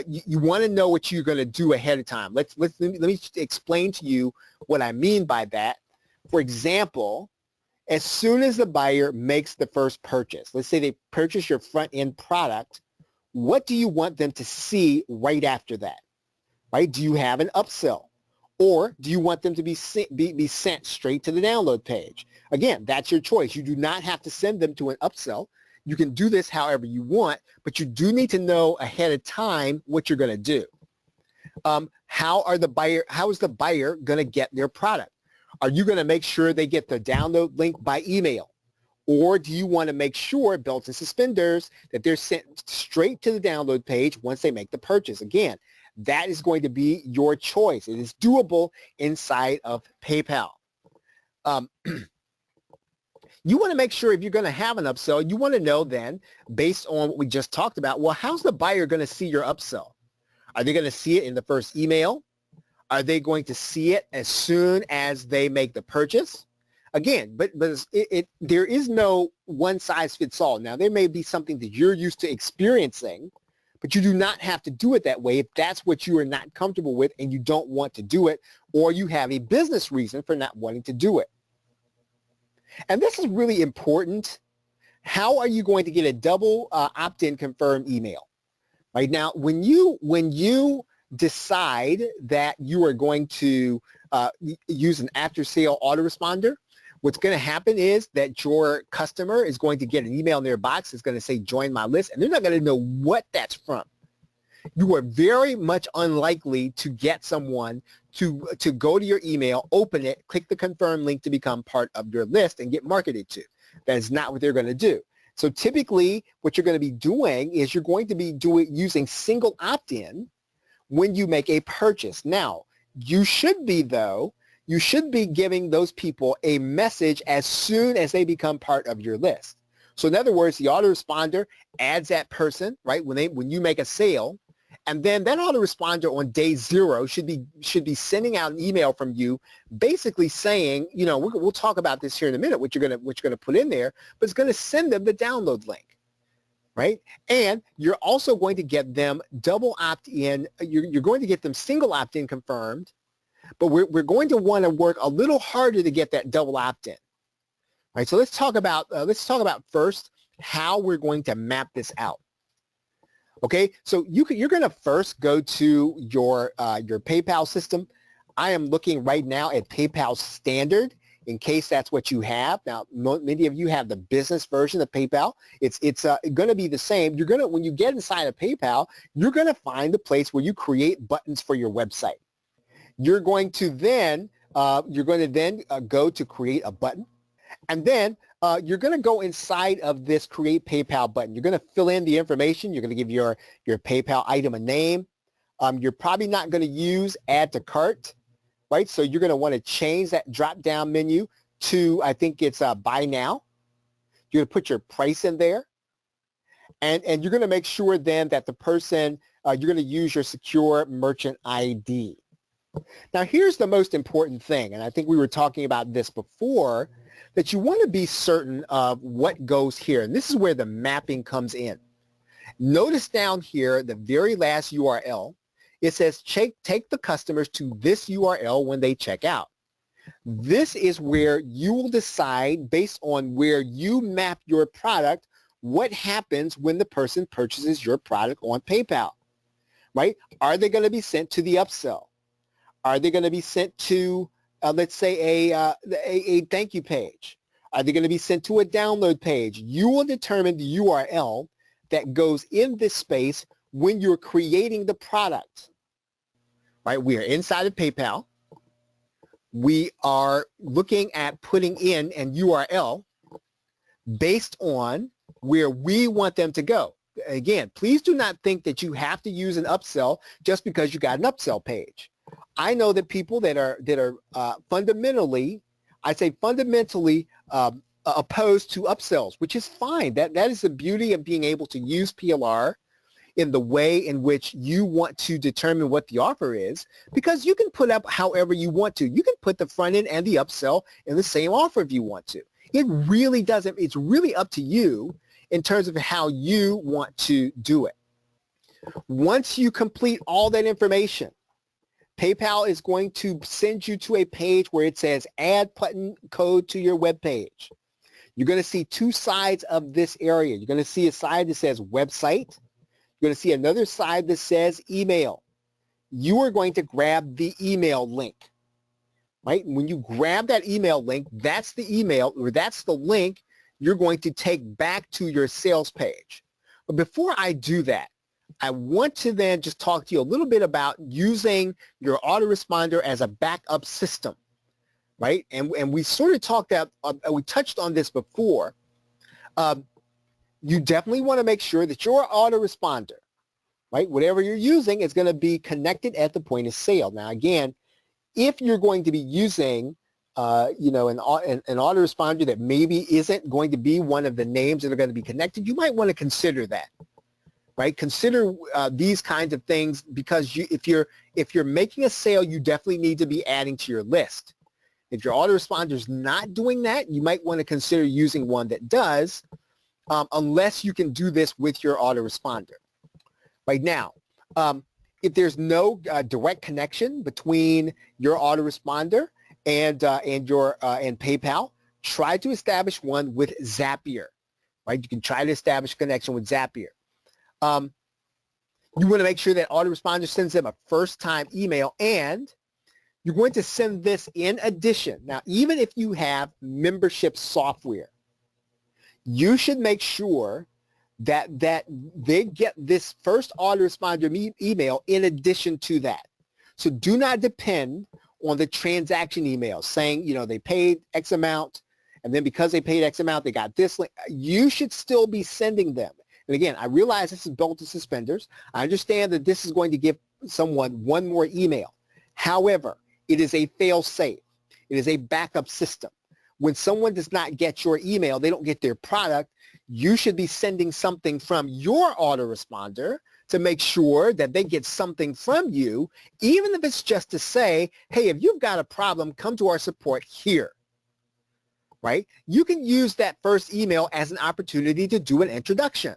You want to know what you're going to do ahead of time. Let me explain to you what I mean by that. For example, as soon as the buyer makes the first purchase, let's say they purchase your front-end product, what do you want them to see right after that? Right? Do you have an upsell, or do you want them to be sent straight to the download page? Again, that's your choice. You do not have to send them to an upsell. You can do this however you want, but you do need to know ahead of time what you're going to do. How is the buyer going to get their product? Are you going to make sure they get the download link by email? Or do you want to make sure, belts and suspenders, that they're sent straight to the download page once they make the purchase? Again, that is going to be your choice. It is doable inside of PayPal. You want to make sure if you're going to have an upsell, you want to know then, based on what we just talked about, well, how's the buyer going to see your upsell? Are they going to see it in the first email? Are they going to see it as soon as they make the purchase? Again, but there is no one size fits all. Now, there may be something that you're used to experiencing, but you do not have to do it that way if that's what you are not comfortable with and you don't want to do it, or you have a business reason for not wanting to do it. And this is really important. How are you going to get a double opt-in confirm email? Right now, when you decide that you are going to use an after-sale autoresponder, what's going to happen is that your customer is going to get an email in their box. It's going to say, join my list, and they're not going to know what that's from. You are very much unlikely to get someone to go to your email, open it, click the confirm link to become part of your list and get marketed to. That is not what they're going to do. So typically what you're going to be doing is you're going to be using single opt-in when you make a purchase. Now, you should be giving those people a message as soon as they become part of your list. So in other words, the autoresponder adds that person, right, when you make a sale, and then that autoresponder on day 0 should be sending out an email from you basically saying, you know, we'll talk about this here in a minute, what you're gonna put in there, but it's going to send them the download link, right? And you're also going to get them double opt-in. You're going to get them single opt-in confirmed, but we're going to want to work a little harder to get that double opt-in. Right, so let's talk about first how we're going to map this out. Okay, so you're going to first go to your PayPal system. I am looking right now at PayPal Standard in case that's what you have. Now, many of you have the business version of PayPal. It's going to be the same. When you get inside of PayPal, you're going to find the place where you create buttons for your website. You're going to then go to create a button. And then you're going to go inside of this create PayPal button. You're going to fill in the information. You're going to give your PayPal item a name. You're probably not going to use add to cart, right? So you're going to want to change that drop down menu to, I think it's buy now. You're going to put your price in there. And you're going to make sure then that the person, you're going to use your secure merchant ID. Now, here's the most important thing, and I think we were talking about this before, that you want to be certain of what goes here. And this is where the mapping comes in. Notice down here, the very last URL, it says take the customers to this URL when they check out. This is where you will decide, based on where you map your product, what happens when the person purchases your product on PayPal, right? Are they going to be sent to the upsell? Are they going to be sent to, let's say, a thank you page? Are they going to be sent to a download page? You will determine the URL that goes in this space when you're creating the product, right? We are inside of PayPal. We are looking at putting in an URL based on where we want them to go. Again, please do not think that you have to use an upsell just because you got an upsell page. I know that people that are fundamentally opposed to upsells, which is fine. That is the beauty of being able to use PLR in the way in which you want to determine what the offer is, because you can put up however you want to. You can put the front end and the upsell in the same offer if you want to. It really doesn't. It's really up to you in terms of how you want to do it. Once you complete all that information, PayPal is going to send you to a page where it says add button code to your web page. You're going to see two sides of this area. You're going to see a side that says website. You're going to see another side that says email. You are going to grab the email link, right? When you grab that email link, that's the email, or that's the link you're going to take back to your sales page. But before I do that, I want to then just talk to you a little bit about using your autoresponder as a backup system, right? And we sort of talked about, we touched on this before. You definitely want to make sure that your autoresponder, right, whatever you're using, is going to be connected at the point of sale. Now, again, if you're going to be using, an autoresponder that maybe isn't going to be one of the names that are going to be connected, you might want to consider that. right? Consider these kinds of things because if you're making a sale, you definitely need to be adding to your list. If your autoresponder is not doing that, you might want to consider using one that does, unless you can do this with your autoresponder. Right now, if there's no direct connection between your autoresponder and PayPal, try to establish one with Zapier. Right? You can try to establish a connection with Zapier. You want to make sure that autoresponder sends them a first-time email, and you're going to send this in addition. Now, even if you have membership software, you should make sure that they get this first autoresponder email in addition to that. So do not depend on the transaction email saying, they paid X amount, and then because they paid X amount, they got this link. You should still be sending them. And again, I realize this is belt and suspenders. I understand that this is going to give someone one more email. However, it is a fail-safe. It is a backup system. When someone does not get your email, they don't get their product, you should be sending something from your autoresponder to make sure that they get something from you, even if it's just to say, hey, if you've got a problem, come to our support here. Right? You can use that first email as an opportunity to do an introduction.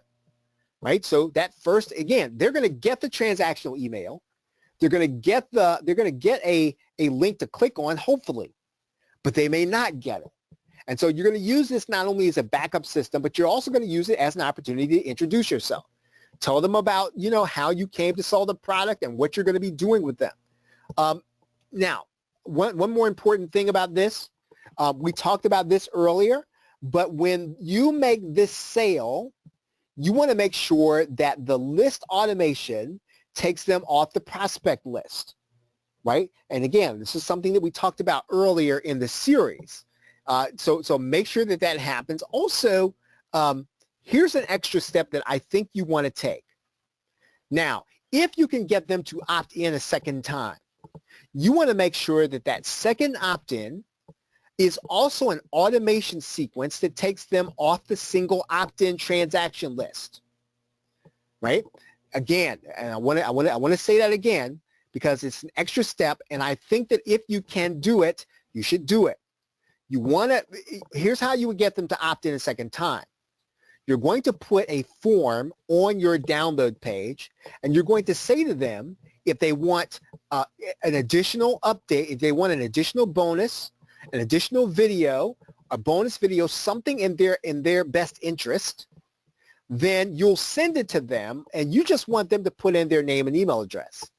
Right? So that first, again, they're going to get the transactional email. They're going to get a link to click on, hopefully, but they may not get it. And so you're going to use this not only as a backup system, but you're also going to use it as an opportunity to introduce yourself. Tell them about, how you came to sell the product and what you're going to be doing with them. Now, one more important thing about this, we talked about this earlier, but when you make this sale, you want to make sure that the list automation takes them off the prospect list, right? And again, this is something that we talked about earlier in the series. So make sure that happens. Also, here's an extra step that I think you want to take. Now, if you can get them to opt in a second time, you want to make sure that second opt-in is also an automation sequence that takes them off the single opt-in transaction list, right? Again, and I want to say that again because it's an extra step, and I think that if you can do it, you should do it. Here's how you would get them to opt in a second time. You're going to put a form on your download page, and you're going to say to them if they want an additional update, if they want an additional bonus, an additional video, a bonus video, something in their best interest, then you'll send it to them, and you just want them to put in their name and email address.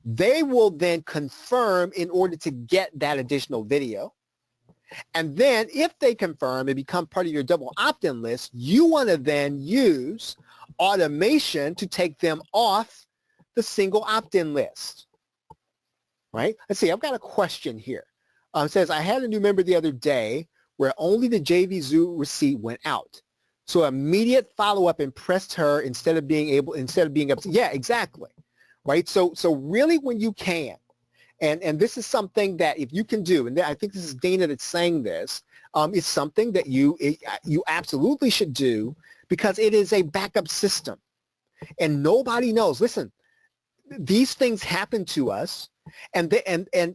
They will then confirm in order to get that additional video. And then if they confirm and become part of your double opt-in list, you want to then use automation to take them off the single opt-in list, right? Let's see, I've got a question here. It says, I had a new member the other day where only the JVZoo receipt went out. So immediate follow-up impressed her instead of being upset. Yeah, exactly, right? So really when you can, and this is something that if you can do, and I think this is Dana that's saying this, it's something that you absolutely should do because it is a backup system. And nobody knows. Listen, these things happen to us, and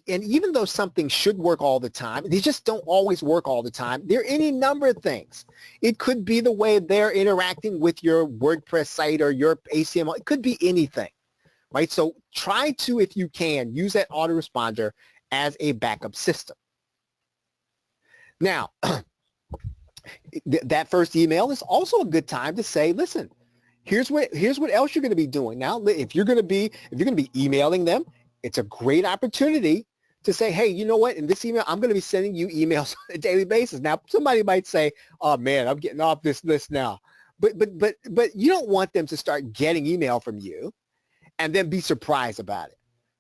even though something should work all the time, they just don't always work all the time. There are any number of things. It could be the way they're interacting with your WordPress site or your HTML. It could be anything, right? So try to, if you can, use that autoresponder as a backup system. Now, that first email is also a good time to say, listen, here's what else you're going to be doing. Now, if you're going to be emailing them, it's a great opportunity to say, hey, you know what? In this email, I'm going to be sending you emails on a daily basis. Now, somebody might say, oh man, I'm getting off this list now. But you don't want them to start getting email from you and then be surprised about it,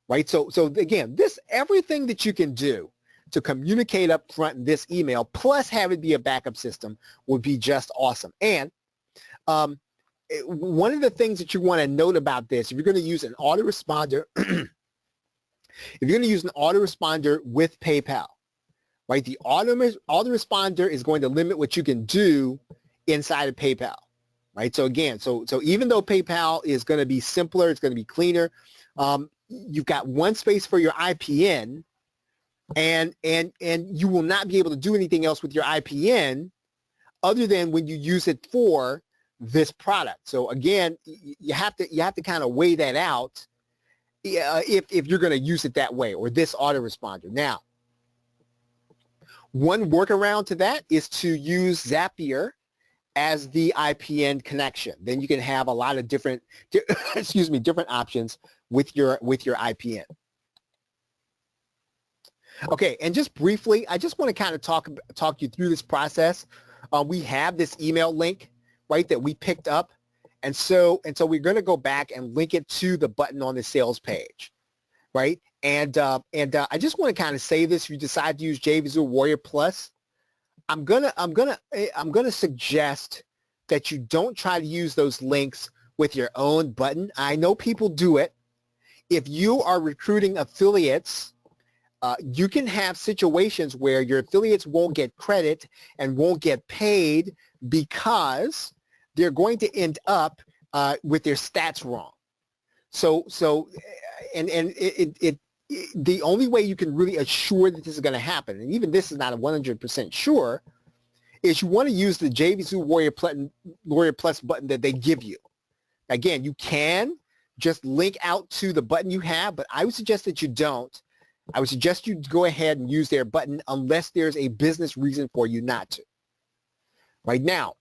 right? So again, everything that you can do to communicate up front in this email, plus have it be a backup system, would be just awesome. And one of the things that you want to note about this, if you're going to use an autoresponder, if you're going to use an autoresponder with PayPal, right, the autoresponder is going to limit what you can do inside of PayPal, right? So again, so even though PayPal is going to be simpler, it's going to be cleaner, you've got one space for your IPN, and you will not be able to do anything else with your IPN other than when you use it for this product. So again, you have to kind of weigh that out if you're going to use it that way, or this autoresponder. Now, one workaround to that is to use Zapier as the IPN connection. Then you can have a lot of different, different options with your IPN. Okay, and just briefly, I just want to kind of talk you through this process. We have this email link, right, that we picked up, and so we're going to go back and link it to the button on the sales page, right? And I just want to kind of say this: if you decide to use JVZoo Warrior Plus, I'm gonna suggest that you don't try to use those links with your own button. I know people do it. If you are recruiting affiliates, you can have situations where your affiliates won't get credit and won't get paid because they're going to end up with their stats wrong. So the only way you can really assure that this is going to happen, and even this is not a 100% sure, is you want to use the JVZoo Warrior Plus button that they give you. Again, you can just link out to the button you have, but I would suggest that you don't. I would suggest you go ahead and use their button unless there's a business reason for you not to. Right now,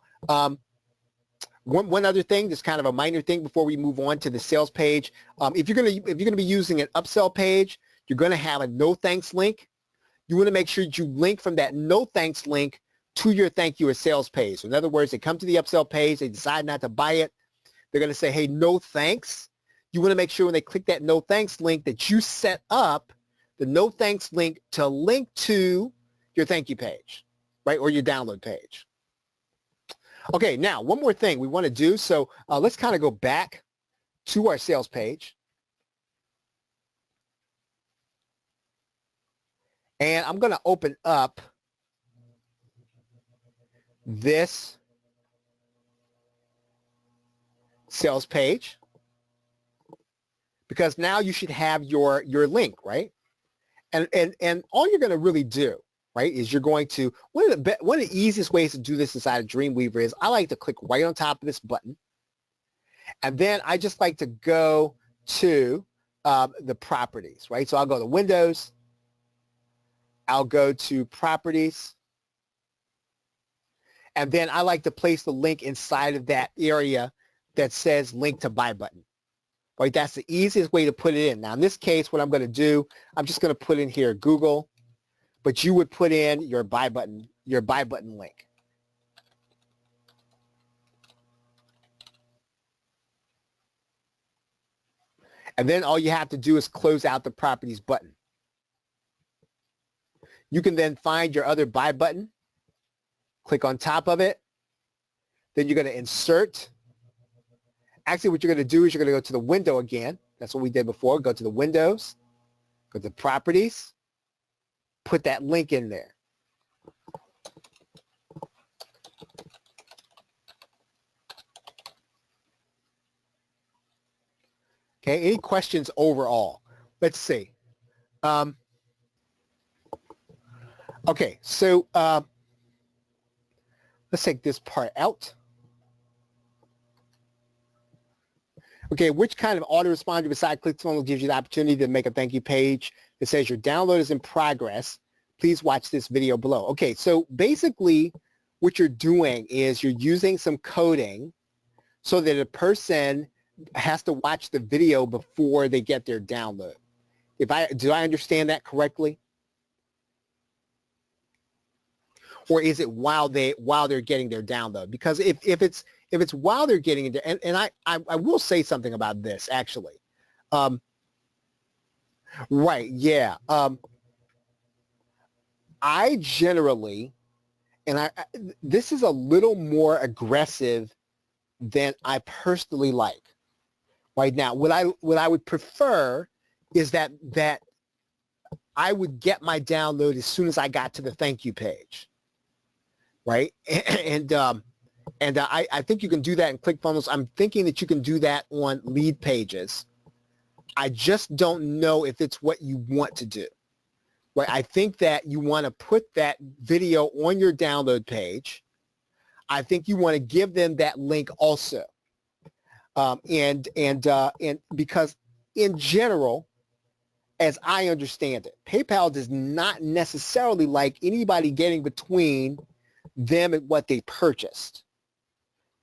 one other thing, that's kind of a minor thing before we move on to the sales page. If you're gonna be using an upsell page, you're gonna have a no thanks link. You want to make sure that you link from that no thanks link to your thank you or sales page. So in other words, they come to the upsell page, they decide not to buy it. They're gonna say, hey, no thanks. You want to make sure when they click that no thanks link that you set up the no thanks link to link to your thank you page, right, or your download page. Okay, now one more thing we want to do. So let's kind of go back to our sales page. And I'm going to open up this sales page because now you should have your link, right? And all you're going to really do, right, is you're going to, one of the easiest ways to do this inside of Dreamweaver is I like to click right on top of this button. And then I just like to go to the properties, right? So I'll go to Windows. I'll go to Properties. And then I like to place the link inside of that area that says Link to Buy button. Right? That's the easiest way to put it in. Now, in this case, what I'm going to do, I'm just going to put in here Google. But you would put in your buy button link. And then all you have to do is close out the properties button. You can then find your other buy button, click on top of it. Then you're going to insert. Actually, what you're going to do is you're going to go to the window again. That's what we did before. Go to the Windows, go to Properties. Put that link in there. Okay, any questions overall? Let's see. Okay, so let's take this part out. Okay, which kind of autoresponder beside ClickFunnels gives you the opportunity to make a thank you page that says your download is in progress? Please watch this video below. Okay, so basically what you're doing is you're using some coding so that a person has to watch the video before they get their download. Do I understand that correctly? Or is it while they're getting their download? Because if it's while they're getting it, and I will say something about this actually. Right, yeah. I generally, and this is a little more aggressive than I personally like. Right now, what I would prefer is that I would get my download as soon as I got to the thank you page. Right, and And I think you can do that in ClickFunnels. I'm thinking that you can do that on lead pages. I just don't know if it's what you want to do. Right? I think that you want to put that video on your download page. I think you want to give them that link also. And because in general, as I understand it, PayPal does not necessarily like anybody getting between them and what they purchased.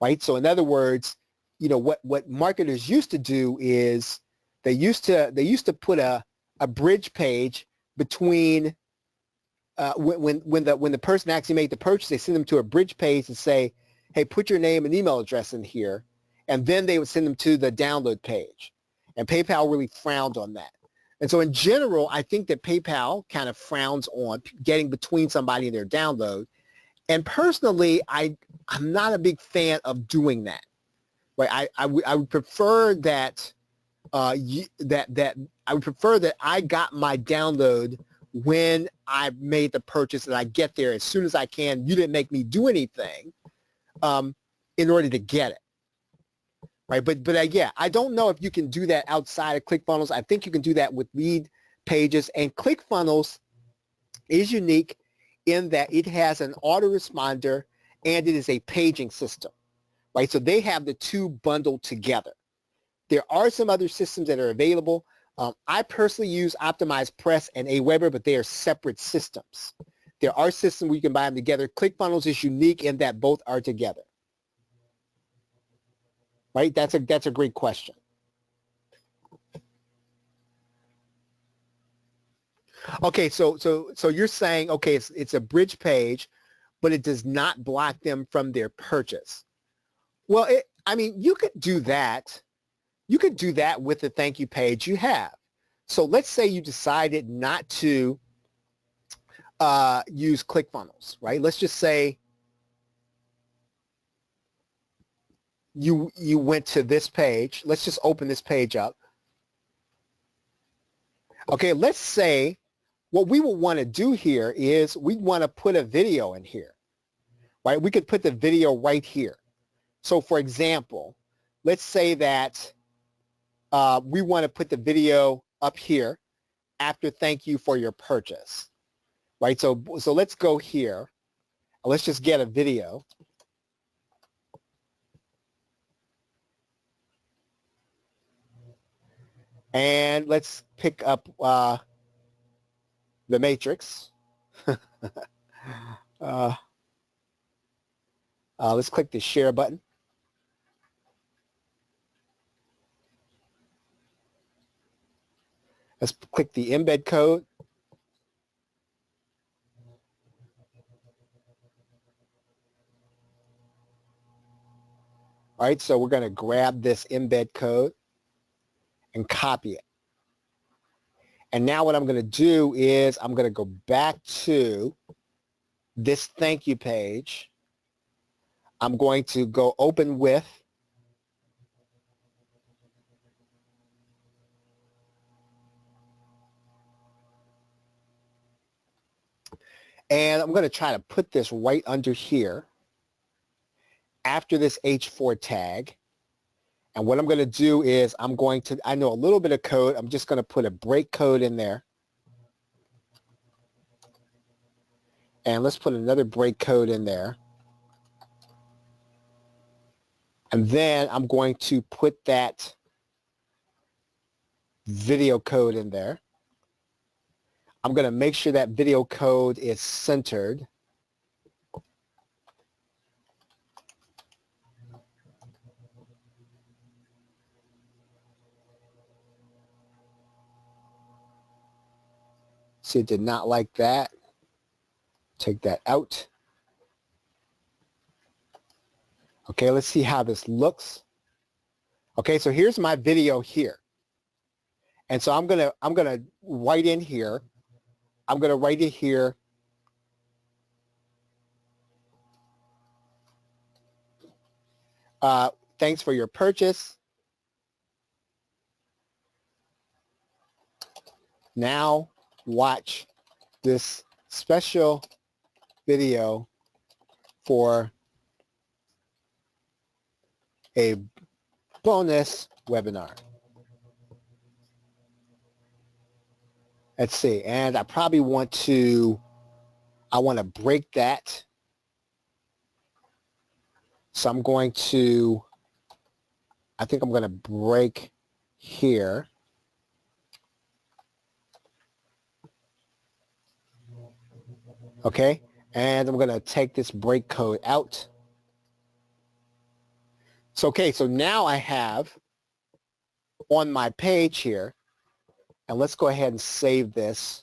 Right? So in other words, you know, what marketers used to do is they used to put a bridge page between when the person actually made the purchase. They send them to a bridge page and say, hey, put your name and email address in here, and then they would send them to the download page. And PayPal really frowned on that. And so in general, I think that PayPal kind of frowns on getting between somebody and their download. And personally, I'm not a big fan of doing that. Right? I would prefer that I would prefer that I got my download when I made the purchase, and I get there as soon as I can. You didn't make me do anything in order to get it. Right? But yeah, I don't know if you can do that outside of ClickFunnels. I think you can do that with lead pages, and ClickFunnels is unique in that it has an autoresponder and it is a paging system. Right? So they have the two bundled together. There are some other systems that are available. I personally use Optimized Press and Aweber, but they are separate systems. There are systems where you can buy them together. ClickFunnels is unique in that both are together. Right? That's a great question. Okay, so you're saying, okay, it's a bridge page, but it does not block them from their purchase. Well, I mean, you could do that. You could do that with the thank you page you have. So let's say you decided not to use ClickFunnels, right? Let's just say you went to this page. Let's just open this page up. Okay, let's say what we will want to do here is we want to put a video in here, right? We could put the video right here. So for example, let's say that we want to put the video up here after thank you for your purchase, right? So let's go here. Let's just get a video. And let's pick up the matrix. Let's click the share button. Let's click the embed code. All right, so we're going to grab this embed code and copy it. And now what I'm going to do is I'm going to go back to this thank you page. I'm going to go open with. And I'm going to try to put this right under here after this H4 tag. And what I'm going to do is I'm going to, I know a little bit of code. I'm just going to put a break code in there. And let's put another break code in there. And then I'm going to put that video code in there. I'm going to make sure that video code is centered. See, it did not like that. Take that out. Okay, let's see how this looks. Okay, so here's my video here. And so I'm gonna write in here. I'm gonna write it here. Thanks for your purchase. Now watch this special video for a bonus webinar. Let's see, and I probably want to break that. So I'm going to, I think I'm going to break here. Okay, and I'm going to take this break code out. So, okay, so now I have on my page here, and let's go ahead and save this.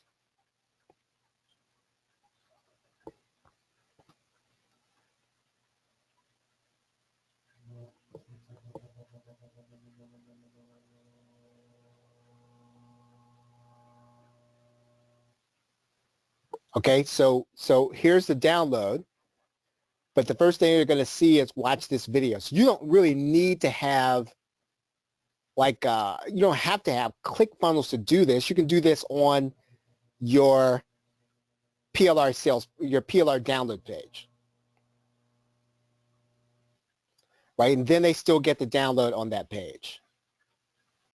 Okay, so here's the download. But the first thing you're going to see is watch this video. So you don't really need to have like, you don't have to have ClickFunnels to do this. You can do this on your PLR sales, your PLR download page. Right, and then they still get the download on that page.